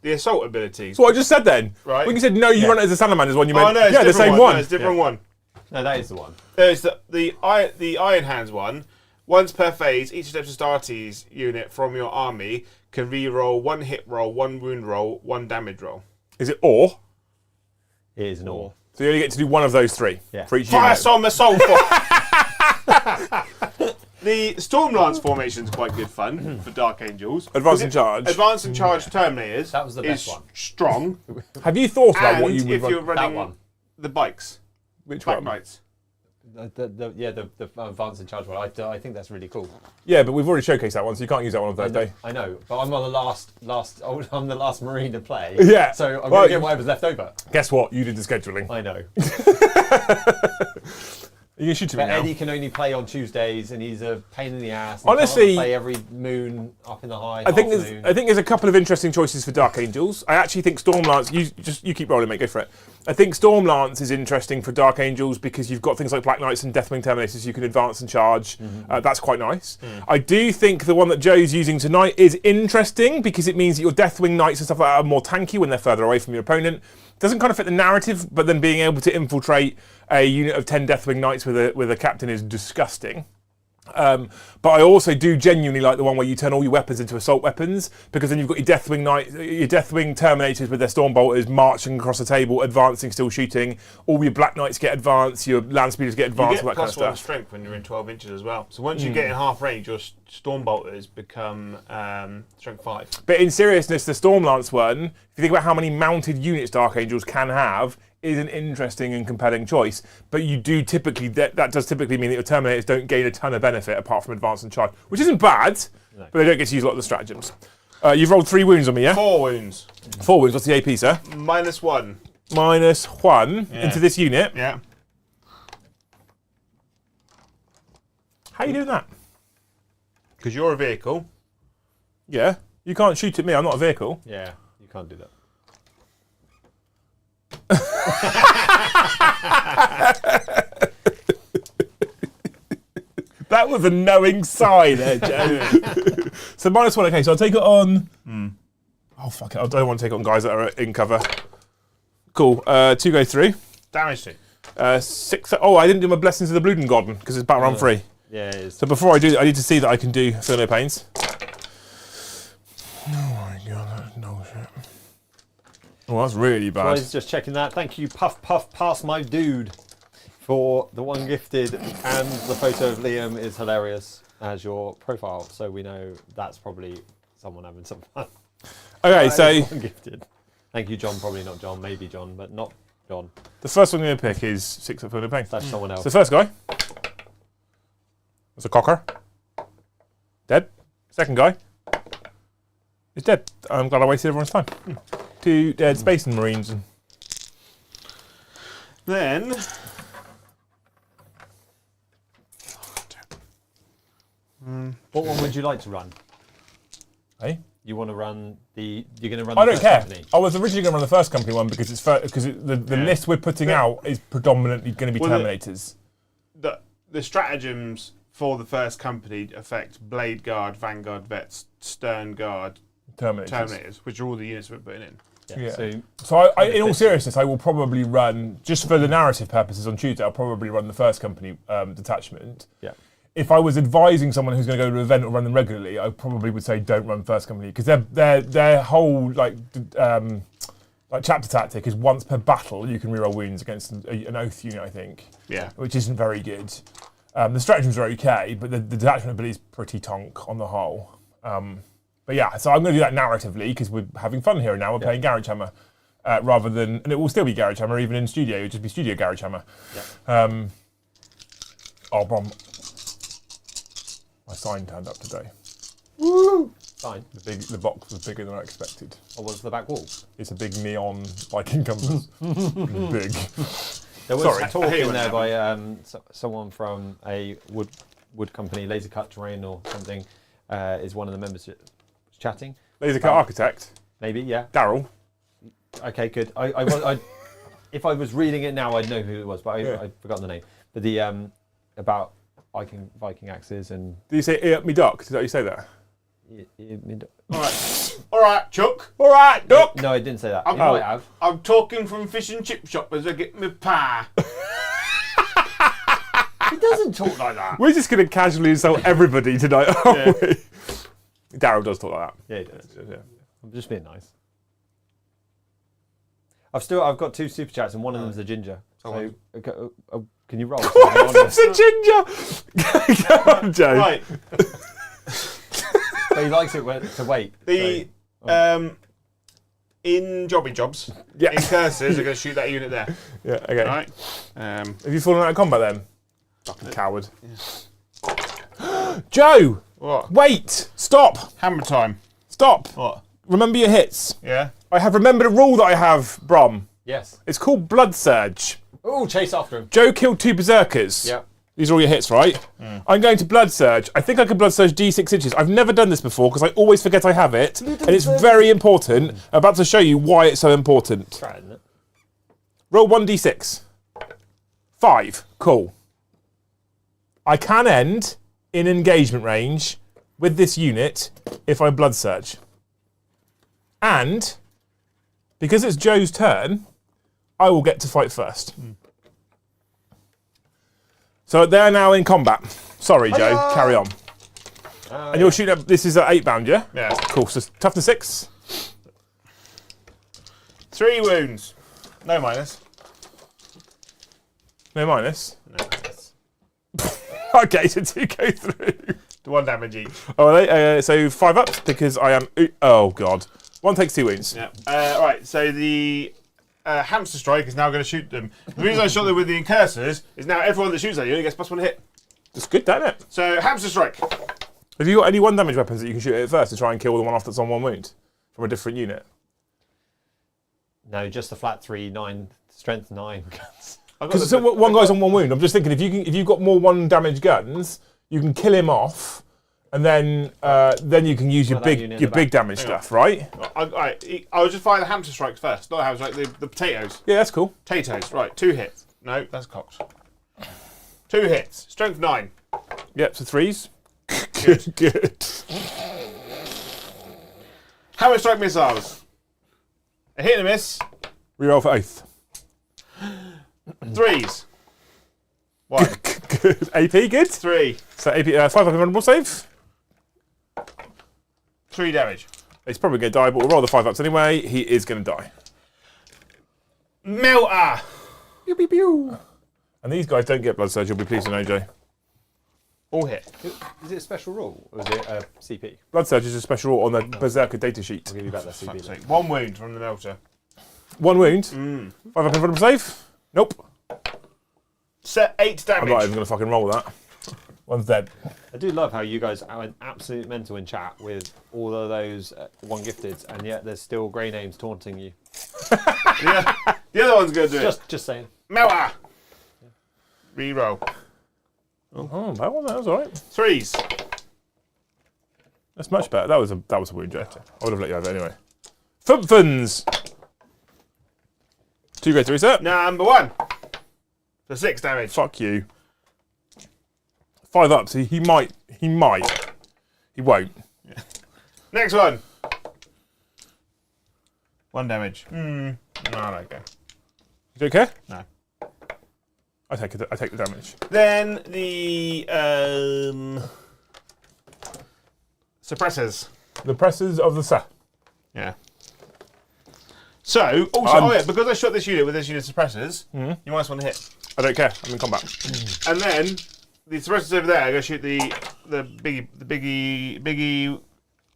the assault abilities. That's what I just said then. Right. When you said no, you run it as a Salamanders one, you meant no, it's the same one. one. No, it's a different one. No, that is the one. There's the Iron Hands one. Once per phase, each Astartes unit from your army can re-roll 1 hit roll, 1 wound roll, 1 damage roll. Is it or? It is an or. So you only get to do one of those three for each unit. Firestorm Assault Force. The Stormlance formation is quite good fun for Dark Angels. Advance and charge. Advance and charge Terminators. That was the best one. Strong. Have you thought about what you And would if run? you're running That one. the bikes, Which bike one? rides. The advance and charge one. I think that's really cool. Yeah, but we've already showcased that one, so you can't use that one on Thursday. I know, but I'm on the I'm the last Marine to play. Yeah. So I'm Well, going to get whatever's left over. Guess what? You did the scheduling. I know. You can shoot to me But now. Eddie can only play on Tuesdays, and he's a pain in the ass. And Honestly, he can't play every moon up in the high. I think half moon. there's a couple of interesting choices for Dark Angels. I actually think Stormlance. You keep rolling, mate. Go for it. I think Stormlance is interesting for Dark Angels because you've got things like Black Knights and Deathwing Terminators. You can advance and charge. That's quite nice. I do think the one that Joe's using tonight is interesting because it means that your Deathwing Knights and stuff like that are more tanky when they're further away from your opponent. Doesn't kind of fit the narrative, but then being able to infiltrate a unit of 10 Deathwing Knights with a captain is disgusting. But I also do genuinely like the one where you turn all your weapons into assault weapons, because then you've got your Deathwing Knights, your Deathwing Terminators with their Stormbolters marching across the table, advancing, still shooting. All your Black Knights get advanced, your Land Speeders get advanced, You all get that kind of +1 stuff. strength when you're in 12 inches as well. So once you get in half range, your Stormbolters become strength 5. But in seriousness, the Stormlance one, if you think about how many mounted units Dark Angels can have, is an interesting and compelling choice. But you do typically, that does typically mean that your Terminators don't gain a ton of benefit apart from advance and charge, which isn't bad, but they don't get to use a lot of the stratagems. You've rolled 3 wounds on me, yeah? 4 wounds. 4 wounds, what's the AP, sir? -1. -1 into this unit. Yeah. How are you doing that? Because you're a vehicle. Yeah, you can't shoot at me, I'm not a vehicle. Yeah, you can't do that. That was a knowing sigh there, Joe. So -1, okay, so I'll take it on... Oh, fuck it, I don't want to take it on guys that are in cover. Cool, 2 go through. Damage to. 6... Oh, I didn't do my Blessings of the Bluden Godden, because it's battle round 3. Yeah, it is. So before I do that, I need to see that I can do Feel No Pains. Oh my god, no shit. Oh, that's really I bad. was just checking that. Thank you, Puff Puff Pass My Dude, for the one gifted, and the photo of Liam is hilarious as your profile. So we know that's probably someone having some fun. Okay, That so is one gifted. Thank you, John. Probably not John. Maybe John, but not John. the first one I'm going to pick is 6 up Feel No Pain. That's someone else. So the first guy. That's a cocker. Dead. Second guy is dead. I'm glad I wasted everyone's time. 2 dead Space and Marines. And Then... What one would you like to run? hey? You want to run the? You're going to run. I the don't first care. company? I was originally going to run the first company one because it's the list we're putting out is predominantly going to be Well, Terminators. The stratagems for the first company affect Blade Guard, Vanguard Vets, Stern Guard, Terminators, which are all the units we're putting in. Yeah. So So I, in all seriousness, I will probably run, just for the narrative purposes on Tuesday, I'll probably run the first company detachment. yeah. If I was advising someone who's going to go to an event or run them regularly, I probably would say don't run first company because their whole like like chapter tactic is once per battle you can reroll wounds against an oath unit, I think. Yeah. Which isn't very good. The stratagems are okay, but the detachment ability is pretty tonk on the whole. But yeah, so I'm going to do that narratively because we're having fun here now. We're playing Garage Hammer rather than, and it will still be Garage Hammer even in studio. It'll just be Studio Garage Hammer. Yeah. Oh, Brom. My sign turned up today. Woo! Sign. The box was bigger than I expected. Or was the back wall? It's a big neon Viking compass. Big. There was talk in there by someone from a wood company, Laser Cut Terrain or something, is one of the members chatting. Laser Cut Architect? Maybe, yeah. Daryl? Okay, good. If I was reading it now, I'd know who it was, but I'd forgotten the name. But the about Viking axes and... Did you say ear up me duck? Did you say that? All right, Chuck. All right, duck. No, I didn't say that. I have. I'm talking from fish and chip shop as I get my pie. He doesn't talk like that. We're just going to casually insult everybody tonight, aren't we? Daryl does talk like that. Yeah, he does. Yeah. I'm just being nice. I've got 2 super chats and one of them's a ginger. So can you roll? One of them's a ginger. Come on, Joe. Right. But he likes it to wait. In jobby jobs, in curses, they're going to shoot that unit there. Yeah, okay. Right. Have you fallen out of combat then? Fucking coward. Yeah. Joe! What? Wait! Stop! Hammer time. Stop! What? Remember your hits. Yeah. I have remembered a rule that I have, Brom. Yes. It's called Blood Surge. Oh, chase after him. Joe killed 2 berserkers. Yep. These are all your hits, right? I'm going to Blood Surge. I think I can Blood Surge D6 inches. I've never done this before because I always forget I have it. And it's very important. I'm about to show you why it's so important. Try it, isn't it? Roll 1d6. 5. Cool. I can end in engagement range with this unit if I Blood Surge. And because it's Joe's turn, I will get to fight first. So they're now in combat. Sorry, Joe. Carry on. And you're shooting up. This is at 8 bound, yeah? Yeah. Cool. So toughness 6. 3 wounds. No minus. No minus. No minus. Okay, so 2 go through. 1 damage each. Oh, are they? So 5 up because I am. Oh God. 1 takes 2 wounds. Yeah. Right. So the hamster strike is now going to shoot them. The reason I shot them with the incursors is now everyone that shoots at you gets +1 hit. That's good, isn't it? So hamster strike. Have you got any 1 damage weapons that you can shoot at first to try and kill the one off that's on 1 wound from a different unit? No, just the flat 3, 9, strength 9 guns. Because one guy's on 1 wound. I'm just thinking if you've got more 1 damage guns, you can kill him off, and then you can use your big damage stuff, right? I was just firing the hamster strikes first, not the hamster strike, the potatoes. Yeah, that's cool. Potatoes, right? 2 hits. No, that's cocked. 2 hits. Strength 9. Yep, so 3s. Good. Hammer strike missiles. A hit and a miss. Reroll for 8th. 3s. 1. Good. AP, good. 3. So AP, 5 up invulnerable save. 3 damage. He's probably going to die, but we'll roll the 5 ups anyway. He is going to die. Melter. Pew, pew, pew. And these guys don't get blood surge, you'll be pleased to know, Joe. All hit. Is it a special rule or is it a CP? Blood surge is a special rule on the Berserker data sheet. I'll give you back that CP. 1 wound from the melter. 1 wound. 5 up invulnerable save. Nope. Set 8 damage. I'm not even going to fucking roll that. 1's dead. I do love how you guys are absolute mental in chat with all of those 1 gifteds, and yet there's still grey names taunting you. The other one's going to do it. Just saying. Melter. Reroll. Oh, that was alright. 3s. That's much better. That was a wound, Joe. I would have let you have it anyway. Fumpfins! 2 grade 3, sir. Number 1. For 6 damage. Fuck you. 5 up, so he might. He won't. Yeah. Next one. 1 damage. No, okay. You don't care? No. I take the damage. Then the suppressors. The presses of the Sa. Yeah. So, also, because I shot this unit with this unit suppressors, you might want to hit. I don't care. I'm in combat. And then the suppressors over there, I'm going to shoot the biggie.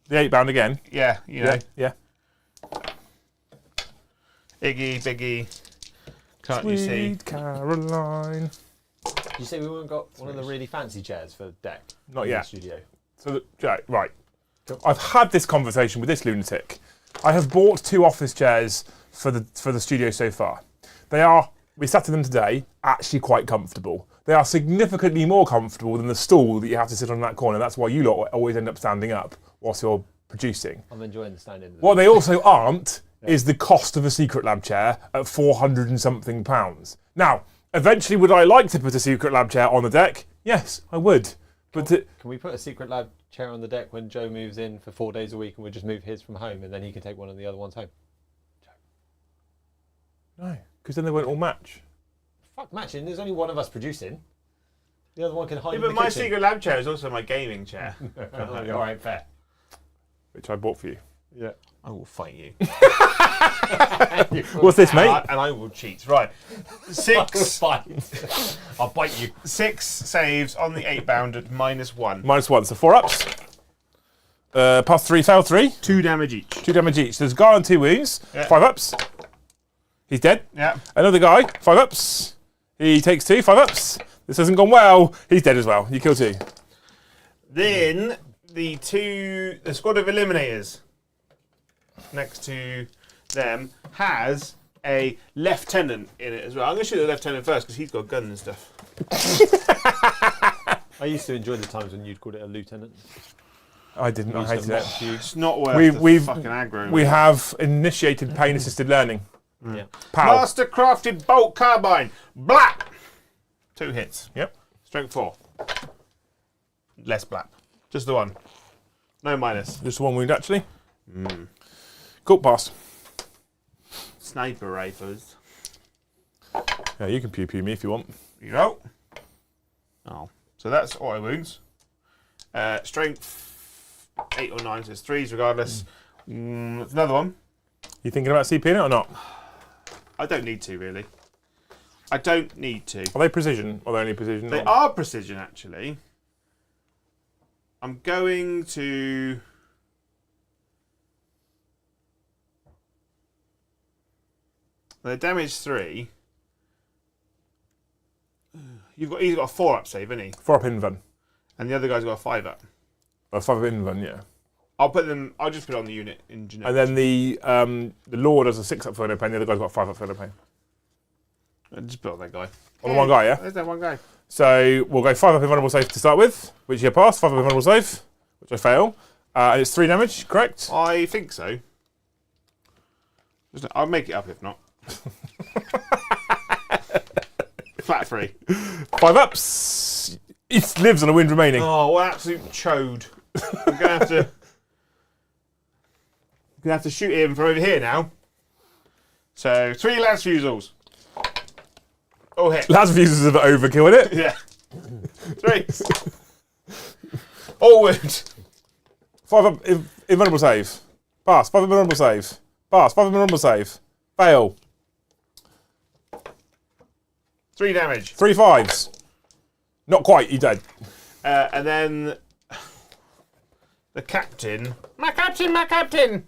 The 8-bound again. Yeah, you know. Yeah. Biggie. Can't you see? Sweet Caroline. Did you say we haven't got one of the really fancy chairs for the deck? Not in yet. the studio. So, right. I've had this conversation with this lunatic. I have bought 2 office chairs for the studio so far. We sat in them today, actually quite comfortable. They are significantly more comfortable than the stool that you have to sit on in that corner. That's why you lot always end up standing up whilst you're producing. I'm enjoying the standing. What they also aren't is the cost of a Secret Lab chair at £400 and something. Now, eventually, would I like to put a Secret Lab chair on the deck? Yes, I would. But Can we put a Secret Lab chair on the deck when Joe moves in for 4 days a week and we just move his from home and then he can take one of the other ones home? no, because then they won't all match. Fuck matching, there's only one of us producing. The other one can hide Yeah, in but the my kitchen. Secret Lab chair is also my gaming chair. Alright, fair. Which I bought for you. Yeah. I will fight you. What's this, mate? And I will cheat. Right. 6. I'll bite you. 6 saves on the 8-bound at -1. -1, so 4 ups. Pass 3, fail 3. 2 damage each. 2 damage each. There's a guy on 2 wounds. Yeah. 5 ups. He's dead. Yeah. Another guy, 5 ups. He takes 2, 5 ups. This hasn't gone well. He's dead as well. You kill 2. Then the squad of eliminators next to them has a lieutenant in it as well. I'm going to shoot the lieutenant first because he's got a gun and stuff. I used to enjoy the times when you'd called it a lieutenant. I didn't. I hated it. It's not worth the fucking aggro. We have initiated pain-assisted learning. Yeah. Pow. Master crafted bolt carbine. Blap. 2 hits. Yep. Strength 4. Less blap. Just the 1. No minus. Just 1 wound, actually. Cool, pass. Sniper rifles. Yeah, you can pew-pew me if you want. You go. Oh. So that's auto wounds. Strength 8 or 9, so it's 3s regardless. It's another one. You thinking about CPing it or not? I don't need to, really. I don't need to. Are they precision? Or are they only precision? They are precision, actually. I'm going to... They're damage 3. He's got a 4-up save, hasn't he? 4-up invuln. And the other guy's got a 5-up. A 5-up invuln, yeah. I'll just put it on the unit in generic. And then the Lord has a 6-up photo pain, the other guy's got a 5-up photo pain. I'll just put on that guy. On the one guy, yeah? There's that one guy. So we'll go 5-up invulnerable save to start with, which you pass, 5-up invulnerable save, which I fail. And it's 3 damage, correct? I think so. I'll make it up if not. Flat 3. 5 ups. It lives on a wind remaining. Oh, what absolute chode. We're gonna have to shoot him from over here now. So 3 lance fusils. Oh hit. Last fuses of overkill, isn't it? Yeah. 3. All wound. 5-up invulnerable save. Pass. 5-up invulnerable save. Pass. 5-up invulnerable save. Fail. 3 damage. 3 5s. Not quite. You're dead. And then the captain. My captain, my captain.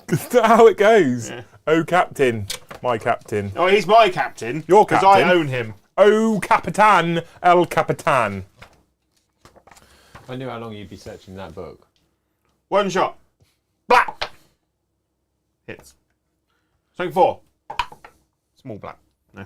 Is that how it goes? Yeah. Oh, captain. My captain. Oh, he's my captain. Your Because captain? I own him. Oh, Capitan. El Capitan. I knew how long you'd be searching that book. 1 shot. Black. Hits. Strength 4. Small black. No.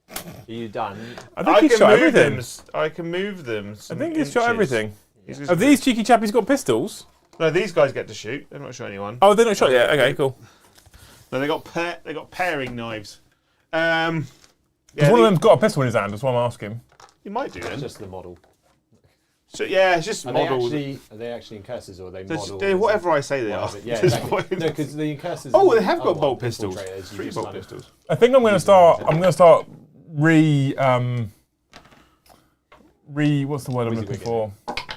Are you done? I think he's shot everything. I can move them. I think he's shot everything. Yeah. Have these cheeky chappies got pistols? No, these guys get to shoot. They're not shot anyone. Oh, they're not shot yet. Okay, cool. No, they got pairing knives. One of them's got a pistol in his hand. That's why I'm asking. You might do It's then. just the model. So yeah, it's just Are models. they actually incurses or are they models? They're whatever I say they are. Yeah, At this exactly. point. No, because the incurses. Oh, they have got are bolt pistol pistols. traders. You 3 just bolt kind of- pistols. I think I'm going to start. I'm going to start what's the word I'm looking for?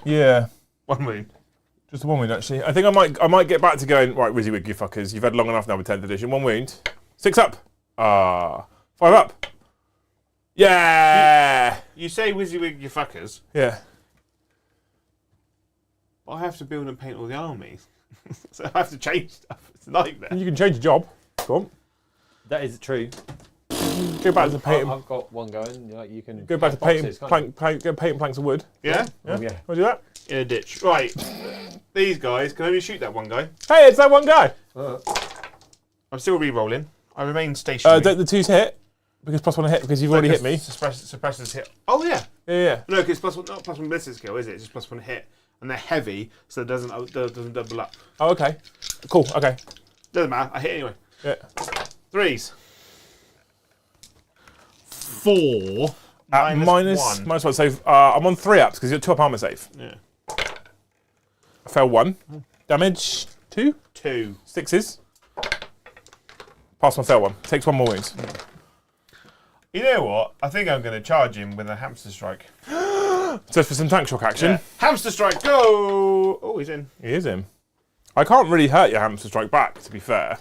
Yeah. 1 wound. Just the 1 wound, actually. I think I might get back to going, right, WYSIWYG, you fuckers. You've had long enough now with 10th edition. 1 wound. 6 up. 5 up. Yeah! You say WYSIWYG, you fuckers. Yeah. I have to build and paint all the armies. So I have to change stuff. It's a nightmare. You can change your job. Go on. That is true. Go back to painting. I've got one going. Like you can Go back to boxes, painting planks of wood. Yeah? Yeah. Yeah. Wanna do that? In a ditch. Right. These guys can only shoot that one guy. Hey, it's that one guy. I'm still re-rolling. I remain stationary. Don't the 2s hit? Because +1 hit because you've already hit me. Suppressors hit. Oh, yeah. Yeah. Look, it's +1, not +1 ballistic skill, is it? It's just +1 hit. And they're heavy, so it doesn't double up. Oh, okay. Cool. Okay. Doesn't matter. I hit anyway. Yeah. 3s. 4. Minus 1. So I'm on 3 ups because you're 2 up armor save. Yeah. I fell 1. Damage 2. 2. 6s. Pass 1, fail 1. Takes 1 more wounds. You know what? I think I'm going to charge him with a hamster strike. So for some tank shock action. Yeah. Hamster strike, go! Oh, he's in. He is him. I can't really hurt your hamster strike back, to be fair.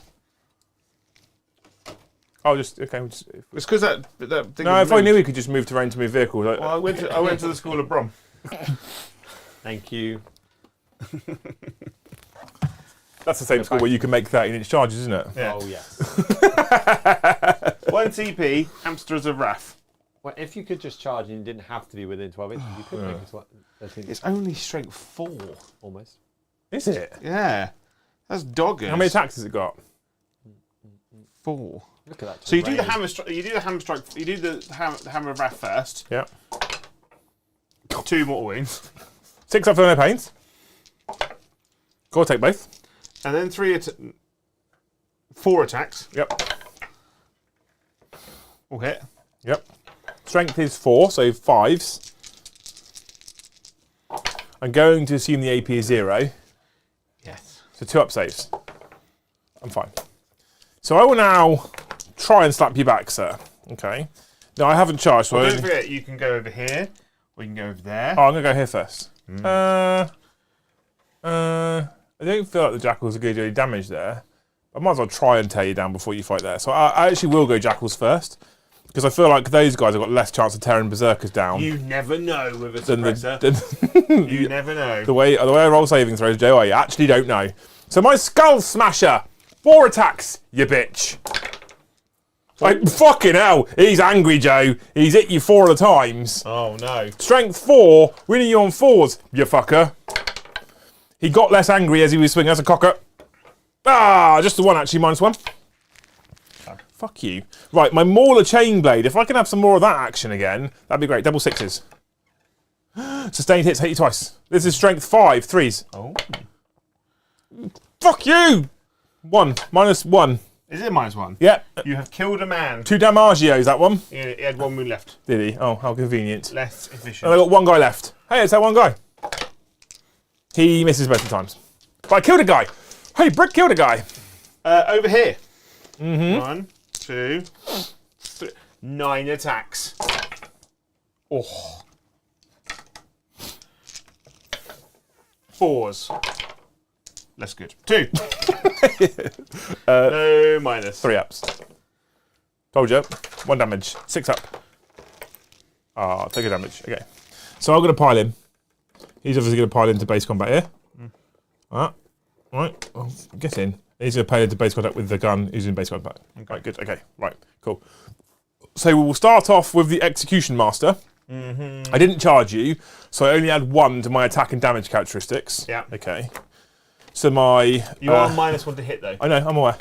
I'll just okay. It's because that thing. No, if I knew he could just move terrain to move vehicles. Well, I went to the school of Brom. Thank you. That's the same school where you can make 13-inch charges, isn't it? Yeah. Oh yes. 1 TP, hamsters of wrath. Well, if you could just charge and you didn't have to be within 12 inches, you could make it. I think It's only strength 4. almost. Is it? Yeah, that's dogged. How many attacks has it got? 4. Look at that. So you do the hammer strike. You do the hammer strike. You do the hammer of wrath first. Yeah. 2 mortal wounds, 6 up for no pains. Go on, take both. and then 4 attacks. Yep. All hit. Yep. Strength is 4, so 5s. I'm going to assume the AP is 0, Yes. so 2 up saves. I'm fine. So I will now try and slap you back, sir. Okay. Now I haven't charged, so Well, I don't only... forget, you can go over here, or you can go over there. Oh, I'm going to go here first. I don't feel like the Jackals are going to do any damage there. I might as well try and tear you down before you fight there. So I actually will go Jackals first, because I feel like those guys have got less chance of tearing Berserkers down. You never know with a than suppressor. You never know. the way I roll saving throws, Joe, I actually don't know. So my Skull Smasher, 4 attacks, you bitch. Like, fucking hell, he's angry, Joe. He's hit you 4 other times. Oh no. Strength 4, winning you on 4s, you fucker. He got less angry as he was swinging. That's a cocker. Ah, just the 1 actually, -1. Fuck you. Right, my Mauler Chainblade. If I can have some more of that action again, that'd be great. Double 6s. Sustained hits, hit you twice. This is strength 5, 3s. Oh. Fuck you! 1, -1. Is it -1? Yeah. You have killed a man. 2 Damagios, that one. He had 1 wound left. Did he? Oh, how convenient. Less efficient. And I got 1 guy left. Hey, it's that 1 guy. He misses both the times. But I killed a guy. Hey, Brick killed a guy. Over here. 1, 2, 3. 9 attacks. Oh. 4s. Less good. 2. No minus. 3 ups. Told you. 1 damage. 6 up. Ah, take a damage. Okay. So I'm going to pile him. He's obviously going to pile into base combat here. Right. Oh, get in. He's going to pile into base combat with the gun. He's in base combat. Okay. Right, good. Okay. Right. Cool. So we'll start off with the Execution Master. I didn't charge you, so I only add 1 to my attack and damage characteristics. Yeah. Okay. So my... You are -1 to hit though. I know, I'm aware.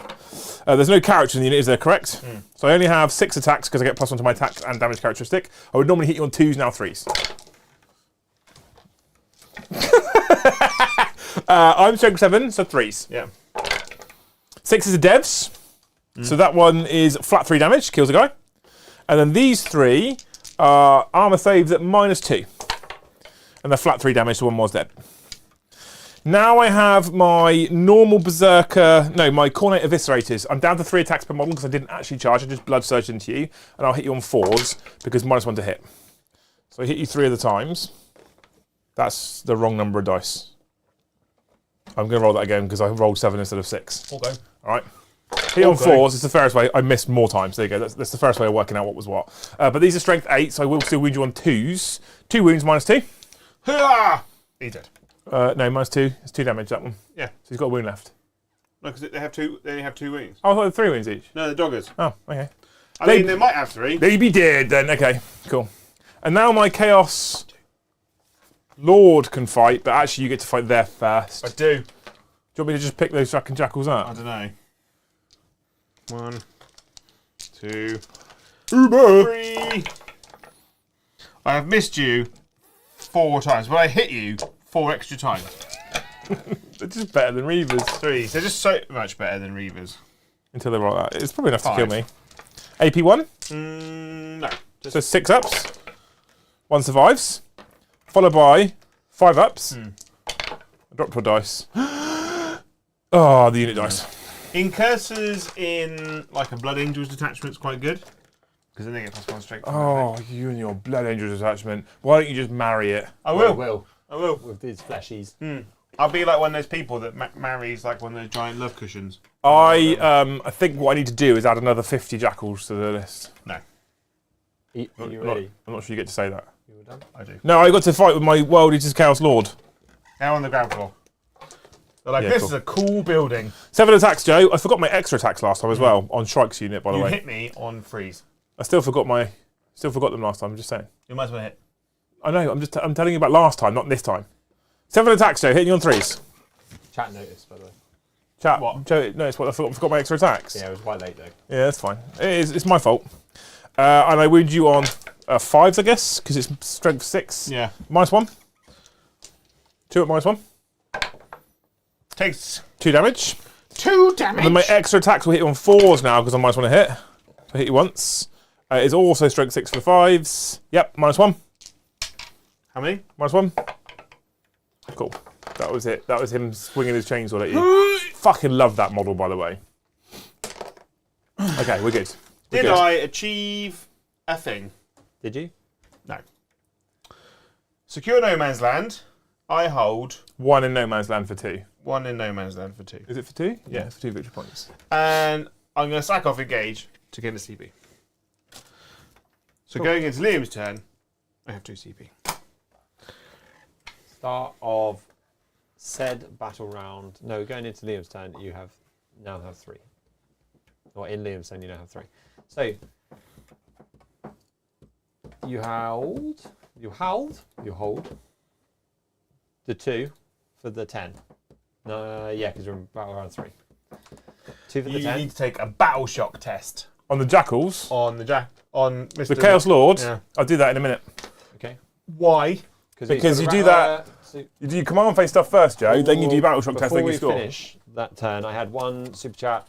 There's no character in the unit, is there, correct? So I only have 6 attacks because I get +1 to my attack and damage characteristic. I would normally hit you on 2s, now 3s. I'm strength 7, so 3s. Yeah. 6 is a devs. So that one is flat 3 damage, kills a guy. And then these 3 are armor saves at -2. And they're flat 3 damage, so 1 more's dead. Now I have my normal Berserker, no, my Cornate Eviscerators. I'm down to 3 attacks per model because I didn't actually charge, I just blood surged into you. And I'll hit you on 4s because -1 to hit. So I hit you 3 other times. That's the wrong number of dice. I'm going to roll that again because I rolled 7 instead of 6. Okay. All right. Hit on Okay. 4s. It's the fairest way. I missed more times. There you go. That's the first way of working out what was what. But these are strength 8, so I will still wound you on 2s. 2 wounds minus 2. Ha! He's dead. No, minus 2. It's 2 damage, that one. Yeah. So he's got a wound left. No, because they have two. They only have 2 wings. Oh, I thought 3 wounds each. No, the doggers. Oh, okay. I mean, they might have 3. They be dead then. Okay, cool. And now my Chaos Lord can fight, but actually you get to fight there first. I do. Do you want me to just pick those fucking jackals I up? don't know. 1, 2, Uber! 3. I have missed you 4 times, but I hit you 4 extra times. They're just better than Reavers. 3. They're just so much better than Reavers. Until they roll that. It's probably enough 5. to kill me. AP 1, No. Just so 6 ups. 1 survives. Followed by 5 ups. I dropped a dice. Oh, the unit dice. Incursors in like a Blood Angels detachment is quite good. Because then they get +1 strength. Oh, you and your Blood Angels attachment. Why don't you just marry it? I I will. will. I will. With these fleshies. I'll be like one of those people that marries like one of those giant love cushions. I think what I need to do is add another 50 jackals to the list. No, Are you I'm ready? not sure you get to say that. You all done? I do. No, I got to fight with my World Eater's Chaos Lord. Now on the ground floor. They're like, Yeah, this cool. is a cool building. 7 attacks, Joe. I forgot my extra attacks last time as well on Shrike's unit, by the You way. hit me on freeze. I still forgot them last time. I'm just saying. You might as well hit. I know. I'm telling you about last time, not this time. 7 attacks, Joe. Hitting you on 3s. Chat notice, by the way. Chat. What? Joe, no, it's what I forgot my extra attacks. Yeah, it was quite late though. Yeah, that's fine. It's my fault. And I wound you on 5s, I guess, because it's strength 6. Yeah. -1. 2 at -1. Takes 2 damage. 2 damage. And then my extra attacks will hit you on 4s now because I -1 to hit. So I hit you once. It's also strength 6 for the 5s. Yep, -1. How many? -1. Cool. That was it. That was him swinging his chainsaw at you. Fucking love that model, by the way. Okay, we're good. Did I achieve a thing? Did you? No. Secure no man's land. I hold 1 in No Man's Land for 2. 1 in no man's land for 2. Is it for 2? Yeah. It's for 2 victory points. And I'm going to sack off engage to get a CP. So going into Liam's turn, I have 2 CP. Start of said battle round. No, going into Liam's turn, you now have 3. Or in Liam's turn, you now have 3. So you hold the 2 for the 10. No, yeah, because we're in battle round 3. 2 for the You 10. need to take a battle shock test On the jackals, on Mr. the Chaos Lord, Yeah. I'll do that in a minute. Okay. Why? Because you do that. You do command phase stuff first, Joe, then you do battle shock test, then you Before score. we finish that turn, I had one super chat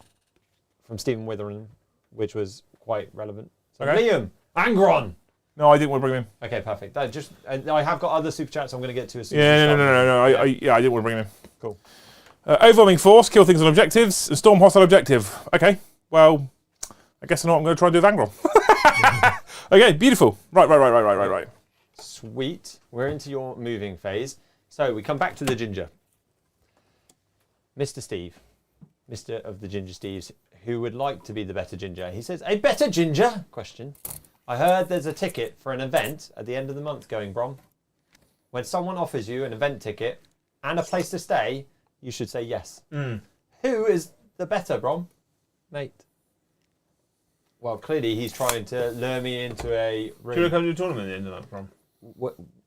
from Stephen Witherin, which was quite relevant. So Okay. Liam, Angron. No, I didn't want to bring him in. Okay, perfect. That just, and I have got other super chats I'm going to get to as soon Yeah, as no. I didn't want to bring him in. Cool. Overwhelming force, kill things on objectives, and storm hostile objective. Okay, well, I guess I know what I'm going to try and do with Angron. Okay, beautiful. Right. Sweet. We're into your moving phase. So we come back to the ginger. Mr. Steve, Mr. of the Ginger Steves, who would like to be the better ginger. He says, a better ginger? Question. I heard there's a ticket for an event at the end of the month going, Brom. When someone offers you an event ticket and a place to stay, you should say yes. Who is the better, Brom? Mate. Well, clearly he's trying to lure me into a Should we room. come to a tournament at the end of that, Brom?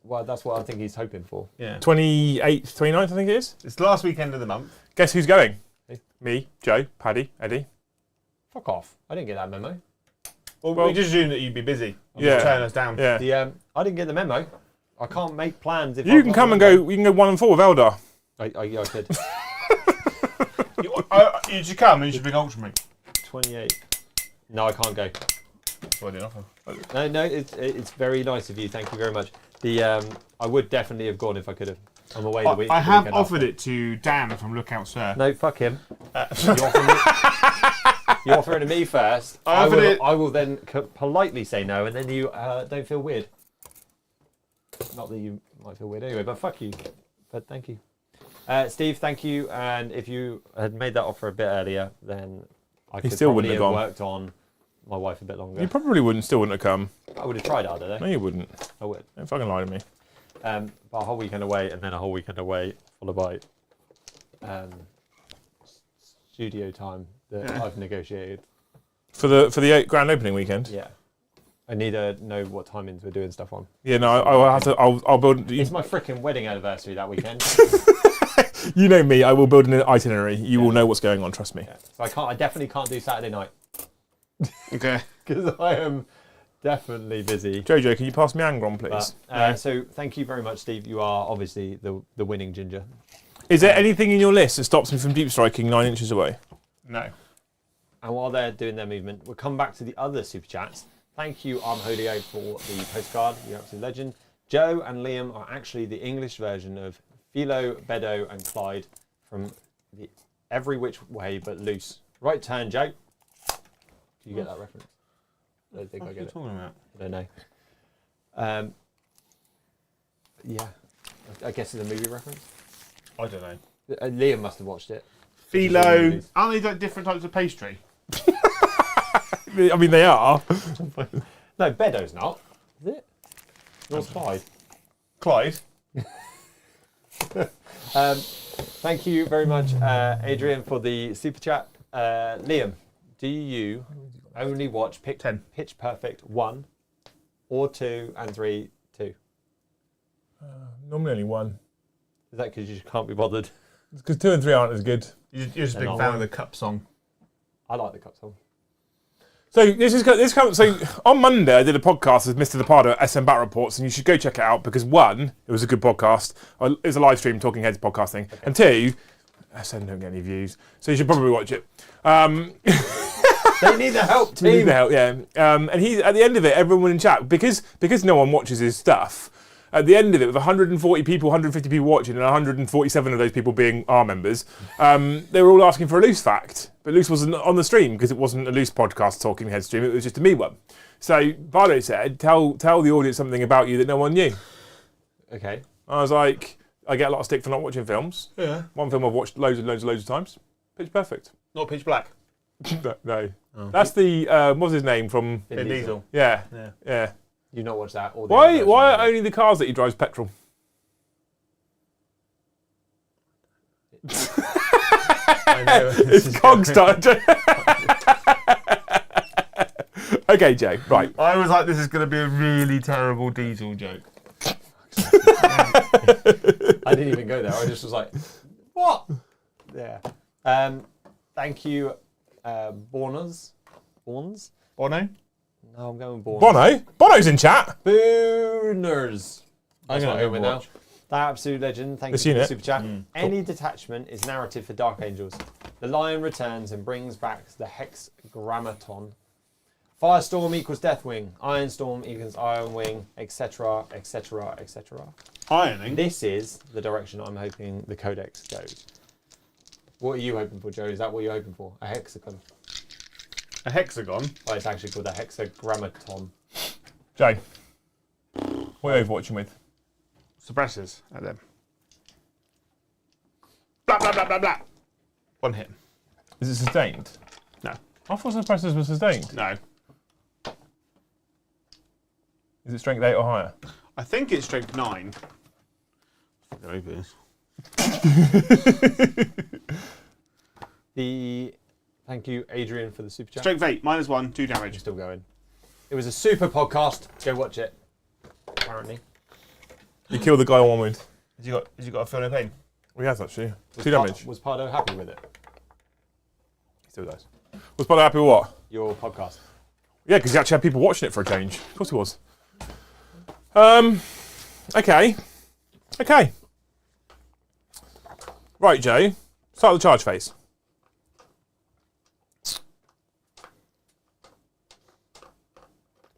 Well, that's what I think he's hoping for. Yeah. 28th, 29th, I think it is. It's the last weekend of the month. Guess who's going? Who? Me, Joe, Paddy, Eddie. Fuck off. I didn't get that memo. Well, Well- we just assumed that you'd be busy. You Yeah. just turn us down. Yeah. I didn't get the memo. I can't make plans if You can come and go. You can go 1 and 4 with Eldar. I could. You should come and you should bring Ultramarine. 28. No, I can't go. That's what I did offer. No, it's very nice of you. Thank you very much. I would definitely have gone if I could have. I'm away the week. I have weekend offered after. it to Dan from Lookout Sir. No, fuck him. You offer it to me first. I offered it- I will then politely say no, and then you don't feel weird. Not that you might feel weird anyway, but fuck you. But thank you. Steve, thank you. And if you had made that offer a bit earlier, then I could still probably wouldn't have have gone. worked on my wife a bit longer. You probably wouldn't, still wouldn't have come. I would have tried harder though. No, you wouldn't. I would. Don't fucking lie to me. But a whole weekend away, and then a whole weekend away, followed by studio time that I've negotiated. For the grand opening weekend? Yeah. I need to know what timings we're doing stuff on. Yeah, no, I'll have to. I'll build. It's my freaking wedding anniversary that weekend. You know me. I will build an itinerary. You will know what's going on. Trust me. Yeah. So I definitely can't do Saturday night Okay. because I am definitely busy. Jojo, can you pass me Angron, please? But, so thank you very much, Steve. You are obviously the winning ginger. Is there anything in your list that stops me from deep striking 9 inches away? No. And while they're doing their movement, we'll come back to the other super chats. Thank you, Armholio, for the postcard. You're absolute legend. Joe and Liam are actually the English version of Philo, Bedo, and Clyde from the Every Which Way But Loose. Right turn, Joe. Do you get that reference? I don't think I get it. What are you talking about? I don't know. Yeah, I guess it's a movie reference. I don't know. Liam must have watched it. Philo. Aren't these like different types of pastry? I mean, they are. No, Bedo's not. Is it? Nor's Clyde. Clyde. Thank you very much, Adrian, for the super chat. Liam, do you only watch Pitch Perfect 1 or 2 and 3, 2? Normally only 1. Is that because you just can't be bothered? Because 2 and 3 aren't as good. You're just a big not fan one. of the cup song. I like the cup song. So this comes. So on Monday I did a podcast with Mr. Lepardo at SM Bat Reports, and you should go check it out because 1, it was a good podcast. It was a live stream, Talking Heads podcasting, and 2, SM don't get any views, so you should probably watch it. They need the help, team. Need the help, yeah. And he's at the end of it, everyone in chat because no one watches his stuff. At the end of it, with 140 people, 150 people watching, and 147 of those people being our members, they were all asking for a loose fact. But loose wasn't on the stream because it wasn't a loose podcast Talking Head stream. It was just a me one. So Bardo said, "Tell the audience something about you that no one knew." Okay. I was like, I get a lot of stick for not watching films. Yeah. One film I've watched loads of times. Pitch Perfect. Not Pitch Black. No. Oh. That's the what's his name from Vin Diesel. Yeah. You've not watched that? Or the Why are only the cars that he drives petrol? I know. It's Cogstar. Okay, Jay. Right. I was like, this is going to be a really terrible Diesel joke. I didn't even go there. I just was like, what? Yeah. Thank you, Borners. Borns? Bono? No, I'm going Borns. Bono's in chat. Booners. I'm That's what I'm going with now. Overwatch. That absolute legend. Thank This you for the unit. super chat. Any detachment is narrative for Dark Angels. The Lion returns and brings back the Hexagrammaton. Firestorm equals Deathwing. Ironstorm equals Ironwing, etc., etc., etc. Ironing? This is the direction I'm hoping the Codex goes. What are you hoping for, Joe? Is that what you're hoping for? A hexagon? A hexagon? Oh, it's actually called a hexagrammaton. Jay. What are you overwatching with? Suppressors at them. Blah, blah, blah, blah, blah. One hit. Is it sustained? No. I thought suppressors were sustained. No. Is it strength 8 or higher? I think it's strength 9. Fucking open this. Thank you, Adrian, for the super chat. Strength 8, -1, 2 damage. We're still going. It was a super podcast. Go watch it. Apparently. You killed the guy on 1 wound. Has he got a feel no pain? We has actually. 2 damage. Was Pardo happy with it? He still does. Was Bardo happy with what? Your podcast. Yeah, because he actually had people watching it for a change. Of course he was. Okay. Right, Joe. Start the charge phase.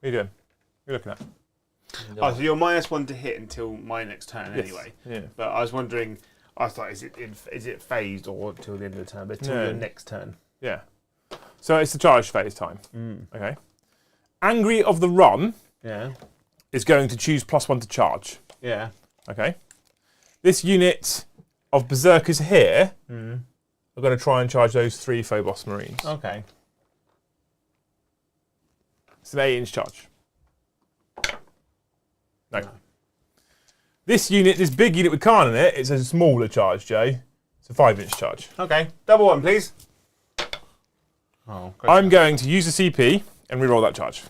What are you doing? What are you looking at? No. Oh, so you're -1 to hit until my next turn anyway. Yeah. But I was wondering, I thought, is it phased or till the end of the turn? But till No. your next turn. Yeah. So it's the charge phase time. Okay. Angry of the Ron Yeah. is going to choose +1 to charge. Yeah. Okay. This unit of berserkers here are going to try and charge those 3 Phobos Marines. Okay. It's an 8-inch charge. No. This unit, this big unit with Khan in it, it's a smaller charge, Joe. It's a 5-inch charge. Okay. Double one, please. Oh, I'm going to use the CP and reroll that charge.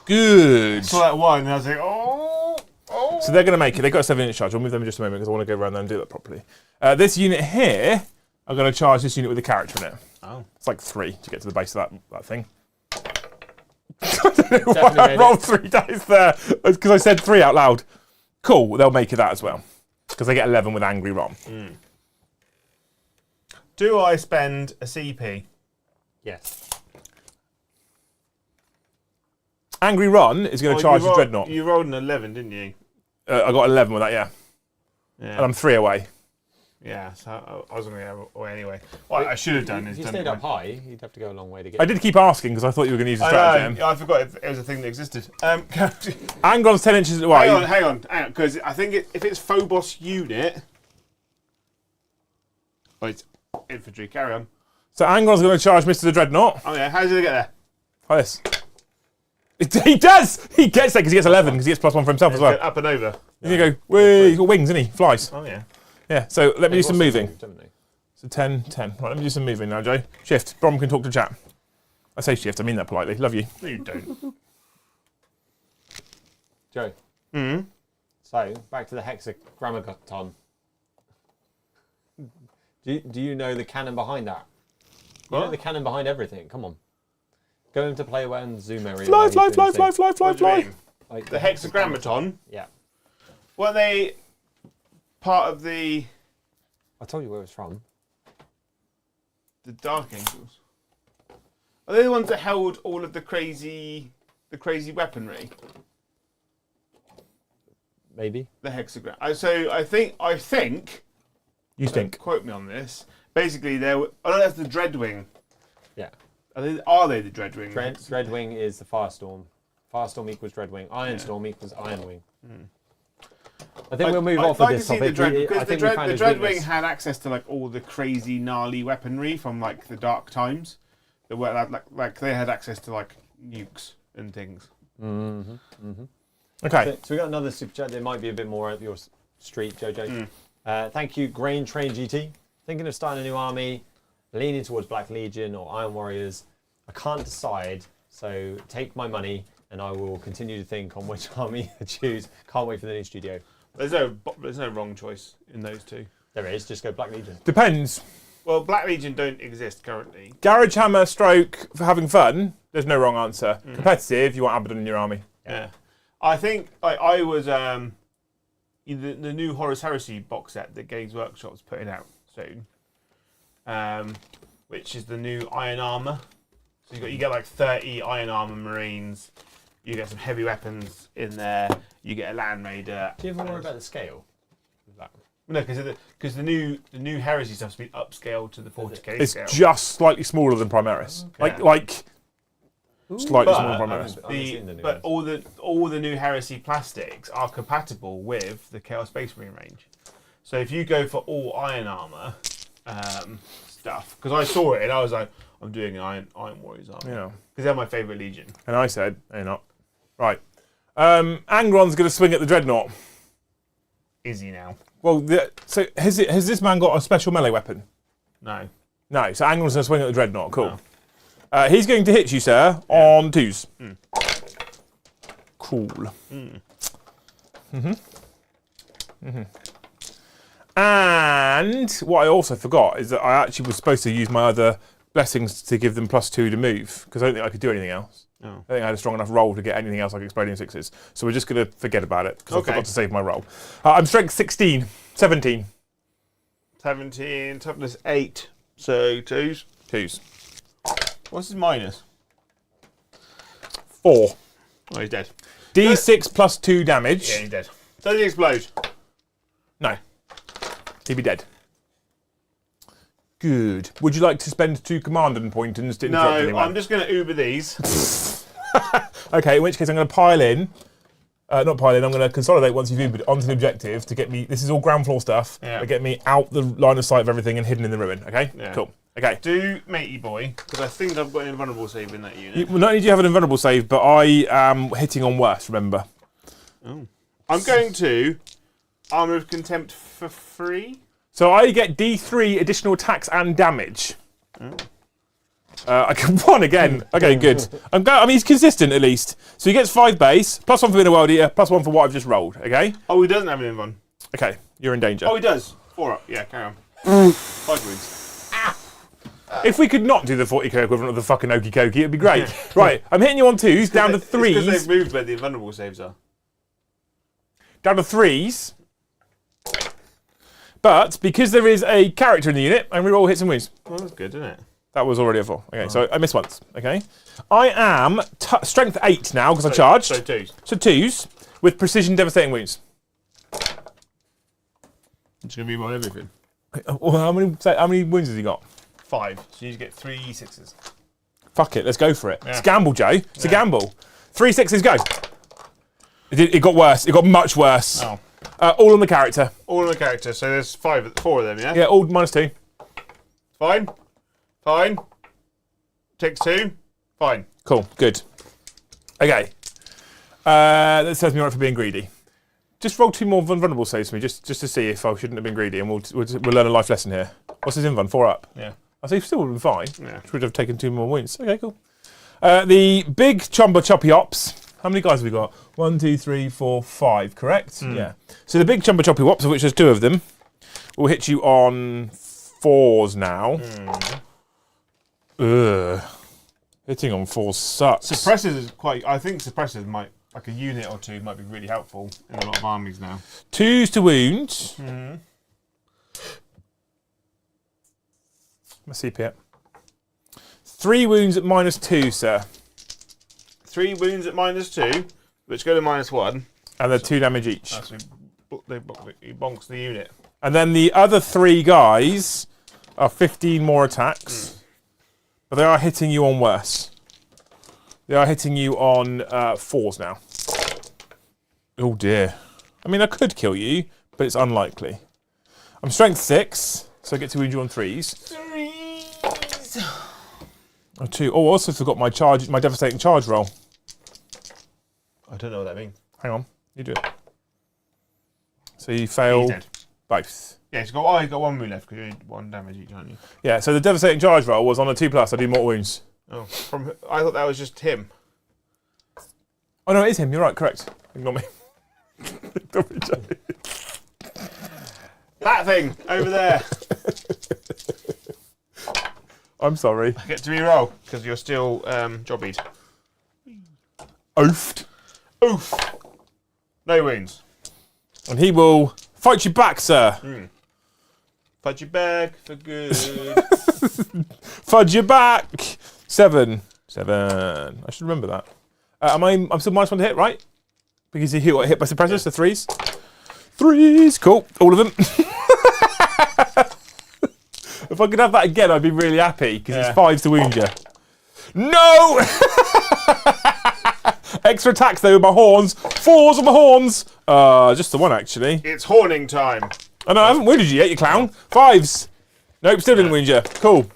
Good. I saw that one and I was like, oh. So they're going to make it. They've got a 7-inch charge. I'll move them in just a moment because I want to go around there and do that properly. This unit here are going to charge this unit with a character in it. Oh. It's like 3 to get to the base of that thing. I don't know why I rolled 3 dice there. It's because I said 3 out loud. Cool, they'll make it that as well. Because they get 11 with Angry Rom. Do I spend a CP? Yes. Angry Ron is going to charge the Dreadnought. You rolled an 11, didn't you? I got 11 with that, yeah. And I'm 3 away. Yeah, so I was going to go away anyway. What I should have done is if you done stayed it up high, you'd have to go a long way to get. I did keep asking because I thought you were going to use the stratagem. I forgot it was a thing that existed. Angron's 10 inches away. Hang on, because I think if it's Phobos unit, it's infantry. Carry on. So Angron's going to charge Mr. the Dreadnought. Oh yeah, how does it get there? Like this. He does! He gets there because he gets 11 because he gets +1 for himself as well. Up and over. He's going to go, whee, he's got wings, isn't he? Flies. Oh yeah. Yeah, so let me do some moving. Don't they? So 10, 10. Right, let me do some moving now, Joe. Shift. Brom can talk to chat. I say shift, I mean that politely. Love you. No, you don't. Joe. So, back to the hexagrammaton. Do you know the canon behind that? You know the canon behind everything. Come on. Go into player one, zoom area. Fly. Like the hexagrammaton. Yeah. Were they part of the I told you where it was from. Dark Angels? Are they the ones that held all of the crazy weaponry? Maybe. The hexagram. So I think. You stink. Quote me on this. Basically, they were. Oh no, that's the Dreadwing. Yeah. Are they the Dreadwing? Dreadwing is the Firestorm. Firestorm equals Dreadwing. Ironstorm equals Ironwing. I think we'll move off of this topic. Because the Dreadwing had access to like all the crazy gnarly weaponry from like the dark times. That were like they had access to like nukes and things. Okay. So we got another super chat that might be a bit more up your street, Jojo. Thank you, Grain Train GT. Thinking of starting a new army, leaning towards Black Legion or Iron Warriors. I can't decide, so take my money and I will continue to think on which army to choose. Can't wait for the new studio. There's no wrong choice in those two. There is, just go Black Legion. Depends. Well, Black Legion don't exist currently. Garage Hammer stroke for having fun. There's no wrong answer. Competitive, you want Abaddon in your army. Yeah. I think I was the new Horus Heresy box set that Games Workshop's putting out soon, which is the new Iron Armor. So you get like 30 Iron Armor Marines. You get some heavy weapons in there. You get a Land Raider. Do you ever worry about the scale? No, because the new Heresy stuff's been upscaled to the 40k It's scale. just slightly smaller than Primaris. Okay. Like slightly But- smaller than Primaris. But all the new Heresy plastics are compatible with the Chaos Space Marine range. So if you go for all Iron Armor stuff, because I saw it and I was like, I'm doing an Iron Warriors army. Yeah. Because they're my favourite Legion. And I said, they're not. Right. Angron's going to swing at the Dreadnought. Is he now? Well, so has this man got a special melee weapon? No. No, so Angron's going to swing at the Dreadnought. Cool. No. He's going to hit you, sir, on 2s. Cool. And what I also forgot is that I actually was supposed to use my other blessings to give them +2 to move, because I don't think I could do anything else. Oh. I don't think I had a strong enough roll to get anything else like exploding 6s. So we're just going to forget about it, because I forgot to save my roll. I'm strength 17. 17, toughness 8. So 2s. 2s. What's his minus? 4. Oh, he's dead. D6 +2 damage. Yeah, he's dead. Does he explode? No. He'd be dead. Good. Would you like to spend 2 command pointers to interrupt anyone? I'm just going to Uber these. Okay, in which case I'm going to pile in Not pile in. I'm going to consolidate once you've input onto the objective to get me. This is all ground floor stuff. Yeah. To get me out the line of sight of everything and hidden in the ruin. Okay. Yeah. Cool. Okay. Do matey boy, because I think I've got an invulnerable save in that unit. Not only do you have an invulnerable save, but I am hitting on worse. Remember. Oh. I'm going to Armor of Contempt for free. So I get D3 additional attacks and damage. I can one again. Okay, good. I mean, he's consistent at least. So he gets 5 base, +1 for being a world eater, +1 for what I've just rolled. Okay. Oh, he doesn't have an invuln. Okay, you're in danger. Oh, he does. 4 up. Yeah, carry on. 5 wounds. If we could not do the 40k equivalent of the fucking okey cokey, it'd be great. Right, I'm hitting you on 2s, down to 3s. Because they've moved where the invulnerable saves are. Down to 3s. But because there is a character in the unit, I'm reroll hits and wounds. Well, that's good, isn't it? That was already a 4. Okay, so I missed once. Okay. I am strength 8 now because I charged. So 2s. So 2s with precision devastating wounds. It's going to be on everything. Well, how many wounds has he got? 5. So you get 3 6s. Fuck it, let's go for it. Yeah. It's a gamble, Joe. It's a gamble. 3 6s, go. It got worse. It got much worse. Oh. All on the character. All on the character. So there's 4 of them, yeah? Yeah, all -2. Fine. Fine. Takes 2. Fine. Cool, good. Okay. That serves me right for being greedy. Just roll 2 more vulnerable saves for me, just to see if I shouldn't have been greedy, and we'll learn a life lesson here. What's his invuln? 4 up. Yeah. I say still would have been fine. Yeah. Should have taken 2 more wounds. Okay, cool. The big chomba choppy ops. How many guys have we got? 1, 2, 3, 4, 5. Correct. Yeah. So the big chomba choppy wops, of which there's 2 of them, will hit you on 4s now. Ugh. Hitting on 4 sucks. Suppressors is quite. I think suppressors might, like a unit or 2, might be really helpful in a lot of armies now. 2s to wound. My CP. 3 wounds at -2, sir. 3 wounds at -2, which go to -1. And they're 2 damage each. So he bonks the unit. And then the other 3 guys are 15 more attacks. But they are hitting you on worse. They are hitting you on 4s now. Oh dear. I mean, I could kill you, but it's unlikely. I'm strength 6, so I get to wound you on 3s. 3s. Oh, 2. Oh, I also forgot my devastating charge roll. I don't know what that means. Hang on, you do it. So you fail He's dead. both. Yeah, he's got 1 wound left because you did 1 damage each, aren't you? Yeah, so the devastating charge roll was on a 2+, I do more wounds. Oh, I thought that was just him. Oh no, it is him, you're right, correct. Ignore me. Ignore me, Joe. That thing over there. I'm sorry. I get to re-roll because you're still jobbied. Oafed. Oof. No wounds. And he will fight you back, sir. Fight you back for good. Fudge you back. 7. I should remember that. I'm still -1 to hit, right? Because he got hit by suppressors, so 3s. 3s, cool. All of them. If I could have that again, I'd be really happy, because it's 5s to wound you. No! Extra attacks though with my horns. 4s on my horns. Just the 1 actually. It's horning time. Oh no, I haven't wounded you yet, you clown. 5s. Nope, still didn't wound you. Cool.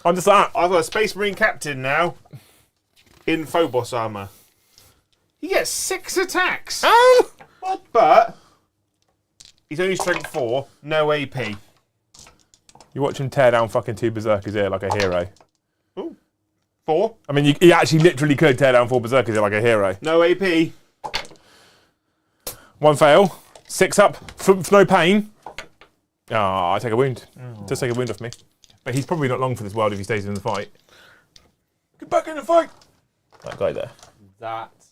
I'm just that. I've got a Space Marine Captain now. In Phobos armor. He gets 6 attacks. Oh! What? But he's only strength 4, no AP. You watch him tear down fucking 2 berserkers here like a hero. Ooh. 4. I mean, he actually literally could tear down 4 berserkers here like a hero. No AP. 1 fail. 6 up for no pain. I take a wound. Just take a wound off me. But he's probably not long for this world if he stays in the fight. Get back in the fight! That guy there. That's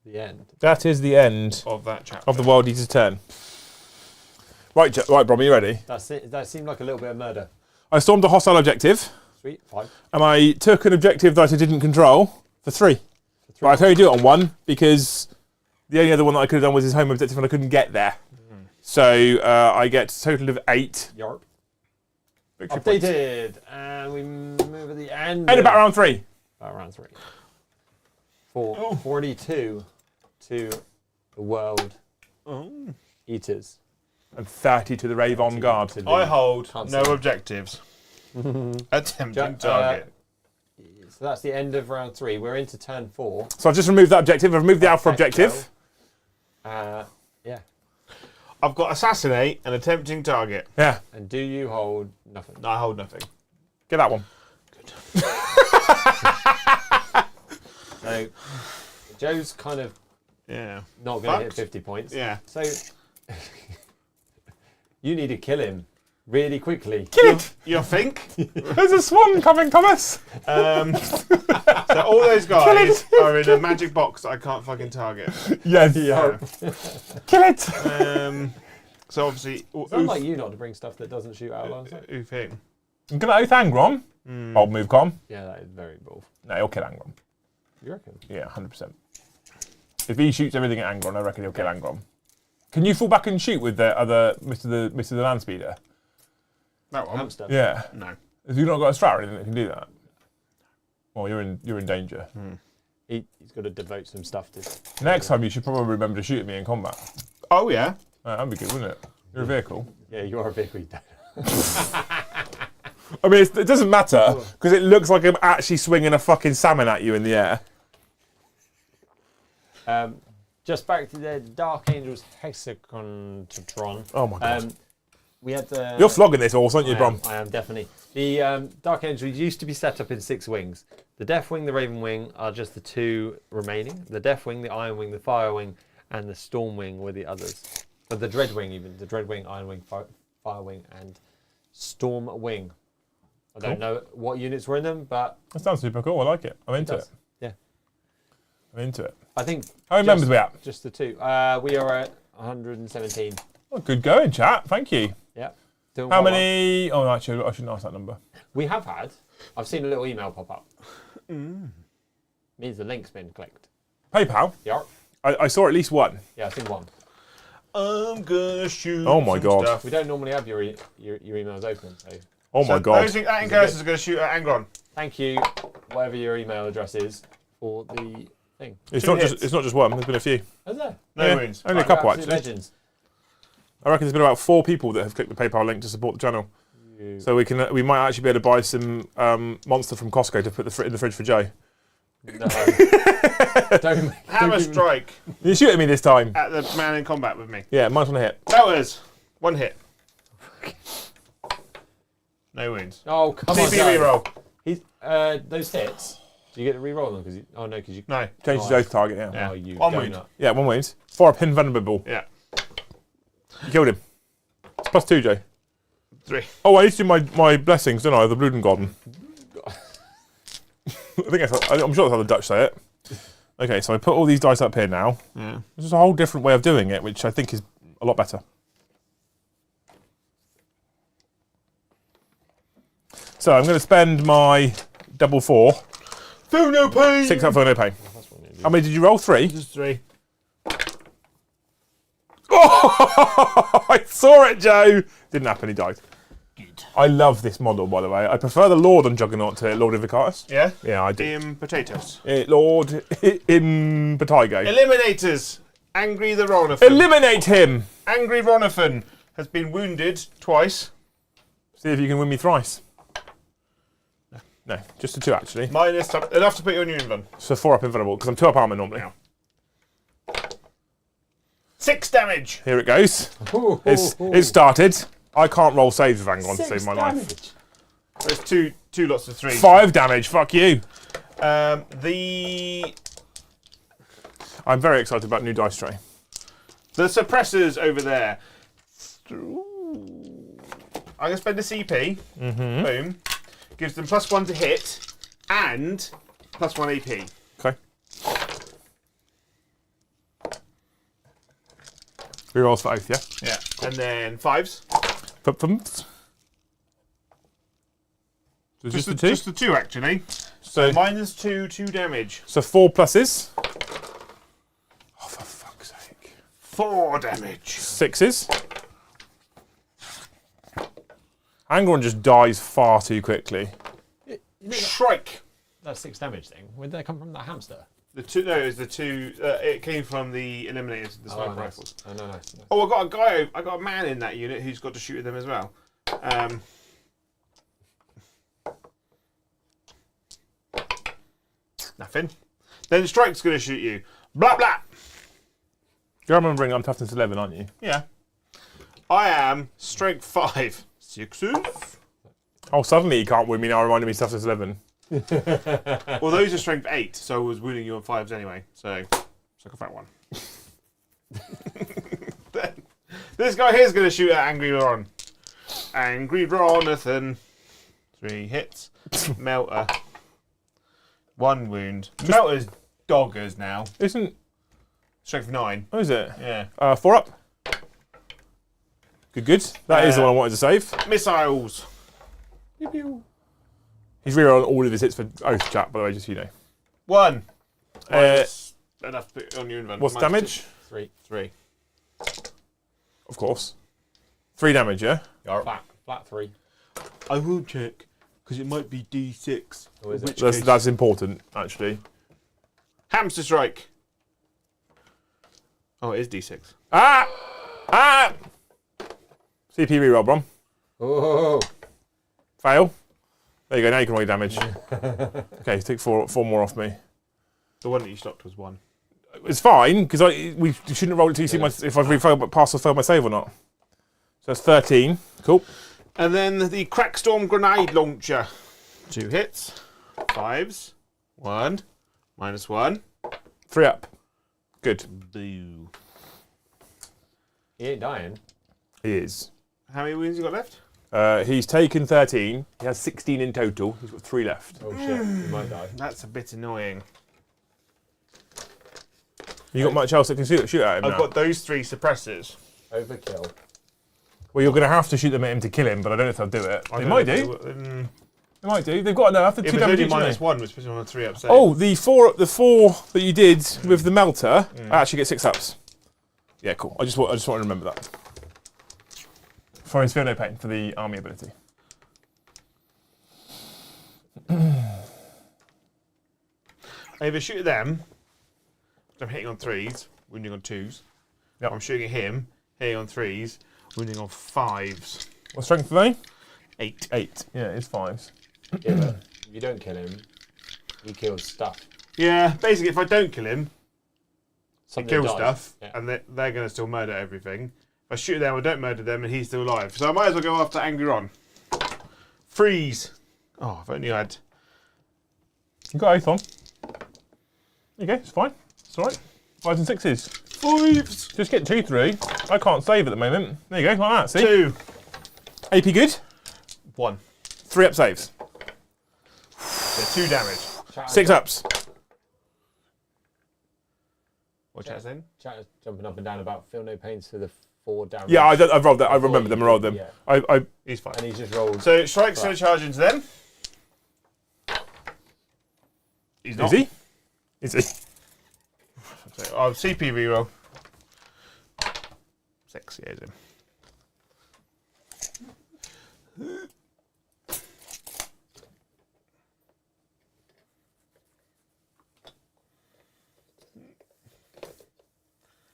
the end. That is the end Of that chapter. of the World Eater's turn. Right, right, Brom, are you ready? That's it. That seemed like a little bit of murder. I stormed a hostile objective, Sweet. 5. and I took an objective that I didn't control for 3. But I can only do it on 1 because the only other one that I could have done was his home objective and I couldn't get there. So I get a total of 8. Yarp. Victory points. Updated. And we move at the end. End about round 3. About round 3. 42 to the world eaters. And 30 to the Rave on guard. To the I hold no constable. objectives. Attempting target. So that's the end of round 3. We're into turn 4. So I've just removed that objective. I've removed the alpha objective. Yeah. I've got assassinate and attempting target. Yeah. And do you hold nothing? I hold nothing. Get that one. So Joe's kind of Yeah. not going to hit Fucked. 50 points. Yeah. So you need to kill him really quickly. Kill it! You think? There's a swan coming, Thomas. So all those guys are in a magic box that I can't fucking target. Yes. Yeah. Kill it. So obviously, It's unlike you not to bring stuff that doesn't shoot out of line of sight. Oofing. I'm going to oath Angron. Bold move, com. Yeah, that is very bold. No, he'll kill Angron. You reckon? Yeah, 100%. If he shoots everything at Angron, I reckon he'll kill Angron. Can you fall back and shoot with the other Mr. the Land Speeder? That one. Hamster. Yeah. No. Have you not got a strat or anything that can do that? Well, you're in danger. He's got to devote some stuff to. Next time, you should probably remember to shoot at me in combat. Oh yeah. That'd be good, wouldn't it? You're a vehicle. Yeah, you are a vehicle. You don't. I mean, it doesn't matter because it looks like I'm actually swinging a fucking salmon at you in the air. Just back to the Dark Angels Hexagontron. Oh my god. We had the. You're flogging this horse, aren't you, Brom? I am definitely. The Dark Angels used to be set up in 6 wings. The Death Wing, the Raven Wing are just the 2 remaining. The Death Wing, the Iron Wing, the Fire Wing, and the Storm Wing were the others. But the Dread Wing, even the Dread Wing, Iron Wing, Fire Wing, and Storm Wing. I don't know what units were in them, but That sounds super cool. I like it. I'm into it. Yeah, I'm into it. I think. How many members are we at? Just the 2. We are at 117. Oh, good going, chat. Thank you. Yeah. Doing How well. many? Oh, actually, I shouldn't ask that number. We have had. I've seen a little email pop up. Means the link's been clicked. PayPal. Yeah. I saw at least one. Yeah, I've seen one. I'm gonna shoot. Oh my some God. Stuff. We don't normally have your emails open, so Oh my god. Those that Angus is gonna shoot at Angron. thank you, whatever your email address is, for the thing. It's 2 not hits. just one. There's been a few. Is there? No Yeah, wounds. only a couple Absolute actually. legends. I reckon there's been about 4 people that have clicked the PayPal link to support the channel. So we might actually be able to buy some monster from Costco to put in the fridge for Joe. No. don't Hammer give me- strike You shoot at me this time. at the man in combat with me. Yeah, mine's on a hit. That was 1 hit. No wounds. Oh, come on, TP Joe. reroll. He's, those hits, do you get to re-roll them? Because because you... No. Change his oath target, yeah. Yeah. Oh, you One donut. wound. Yeah, 1 wound. 4 up invulnerable. Yeah. You killed him. It's +2, Joe. 3. Oh, I need to do my blessings, don't I? The Bluden Garden. I'm sure that's how the Dutch say it. Okay, so I put all these dice up here now. Yeah. This is a whole different way of doing it, which I think is a lot better. So I'm going to spend my double 4. Feel no pain. 6 up for no pain. That's what you do. How many did you roll? 3? Just 3. Oh, I saw it, Joe. Didn't happen. He died. Good. I love this model, by the way. I prefer the Lord on Juggernaut to Lord Invocatus. Yeah. Yeah, I do. Potatoes. Lord in Batigo. Eliminators. Angry the Ronathan. Eliminate him. Angry Ronathan has been wounded twice. See if you can win me thrice. No, just a 2 actually. Minus enough to put you on your invuln. So 4 up invulnerable because I'm 2 up armor normally. Yeah. 6 damage. Here it goes. Ooh, It's ooh, ooh. it started. I can't roll saves with Angron to 6 save my life. damage. There's two lots of 3. 5 damage. Fuck you. The I'm very excited about new dice tray. suppressors over there. I'm gonna spend a CP. Boom. Gives them +1 to hit and +1 AP. Okay. Rerolls for oath, yeah. Yeah. And then 5s. So just the 2. Just the 2 actually. So -2, 2 damage. so 4 pluses. Oh, for fuck's sake. 4 damage. 6s. Angron just dies far too quickly. Strike. That 6 damage thing, where did that come from? That hamster? The two, no, it was the two. It came from the eliminators, the sniper nice. rifles. Oh, no, nice. Oh, I got a man in that unit who's got to shoot at them as well. Nothing. Then Strike's going to shoot you. Blah blah. You're remembering I'm toughness 11, aren't you? Yeah. I am strength 5. 6s. Oh, suddenly you can't win me now, reminding me of toughness 11. Well, those are strength 8, so I was wounding you on 5s anyway. So suck off that one. This guy here's going to shoot at Angry Ron. Angry Ronathan. 3 hits. Melter. 1 wound. Melter's doggers now. Isn't... Strength 9. Oh, is it? Yeah. 4 up. Good. That is the one I wanted to save. Missiles. Pew, pew. He's rerolling all of his hits for Oath chat, by the way, just so you know. 1. Enough to put on your inventory. What's damage? 3. Of course. 3 damage, yeah? Flat 3. I will check, because it might be D6. Oh, is it? That's important, actually. Hamster strike. Oh, it is D6. Ah! CP reroll, Brom. Oh. Fail. There you go, now you can roll your damage. Okay, take 4 more off me. The one that you stopped was 1. It's fine, because we shouldn't roll it till you see if I've passed or failed my save or not. So that's 13. Cool. And then the Crackstorm grenade launcher. 2 hits. 5s. 1. -1. 3 up. Good. Boo. He ain't dying. He is. How many wounds you got left? He's taken 13. He has 16 in total. He's got 3 left. Oh shit, he might die. That's a bit annoying. You got much else that can shoot at him I've now? got those 3 suppressors. Overkill. Well, you're going to have to shoot them at him to kill him, but I don't know if they'll do it. I They don't might know do. They might do. They've got enough. They're It 2 was damage only each, aren't they? -1, which puts him on a 3 up save. Oh, the four that you did with the melter, I actually get 6 ups. Yeah, cool. I just want to remember that. For his feel no pain for the army ability. I either shoot at them, I'm hitting on 3s, wounding on 2s. Yep. I'm shooting at him, hitting on 3s, wounding on 5s. What strength are they? 8. 8. Yeah, it's 5s. Yeah, but if you don't kill him, he kills stuff. Yeah, basically, if I don't kill him, he Something kills dies. stuff, Yeah. and they're going to still murder everything. If I shoot them, I don't murder them, and he's still alive. So I might as well go after Angry Ron. Freeze. Oh, if only I had... You got 8 on. There you go, it's fine. It's alright. 5s and 6s. 5s. Just get 2 through. I can't save at the moment. There you go, like that, see? 2. AP good. 1. 3 up saves. So 2 damage. Chat 6 ups. What's that saying? Chat is jumping up and down about feel no pains for the 4 damage. Yeah, I've rolled that. I remember them. I rolled them. Yeah. He's fine. And he's just rolled. So Strike's going to charge into them. He's not. Is he? Is he? So I'll CP reroll. 6, yeah, he's in.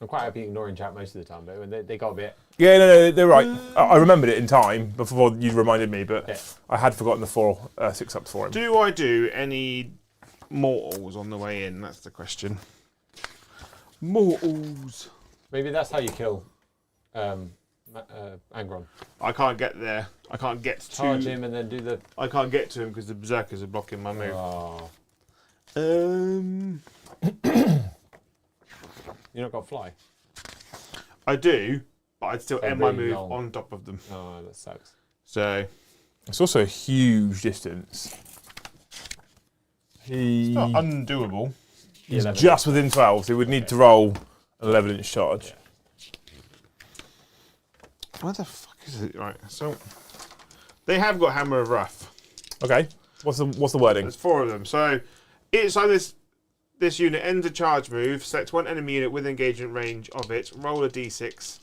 I'm quite happy ignoring chat most of the time, though, and they got a bit. Yeah, no, they're right. I remembered it in time before you reminded me, but Yeah. I had forgotten the 6 ups for him. Do I do any mortals on the way in? That's the question. Mortals. Maybe that's how you kill Angron. I can't get there. I can't get to Charge him and then do the. I can't get to him because the berserkers are blocking my move. Oh, you not got fly. I do, but I'd still end my really move long. on top of them. Oh, that sucks. So It's also a huge distance. it's not undoable. He's 11. just within 12, so he would need to roll an 11-inch charge. Where the fuck is it? Right. So they have got Hammer of Wrath. Okay. What's the wording? There's 4 of them. So it's like this unit ends a charge move, select 1 enemy unit with engagement range of it, roll a d6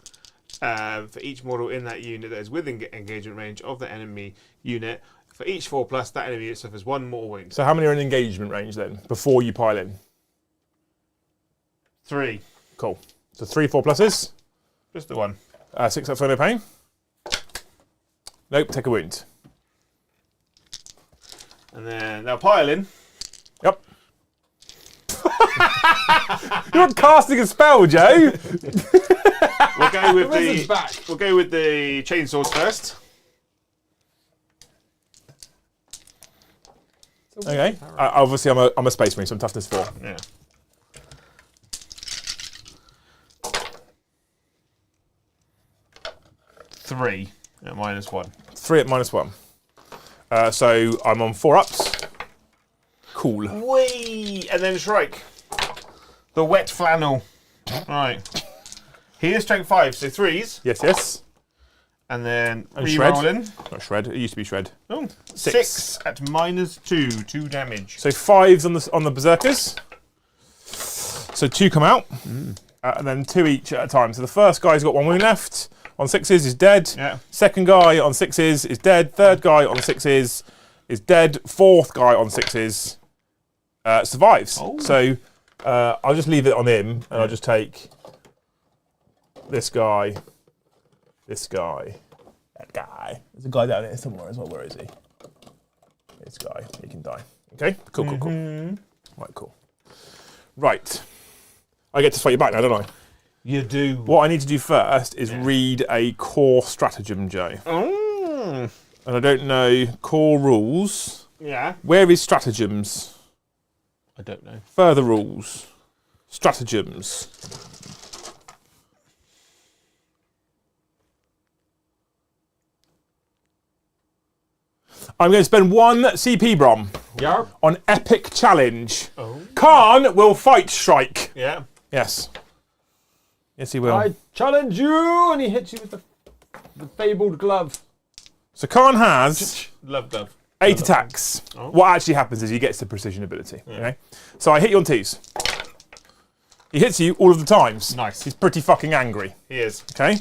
for each model in that unit that is within engagement range of the enemy unit. For each 4+, that enemy unit suffers 1 mortal wound. So how many are in engagement range then, before you pile in? 3. Cool. So 3 4 pluses. Just the one. 6 up for no pain. Nope, take a wound. And then now piling. Yep. You're not casting a spell, Joe. We'll go with wizard's back. We'll go with the chainsaws first. Okay. Obviously, I'm a space marine, so I'm toughness 4. Yeah. 3 at -1. 3 at -1. So I'm on 4 ups. Cool. Whee! And then Shrike. The wet flannel. Right. He is strength 5, so 3s. Yes, yes. And then And shred. re-rolling. Not shred. It used to be shred. Oh, 6. 6 at -2. 2 damage. So 5s on the berserkers. So 2 come out, and then 2 each at a time. So the first guy's got 1 wound left. On 6s is dead. Yeah. Second guy on 6s is dead. Third guy on 6s is dead. Fourth guy on 6s survives. Oh. So I'll just leave it on him, and I'll just take this guy, that guy. There's a guy down here somewhere as well. Where is he? This guy. He can die. Okay. Cool. Right. Cool. Right. I get to fight you back now, don't I? You do. What I need to do first is read a core stratagem, Joe. Mm. And I don't know core rules. Yeah. Where is stratagems? I don't know. Further rules. Stratagems. I'm going to spend 1 CP Brom Yarp. on epic challenge. Oh. Khan will fight Shrike. Yeah. Yes. Yes, he will. I challenge you, and he hits you with the fabled glove. So Khan has Love dove. 8 attacks. Oh. What actually happens is he gets the precision ability. Okay. So I hit you on 2s. He hits you all of the times. Nice. He's pretty fucking angry. He is. Okay.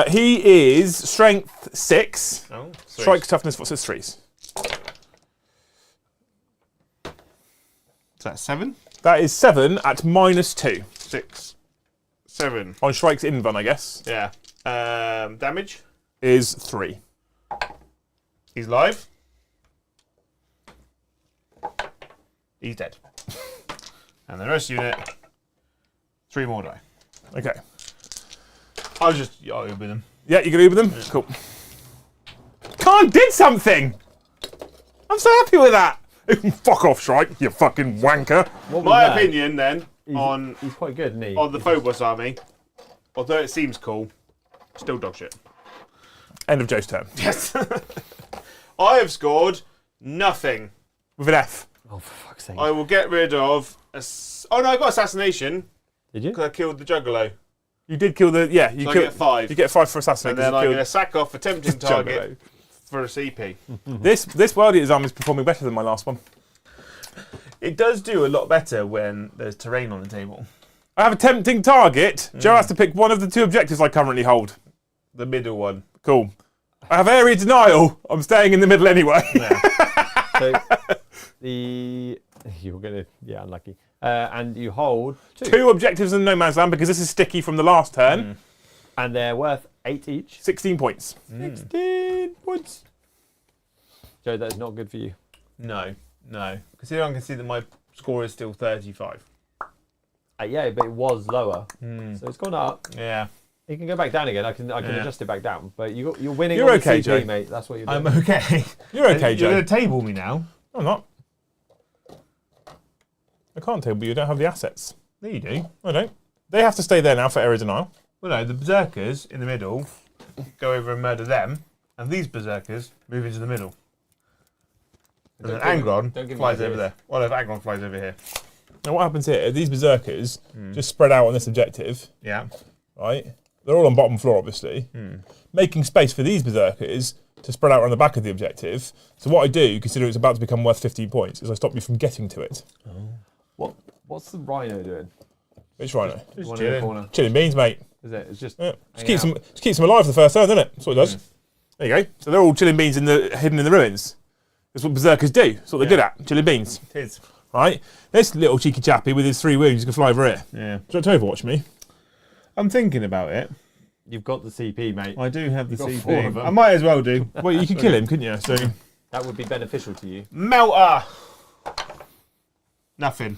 He is strength 6. Oh. Strike toughness 4, so it's 3s. Is that 7? That is 7 at -2 6. 7. on Shrike's Invan, I guess. Yeah. Damage. Is 3. He's live. He's dead. And the rest unit, 3 more die. Okay. I'll open them. Yeah, you can do with them. Cool. Khan did something. I'm so happy with that. Fuck off, Shrike, you fucking wanker. What was My that? opinion then He's quite good, isn't he? on the Phobos army, although it seems cool, still dog shit. End of Joe's turn. Yes. I have scored nothing. With an F. Oh, for fuck's sake. I will get rid of. Oh no, I got assassination Did you? because I killed the Juggalo. You did kill the. Yeah, you So I killed. get 5. You get 5 for assassination. And then I'm you going to sack off a tempting killed target Juggalo. for a CP. This World Eaters army is performing better than my last one. It does do a lot better when there's terrain on the table. I have a tempting target. Joe has to pick one of the 2 objectives I currently hold. The middle one. Cool. I have area denial. I'm staying in the middle anyway. Yeah. So, you're gonna, unlucky. And you hold 2. 2 objectives in no man's land because this is sticky from the last turn. And they're worth 8 each. 16 points. 16 points. Joe, that is not good for you. No. Considering I can see that my score is still 35. Yeah, but it was lower. So it's gone up. Yeah. It can go back down again. I can adjust it back down. But you're winning. You're on okay, the CP, Joe. mate. That's what you're doing. I'm okay. You're okay, You're Joe. going to table me now? No, I'm not. I can't table you. You don't have the assets. No, you do. I don't. They have to stay there now for area denial. Well, no, the berserkers in the middle go over and murder them, and these berserkers move into the middle. And then don't give Angron me flies ideas. over there. Well, if Angron flies over here. Now, what happens here? These berserkers just spread out on this objective, Yeah. right? They're all on bottom floor, obviously. Making space for these berserkers to spread out around the back of the objective. So what I do, considering it's about to become worth 15 points, is I stop you from getting to it. What's the rhino doing? Which rhino? Just One in the chilling. corner. Chilling beans, mate. Is it? It's just. Yeah. hanging out. Just keeps them alive for the first turn, doesn't it? That's what it does. There you go. So they're all chilling beans hidden in the ruins. That's what berserkers do. That's what they're good at. Chilling beans. It is. right? This little cheeky chappy with his 3 wounds can fly over here. Yeah. Do you want to overwatch me? I'm thinking about it. You've got the CP, mate. I do have the got CP. 4 of them. I might as well do. Well, you could kill him, couldn't you? So That would be beneficial to you. Melter. Nothing.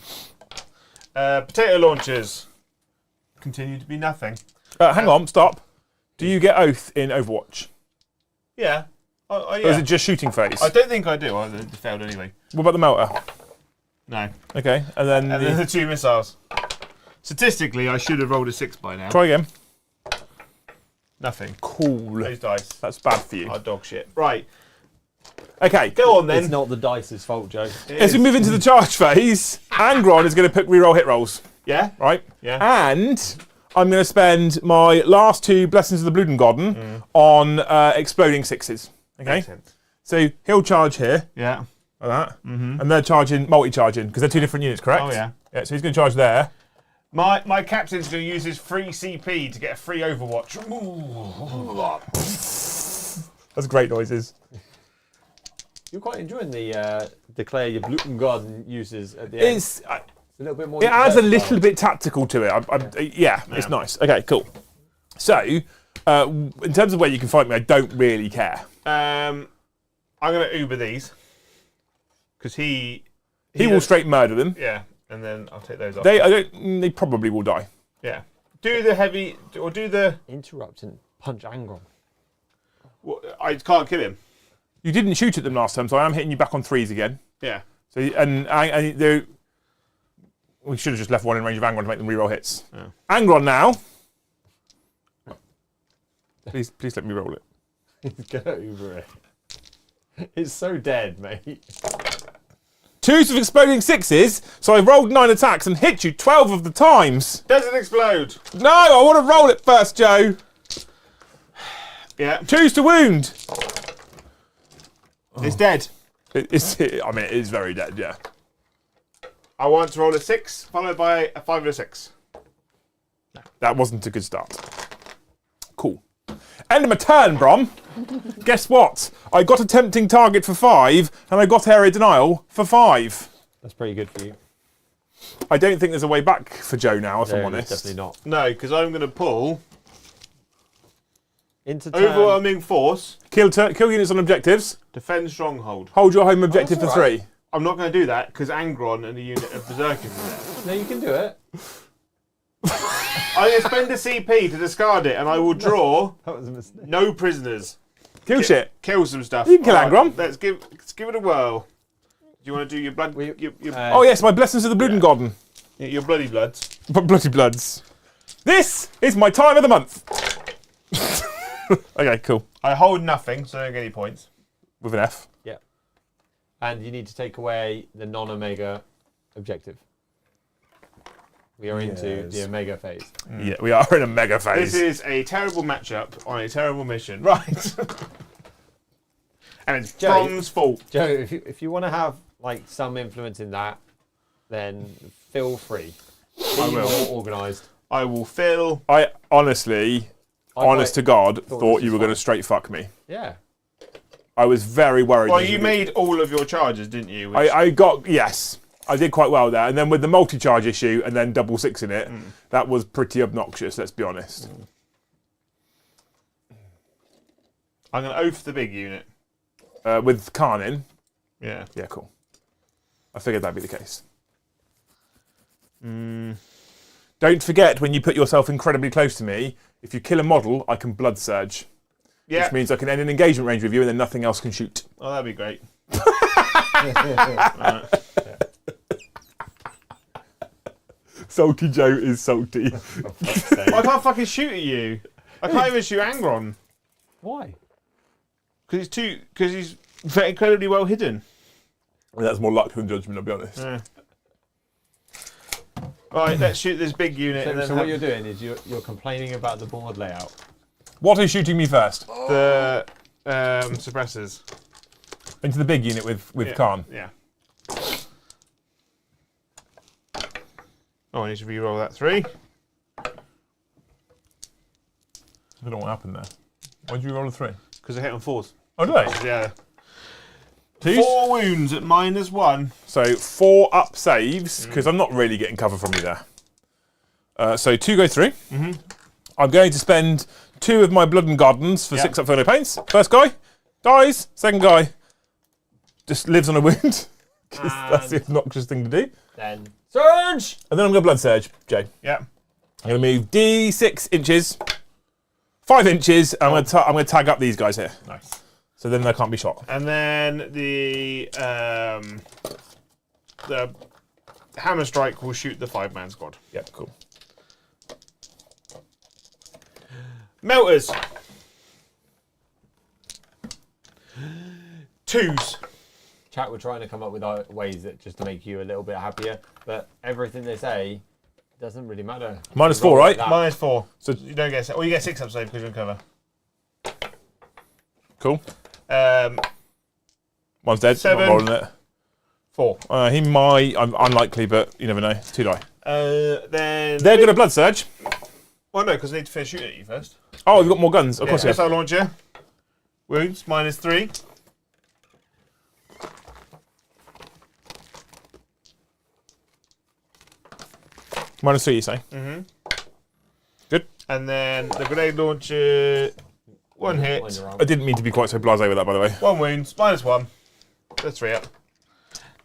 Potato launchers. Continue to be nothing. hang on, stop. Do you get oath in Overwatch? Yeah. Yeah. Or is it just shooting phase? I don't think I do. I failed anyway. What about the melter? No. Okay, and then, And then the 2 missiles. Statistically, I should have rolled a 6 by now. try again. Nothing. Cool. Those dice That's bad for you. are dog shit. Right. Okay, Go on then. It's not the dice's fault, Joe. as we move into the charge phase, Angron is going to pick reroll hit rolls, Yeah? right? Yeah. And I'm going to spend my last 2 Blessings of the Bloodengodden on exploding 6s. Okay? Makes sense. So he'll charge here, Yeah. like that, and they're charging, multi-charging, because they're 2 different units, correct? Oh, yeah. Yeah, so he's going to charge there. My captain's going to use his free CP to get a free Overwatch. That's great noises. You're quite enjoying the declare your Blutengard uses at the end. It's, It's a little bit more. it adds a little versatile. bit tactical to it. Yeah, it's nice. Okay, cool. So, in terms of where you can fight me, I don't really care. I'm going to Uber these. Because he He will straight murder them. Yeah. And then I'll take those off. They probably will die. Yeah. Do the heavy, or do the... Interrupt and punch Angron. Well, I can't kill him. You didn't shoot at them last time, so I am hitting you back on 3s again. Yeah. So we should have just left one in range of Angron to make them reroll hits. Yeah. Angron now. Please let me roll it. Get over it. It's so dead, mate. 2s of exploding 6s, so I rolled 9 attacks and hit you 12 of the times. Does it explode? No, I want to roll it first, Joe. Yeah. 2s to wound. It's dead. It is very dead, yeah. I want to roll a 6, followed by a 5 and a 6. That wasn't a good start. Cool. End of my turn, Brom. Guess what? I got a tempting target for 5, and I got area denial for 5. That's pretty good for you. I don't think there's a way back for Joe now, if I'm No, honest. definitely not. No, because I'm going to pull Into turn. overwhelming force, Kill units on objectives. defend stronghold. Hold your home objective for that's all 3. I'm not going to do that because Angron and the unit of Berserkers are there. No, you can do it. I'm going to spend a CP to discard it, and I will draw That was a mistake. no prisoners. Kill shit. Kill some stuff. You can kill All Angron. Let's give it a whirl. Do you want to do your blood? Oh yes, my Blessings of the Bloodengodden. Your bloody bloods. Bloody Bloods. This is my time of the month. Okay, cool. I hold nothing, so I don't get any points. With an F. Yeah. And you need to take away the non-Omega objective. We are into the Omega phase. Yeah, we are in a mega phase. This is a terrible matchup on a terrible mission. Right. And it's Joe, Brom's fault. Joe, if you want to have like some influence in that, then feel free. I Be will. more organised. I will fill. I honestly, honest to God, thought this you was were going to fine. straight fuck me. Yeah. I was very worried. Well, that you would- made all of your charges, didn't you? Which- I got, yes. I did quite well there. And then with the multi-charge issue and then double 6 in it, that was pretty obnoxious, let's be honest. I'm going to oath the big unit. With Khan in. Yeah. Yeah, cool. I figured that'd be the case. Don't forget, when you put yourself incredibly close to me, if you kill a model, I can blood surge. Yeah. Which means I can end an engagement range with you and then nothing else can shoot. Oh, that'd be great. Salty Joe is salty. I can't fucking shoot at you. I can't even shoot Angron. Why? Because he's very incredibly well hidden. That's more luck than judgment, I'll be honest. Yeah. Right, let's shoot this big unit. So, and then so what you're doing is you're complaining about the board layout. What is shooting me first? the suppressors. Into the big unit with Yeah. Khan. Yeah. Oh, I need to re-roll that 3. I don't know what happened there. Why did you roll a 3? Because I hit on 4s. Oh, did they? Yeah. Twos? 4 wounds at -1. So 4 up saves, because I'm not really getting cover from you there. So 2 go through. I'm going to spend 2 of my blood and gardens for 6 up for no pains. First guy dies. Second guy just lives on a wound. Because that's the obnoxious thing to do. Then surge! And then I'm going to blood surge, Joe. Yeah. I'm going to move D6 inches, 5 inches, and I'm going to tag up these guys here. Nice. So then they can't be shot. And then the hammer strike will shoot the 5-man squad. Yep, cool. Melters. 2s. Chat were trying to come up with ways that just to make you a little bit happier, but everything they say doesn't really matter. -4, right? -4. So You don't get you get 6 up save because you're in cover. cool. 7. One's dead. I'm not rolling it. 4. He might. I'm unlikely, but you never know. 2 die. Then They're going to blood surge. Well, no, because they need to finish shooting at you first. Oh, you've got more guns. Of course you have. Missile launcher. Wounds -3. -3, you say? Good. And then the grenade launcher. 1 hit. On your arm. I didn't mean to be quite so blasé with that, by the way. 1 wound. -1. That's 3 up.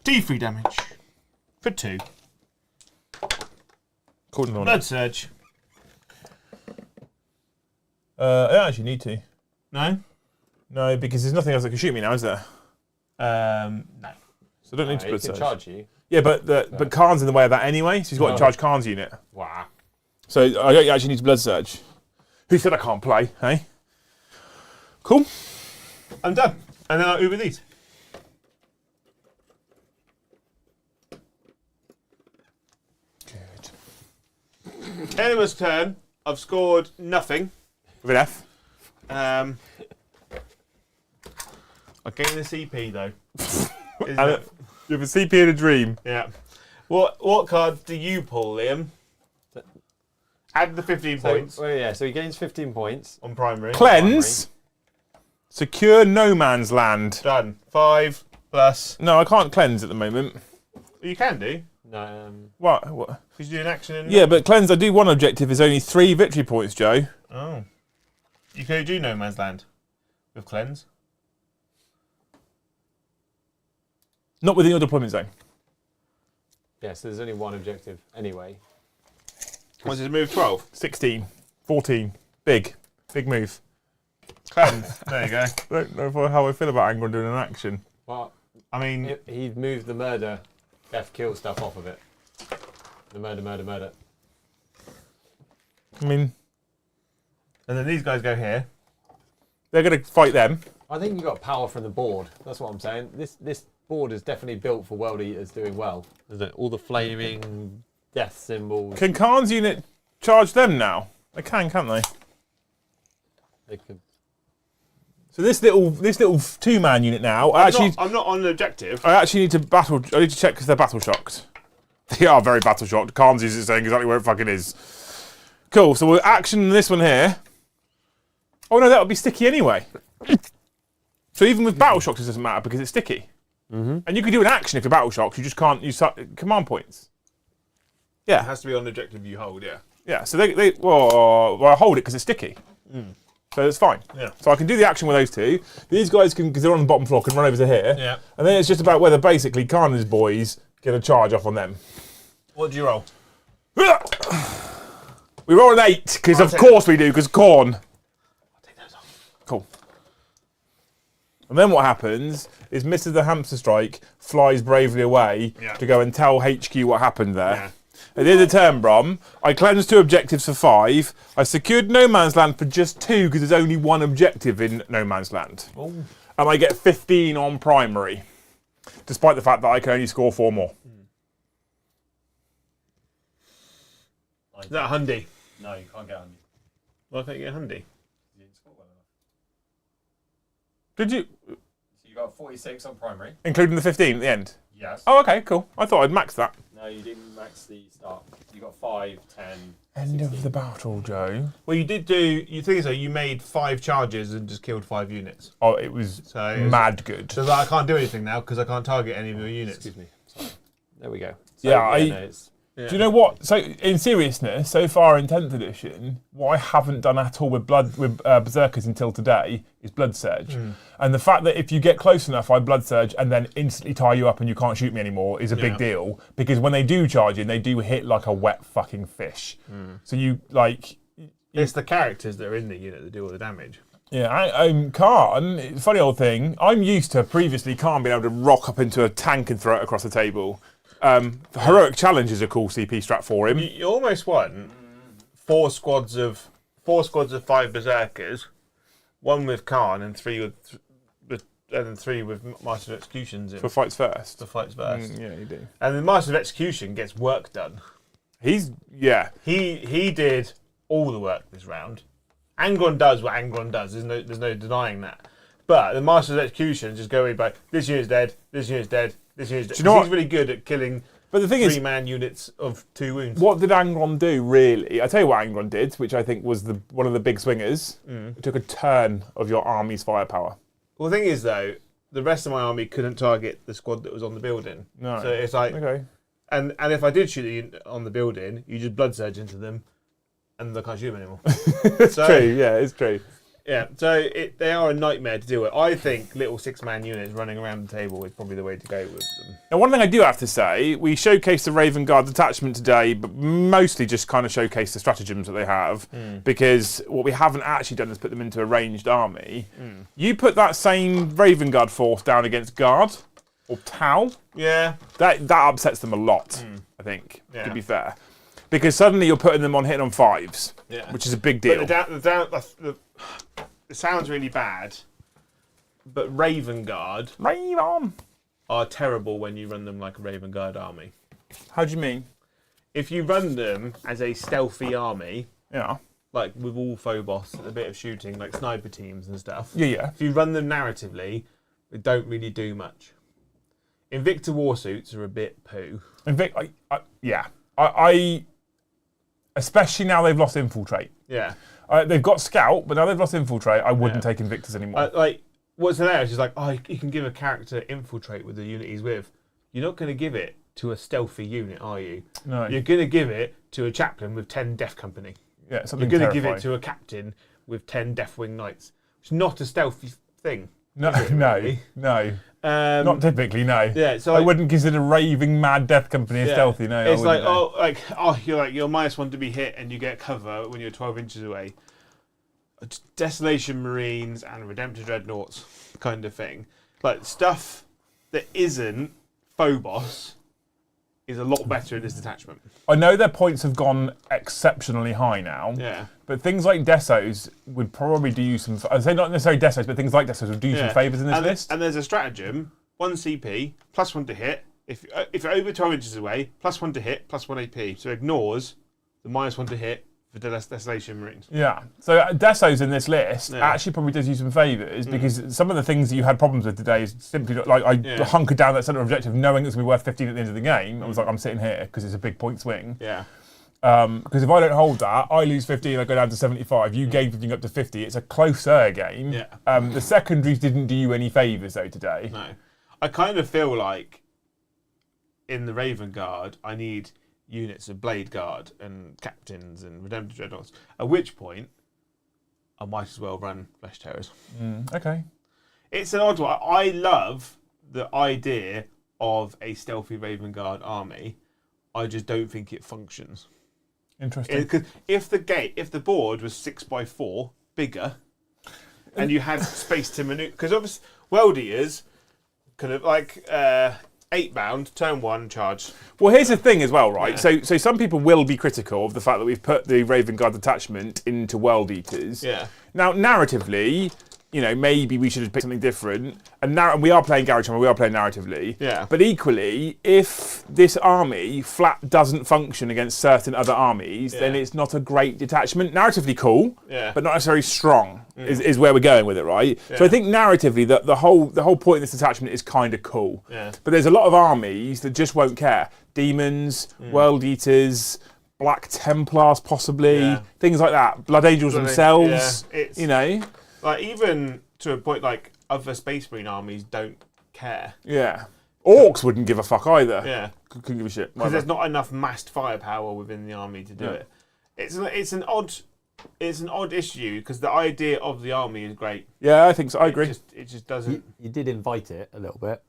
D3 damage. For 2. According on. Blood surge. I don't actually need to. No? No, because there's nothing else that can shoot me now, is there? No. So I don't need to He blood can surge. charge you. Yeah, but Khan's in the way of that anyway, so he's got to charge Khan's unit. Wow. So I don't actually need to blood surge. Who said I can't play, hey? Cool. I'm done. And then I'll Uber these. Good. Enemy's turn. I've scored nothing. With an F. I gain the CP though. Isn't And it? you have a CP in a dream. Yeah. What card do you pull, Liam? Add the 15 points So, well, yeah, so he gains 15 points. on primary. Cleanse. Secure no man's land. Done. 5 plus. No, I can't cleanse at the moment. You can do. No, What? Because you do an action in. Yeah, but cleanse, I do one objective is only 3 victory points, Joe. Oh. You can do no man's land with cleanse. Not within your deployment zone. yeah, so there's only one objective anyway. What's his move? 12. 16, 14. Big move. Cleanse. There you go. I don't know how I feel about Angron doing an action. Well, I mean, he'd moved the murder, death, kill stuff off of it. The murder. I mean, and then these guys go here. they're going to fight them. I think you got power from the board. That's what I'm saying. This board is definitely built for World Eaters doing well. Isn't it? All the flaming death symbols. Can Khan's unit charge them now? They can, can't they? They could. So this little 2-man unit now. I'm not on the objective. I actually need to battle. I need to check because they're battle shocked. They are very battle shocked. Khan's is saying exactly where it fucking is. Cool. So we'll action this one here. Oh no, that would be sticky anyway. So even with battle shocks, it doesn't matter because it's sticky. And you can do an action if you're battle shocked. You just can't use command points. It Yeah. has to be on the objective you hold, yeah. Yeah. So well, I hold it because it's sticky. So it's fine. Yeah. So I can do the action with those 2. These guys can, because they're on the bottom floor, can run over to here. Yeah. And then it's just about whether basically Khan and his boys get a charge off on them. What do you roll? We roll an 8, because I'll of take course we do, because corn. I'll take those off. Cool. And then what happens is Mr. the Hamster Strike flies bravely away to go and tell HQ what happened there. Yeah. At the end of the turn, Brom, I cleansed 2 objectives for 5. I secured No Man's Land for just 2 because there's only 1 objective in No Man's Land. And I get 15 on primary, despite the fact that I can only score 4 more. Is that a Hundy? No, you can't get on. Why can't you get a Hundy? You didn't score well enough. Did you, So you got 46 on primary. including the 15 at the end? Yeah. Yes. Oh, okay, cool. I thought I'd max that. No, you didn't max the start. You got 5, 10. End 16. of the battle, Joe. Well, you did do. You think so? You made 5 charges and just killed 5 units. Oh, it was mad good. So I can't do anything now because I can't target any of your units. Excuse me. Sorry. There we go. So, Yeah, Yeah. Do you know what? So, in seriousness, so far in 10th edition, what I haven't done at all with Berserkers until today is Blood Surge. And the fact that if you get close enough, I Blood Surge and then instantly tie you up and you can't shoot me anymore is a big deal. Because when they do charge in, they do hit like a wet fucking fish. So you, like... It's the characters that are in the unit that do all the damage. Yeah, Khan, funny old thing, I'm used to previously Khan being able to rock up into a tank and throw it across the table. The Heroic Challenge is a cool CP strat for him. You almost won 4 squads of 5 Berserkers, 1 with Khan and 3 with Master of Executions in. For fights first. For fights first. Yeah, you do. And the Master of Execution gets work done. He did all the work this round. Angron does what Angron does. There's no denying that. But the Master of Execution just going by this unit's dead, this unit's dead, this unit's dead. Do you know He's really good at killing. But the thing is, 3-man units of 2 wounds. what did Angron do, really? I tell you what Angron did, which I think was one of the big swingers. It took a turn of your army's firepower. Well, the thing is, though, the rest of my army couldn't target the squad that was on the building. No. So it's like... Okay. And if I did shoot the unit on the building, you just blood surge into them, and they can't shoot them anymore. It's true, yeah, it's true. Yeah, so they are a nightmare to deal with. I think little 6-man units running around the table is probably the way to go with them. Now, one thing I do have to say, we showcased the Raven Guard detachment today, but mostly just kind of showcased the stratagems that they have, because what we haven't actually done is put them into a ranged army. You put that same Raven Guard force down against Guard, or Tau, Yeah. that upsets them a lot, I think, Yeah. to be fair. Because suddenly you're putting them on hitting on 5s, which is a big deal. But it sounds really bad, but Raven Guard Raven! are terrible when you run them like a Raven Guard army. How do you mean? If you run them as a stealthy army, Yeah. like with all Phobos, a bit of shooting, like sniper teams and stuff. Yeah. If you run them narratively, they don't really do much. Invicta Warsuits are a bit poo. I especially now they've lost Infiltrate. Yeah. They've got Scout, but now they've lost Infiltrate. I wouldn't take Invictus anymore. Like, what's hilarious is like, you can give a character Infiltrate with the unit he's with. You're not going to give it to a stealthy unit, are you? No. You're going to give it to a chaplain with 10 Death Company. Yeah, something You're going to terrifying. give it to a captain with 10 Deathwing Knights. It's not a stealthy thing. No. Not typically, no. Yeah, so I wouldn't consider raving mad Death Company a stealthy, no. It's I like, wouldn't, you're -1 to be hit and you get cover when you're 12 inches away. Desolation Marines and Redemptor Dreadnoughts kind of thing. Like, stuff that isn't Phobos is a lot better in this detachment. I know their points have gone exceptionally high now. Yeah. But things like Desos would probably do you some... I'd say not necessarily Desos, but things like Desos would do you some favours in this list. And there's a stratagem, 1 CP, +1 to hit. If you're over 12 inches away, +1 to hit, +1 AP. So it ignores the -1 to hit for Desolation Marines. Yeah. So Desos in this list actually probably does you some favours because some of the things that you had problems with today is simply like I hunkered down that centre objective knowing it's going to be worth 15 at the end of the game. I was like, I'm sitting here because it's a big point swing. Yeah. Because if I don't hold that, I lose 15, I go down to 75. You gain 15 up to 50. It's a closer game. Yeah. The secondaries didn't do you any favours though today. No. I kind of feel like in the Raven Guard, I need units of Blade Guard and Captains and Redemptor Dreadnoughts. At which point, I might as well run Flesh Terrors. Okay. It's an odd one. I love the idea of a stealthy Raven Guard army. I just don't think it functions. Interesting. Because if the board was 6x4 bigger, and you had space to maneuver, because obviously Weldiers kind of like 8-bound, turn 1, charge. Well, here's the thing as well, right? So some people will be critical of the fact that we've put the Raven Guard detachment into World Eaters. Yeah. Now, narratively, maybe we should have picked something different. And now, and we are playing Garage Hammer, we are playing narratively. Yeah. But equally, if this army flat doesn't function against certain other armies, then it's not a great detachment. Narratively cool, but not necessarily strong. Is where we're going with it, right? Yeah. So I think narratively, the whole point of this detachment is kind of cool. Yeah. But there's a lot of armies that just won't care. Demons, World Eaters, Black Templars, possibly things like that. Blood Angels themselves. It's, like even to a point, like other Space Marine armies don't care. Yeah. Orcs wouldn't give a fuck either. Yeah. Couldn't give a shit. Because there's not enough massed firepower within the army to do it. It's an odd issue because the idea of the army is great. Yeah, I think so. I agree. It just doesn't. You did invite it a little bit.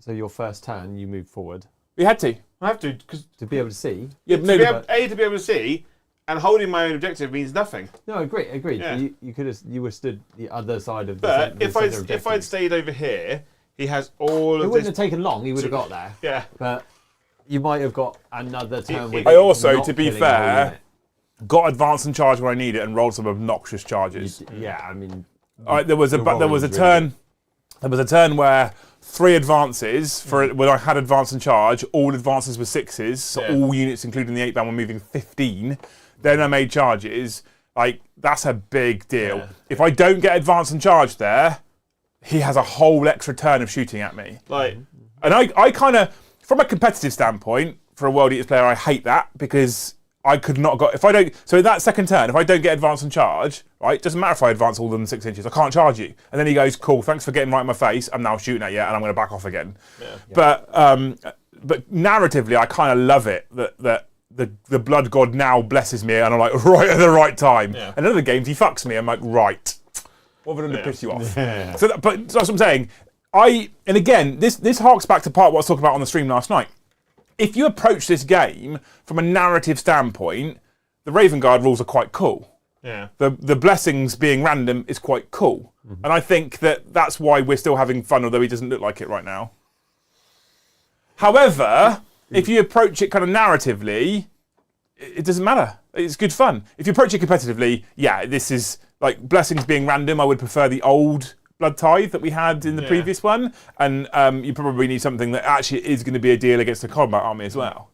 So your first turn, you moved forward. We had to. I have to because to be able to see. Yeah, to be able to see, and holding my own objective means nothing. No, agreed. Yeah. You were stood the other side of the. But if I'd stayed over here, he has all of this. It wouldn't have taken long. He would have got there. Yeah. But you might have got another turn. With I also, not to be killing the whole fair, unit. got advance and charge when I need it and rolled some obnoxious charges. I mean. There was a turn. There was a turn where 3 advances when I had advance and charge. All advances were 6s, so all units, including the 8-band, were moving 15. Then I made charges. Like that's a big deal. Yeah. If I don't get advance and charge there, he has a whole extra turn of shooting at me. Like, and I kind of, from a competitive standpoint, for a World Eaters player, I hate that because I could not go if I don't. So in that second turn, if I don't get advance and charge, right, doesn't matter if I advance all than 6 inches, I can't charge you. And then he goes, "Cool, thanks for getting right in my face. I'm now shooting at you, and I'm going to back off again." Yeah. But narratively, I kind of love it that the blood god now blesses me, and I'm like right at the right time. Yeah. And in other games, he fucks me. I'm like right. What have I done to piss you off? Yeah. So that's what I'm saying. And again, this harks back to part of what I was talking about on the stream last night. If you approach this game from a narrative standpoint, the Raven Guard rules are quite cool. Yeah. The blessings being random is quite cool. And I think that's why we're still having fun, although he doesn't look like it right now. However, if you approach it kind of narratively, it doesn't matter. It's good fun. If you approach it competitively, this is like blessings being random. I would prefer the old Blood Tithe that we had in the previous one, and you probably need something that actually is going to be a deal against a combat army as well.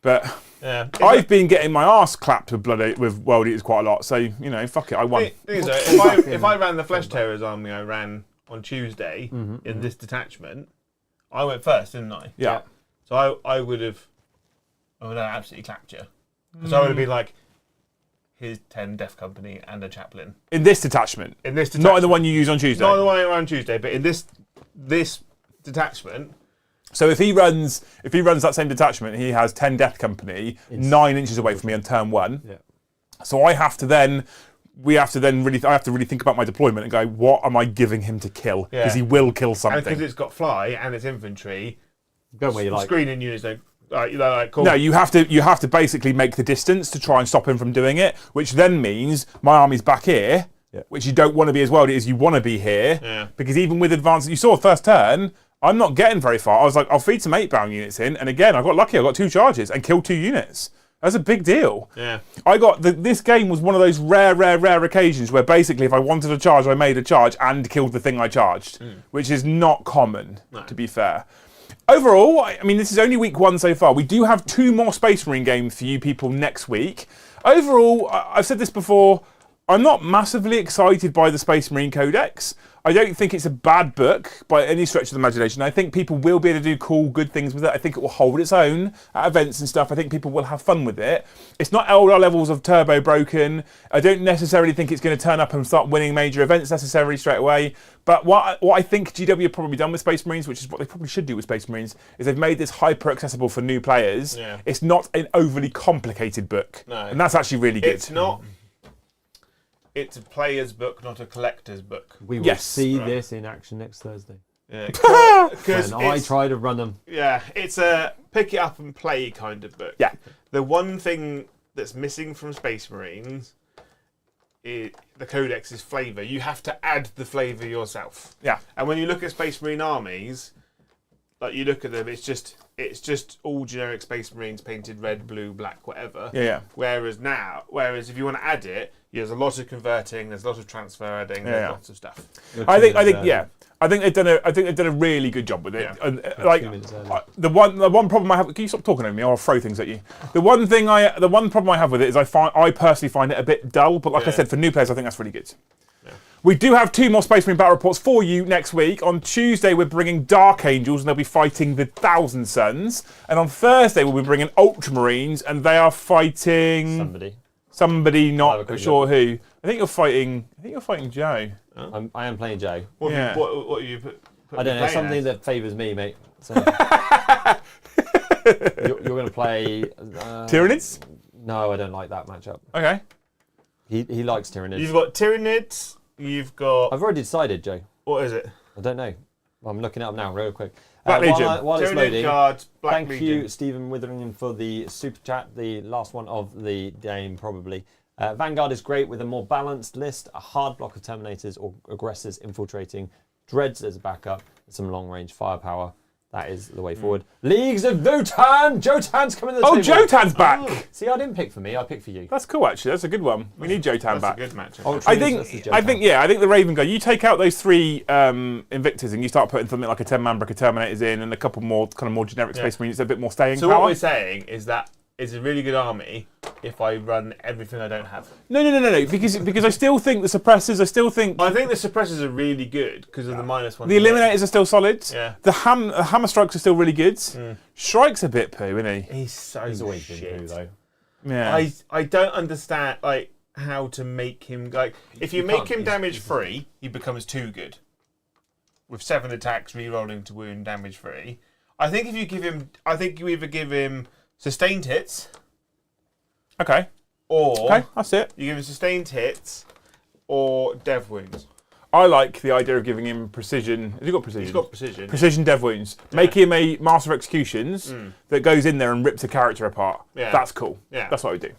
But I've been getting my arse clapped with World Eaters quite a lot, so fuck it, I won. If I ran the Flesh Terrors army I ran on Tuesday in this detachment, I went first, didn't I? Yeah. So I would have absolutely clapped you, because I would have been like, here's 10 Death Company and a chaplain. In this detachment? Not in the one you use on Tuesday? Not in the one on Tuesday, but in this detachment. So if he runs that same detachment, he has 10 Death Company, 9 inches away from me on turn 1. Yeah. So I have to really think about my deployment and go, what am I giving him to kill? Because he will kill something. And because it's got fly and it's infantry, go where you like. Screening units don't. Cool. No, you have to basically make the distance to try and stop him from doing it, which then means my army's back here, which you don't want to be as well as you want to be here, because even with advance, you saw first turn, I'm not getting very far. I was like, I'll feed some 8-bound units in, and again, I got lucky. I got 2 charges and killed 2 units. That's a big deal. Yeah. This game was one of those rare occasions where basically if I wanted a charge, I made a charge and killed the thing I charged, which is not common, to be fair. Overall, I mean, this is only week 1 so far. We do have 2 more Space Marine games for you people next week. Overall, I've said this before, I'm not massively excited by the Space Marine Codex. I don't think it's a bad book by any stretch of the imagination. I think people will be able to do cool, good things with it. I think it will hold its own at events and stuff. I think people will have fun with it. It's not Eldar levels of turbo broken. I don't necessarily think it's going to turn up and start winning major events necessarily straight away. But what I think GW have probably done with Space Marines, which is what they probably should do with Space Marines, is they've made this hyper accessible for new players. Yeah. It's not an overly complicated book. No. And that's actually really good. It's not. It's a player's book, not a collector's book. We will see this in action next Thursday. Yeah, when I try to run them. Yeah, it's a pick it up and play kind of book. Yeah. The one thing that's missing from Space Marines is the Codex is flavour. You have to add the flavour yourself. Yeah. And when you look at Space Marine armies, like you look at them, it's it's just all generic Space Marines painted red, blue, black, whatever. Yeah. Whereas if you want to add it, there's a lot of converting, there's a lot of transfer adding, there's lots of stuff. I think they've done a really good job with it. Yeah. And, the one problem I have, can you stop talking over me or I'll throw things at you? The one problem I have with it is I personally find it a bit dull, but like I said, for new players I think that's really good. Yeah. We do have 2 more Space Marine battle reports for you next week. On Tuesday we're bringing Dark Angels and they'll be fighting the Thousand Suns. And on Thursday we'll be bringing Ultramarines and they are fighting somebody not sure who. I think you're fighting Joe. I am playing Joe. What are you put I don't know, something that favours me, mate. So, you're going to play... Tyranids? No, I don't like that matchup. Okay. He likes Tyranids. You've got Tyranids, you've got... I've already decided, Joe. What is it? I don't know. I'm looking it up now, real quick. Black Legion. While it's Tyranid loading, Guards, Black thank Legion. you, Stephen Witherington, for the super chat, the last one of the game, probably. Vanguard is great with a more balanced list, a hard block of Terminators or Aggressors infiltrating, Dreads as a backup, and some long-range firepower. That is the way forward. Leagues of Votan! Jotan's coming to the table. Jotan's back! Oh. See, I didn't pick for me, I picked for you. That's cool, actually. That's a good one. We need Jotan back. That's a good match. I think the Raven guy. You take out those 3 Invictors and you start putting something like a 10-man brick of Terminators in and a couple more generic Space Marines. A bit more staying power. So what we're saying is that it's a really good army if I run everything I don't have. No. Because I still think the suppressors. I think the suppressors are really good because of the -1. The Eliminators are still solid. Yeah. The Hammer Strikes are still really good. Strike's a bit poo, isn't he? He's always shit. been poo, though. Yeah. I don't understand how to make him if you make him damage free, he becomes too good. With 7 attacks, re-rolling to wound, damage free. I think if you give him, you either give him sustained hits. Okay, that's it. You give him sustained hits or dev wounds. I like the idea of giving him precision. Has he got precision? He's got precision. Precision dev wounds. Yeah. Make him a Master of Executions that goes in there and rips a character apart. Yeah. That's cool. Yeah. That's what we do.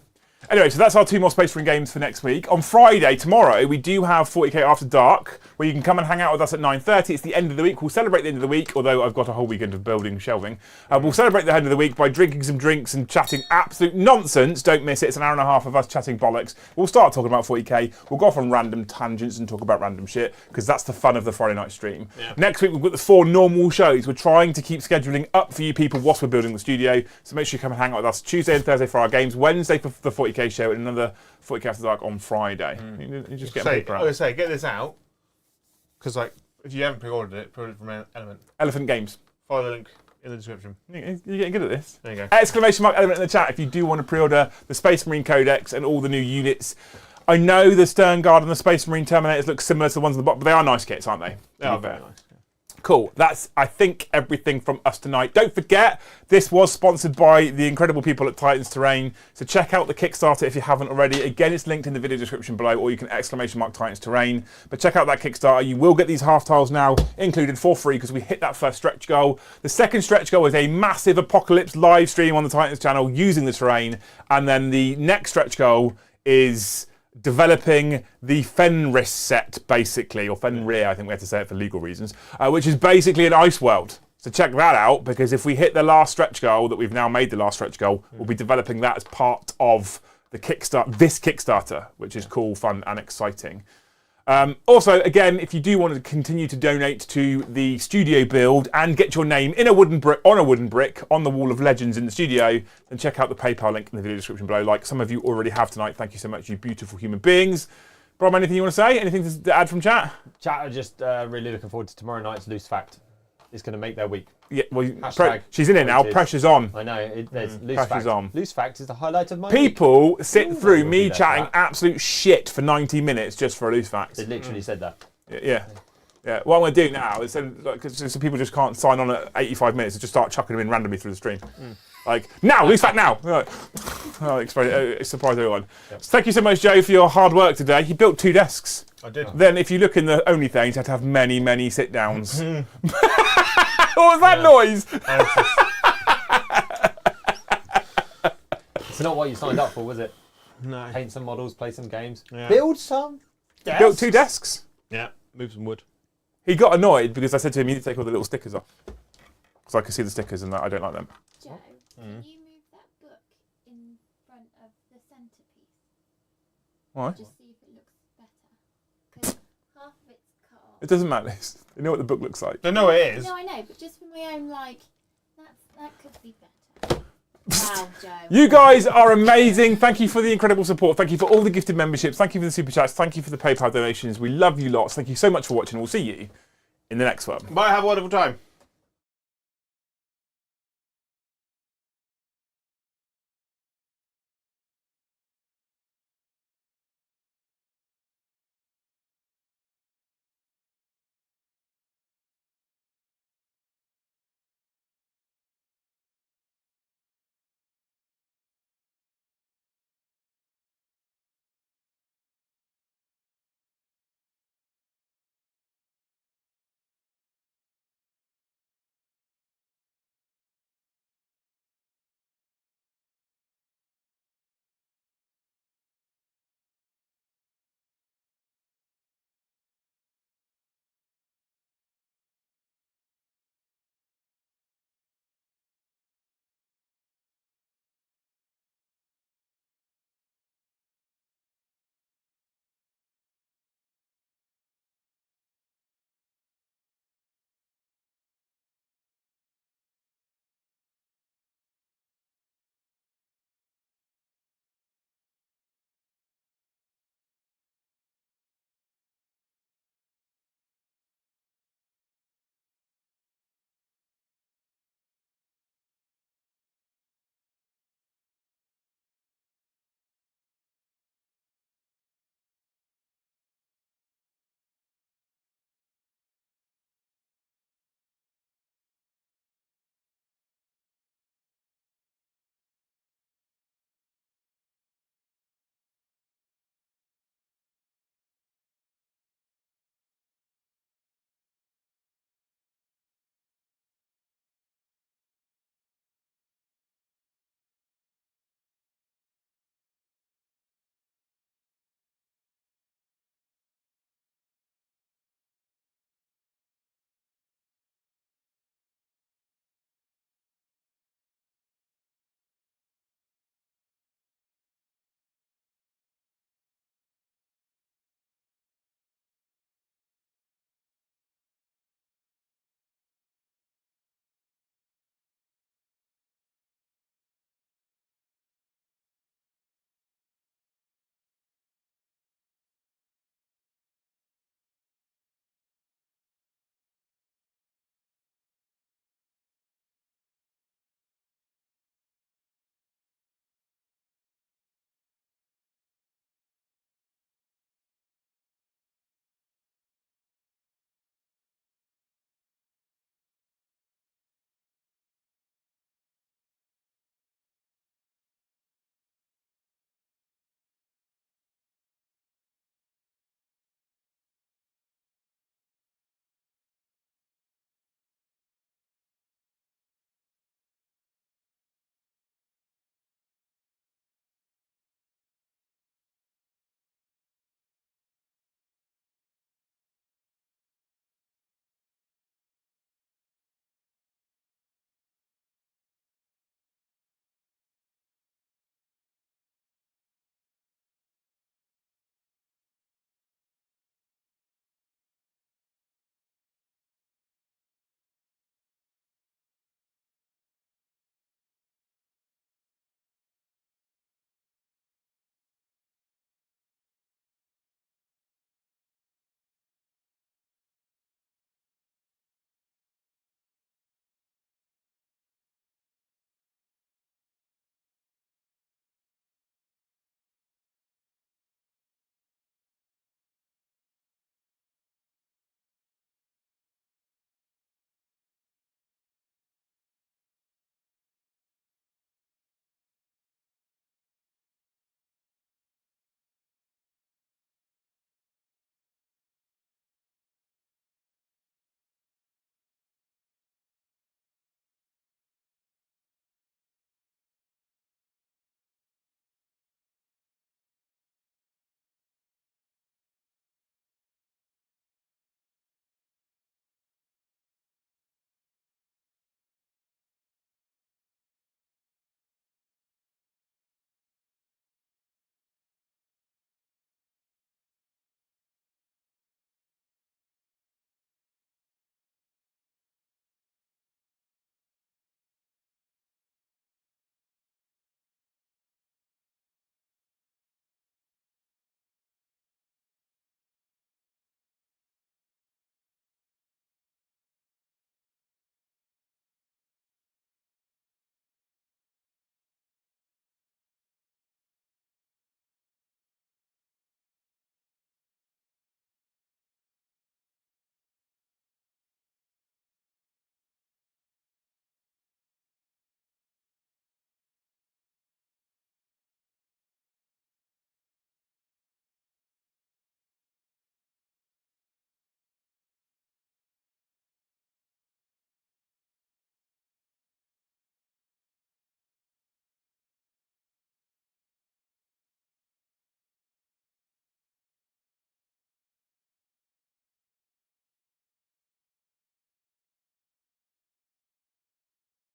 Anyway, so that's our 2 more Space Marine games for next week. On Friday, tomorrow, we do have 40k After Dark, where you can come and hang out with us at 9:30. It's the end of the week. We'll celebrate the end of the week, although I've got a whole weekend of building shelving. We'll celebrate the end of the week by drinking some drinks and chatting absolute nonsense. Don't miss it. It's an hour and a half of us chatting bollocks. We'll start talking about 40k. We'll go off on random tangents and talk about random shit, because that's the fun of the Friday night stream. Yeah. Next week, we've got the 4 normal shows. We're trying to keep scheduling up for you people whilst we're building the studio, so make sure you come and hang out with us Tuesday and Thursday for our games, Wednesday for the 40k show, and another 40k After Dark on Friday. You just get paper out. I was say, get this out, because if you haven't pre-ordered it from Element. Elephant Games. Follow the link in the description. You're getting good at this. There you go. Exclamation mark Element in the chat if you do want to pre-order the Space Marine Codex and all the new units. I know the Stern Guard and the Space Marine Terminators look similar to the ones on the bottom, but they are nice kits, aren't they? They are very nice. Cool. That's, I think, everything from us tonight. Don't forget, this was sponsored by the incredible people at Titans Terrain. So check out the Kickstarter if you haven't already. Again, it's linked in the video description below, or you can exclamation mark Titans Terrain. But check out that Kickstarter. You will get these half tiles now included for free because we hit that first stretch goal. The second stretch goal is a massive Apocalypse live stream on the Titans channel using the terrain. And then the next stretch goal is developing the Fenris set, basically, or Fenrir, I think we have to say it for legal reasons, which is basically an ice world. So check that out, because if we hit the last stretch goal, that we've now made the last stretch goal, we'll be developing that as part of the this Kickstarter, which is cool, fun, and exciting. Also, again, if you do want to continue to donate to the studio build and get your name in a wooden brick on the wall of legends in the studio, then check out the PayPal link in the video description below, like some of you already have tonight. Thank you so much, you beautiful human beings. Brom, anything you want to say? Anything to add from chat? Chat are just really looking forward to tomorrow night's Loose Fact. It's going to make their week. Yeah, well, she's in it now. Pressure's on. I know. There's Loose Pressure's Fact. on. Loose Fact is the highlight of my People week. sit through me chatting absolute shit for 90 minutes just for a Loose Fact. It literally said that. Yeah. What I'm going to do now is, so people just can't sign on at 85 minutes, and just start chucking them in randomly through the stream. Like, now, Loose Fact now! Surprise everyone. Yep. So thank you so much, Joe, for your hard work today. You built 2 desks. I did. Then, if you look in the OnlyFans, you have to have many, many sit-downs. What was that noise? It's not what you signed up for, was it? No. Paint some models, play some games. Yeah. Build some desks. Built 2 desks. Yeah, move some wood. He got annoyed because I said to him, you need to take all the little stickers off. because I can see the stickers and I don't like them. Joe, can you move that book in front of the centrepiece? Why? Just see if it looks better. Because half of it's cut off. It doesn't matter. You know what the book looks like. I know it is. No, I know, but just for my own, like, that could be better. Wow, Joe. You guys are amazing. Thank you for the incredible support. Thank you for all the gifted memberships. Thank you for the super chats. Thank you for the PayPal donations. We love you lots. Thank you so much for watching. We'll see you in the next one. Bye, have a wonderful time.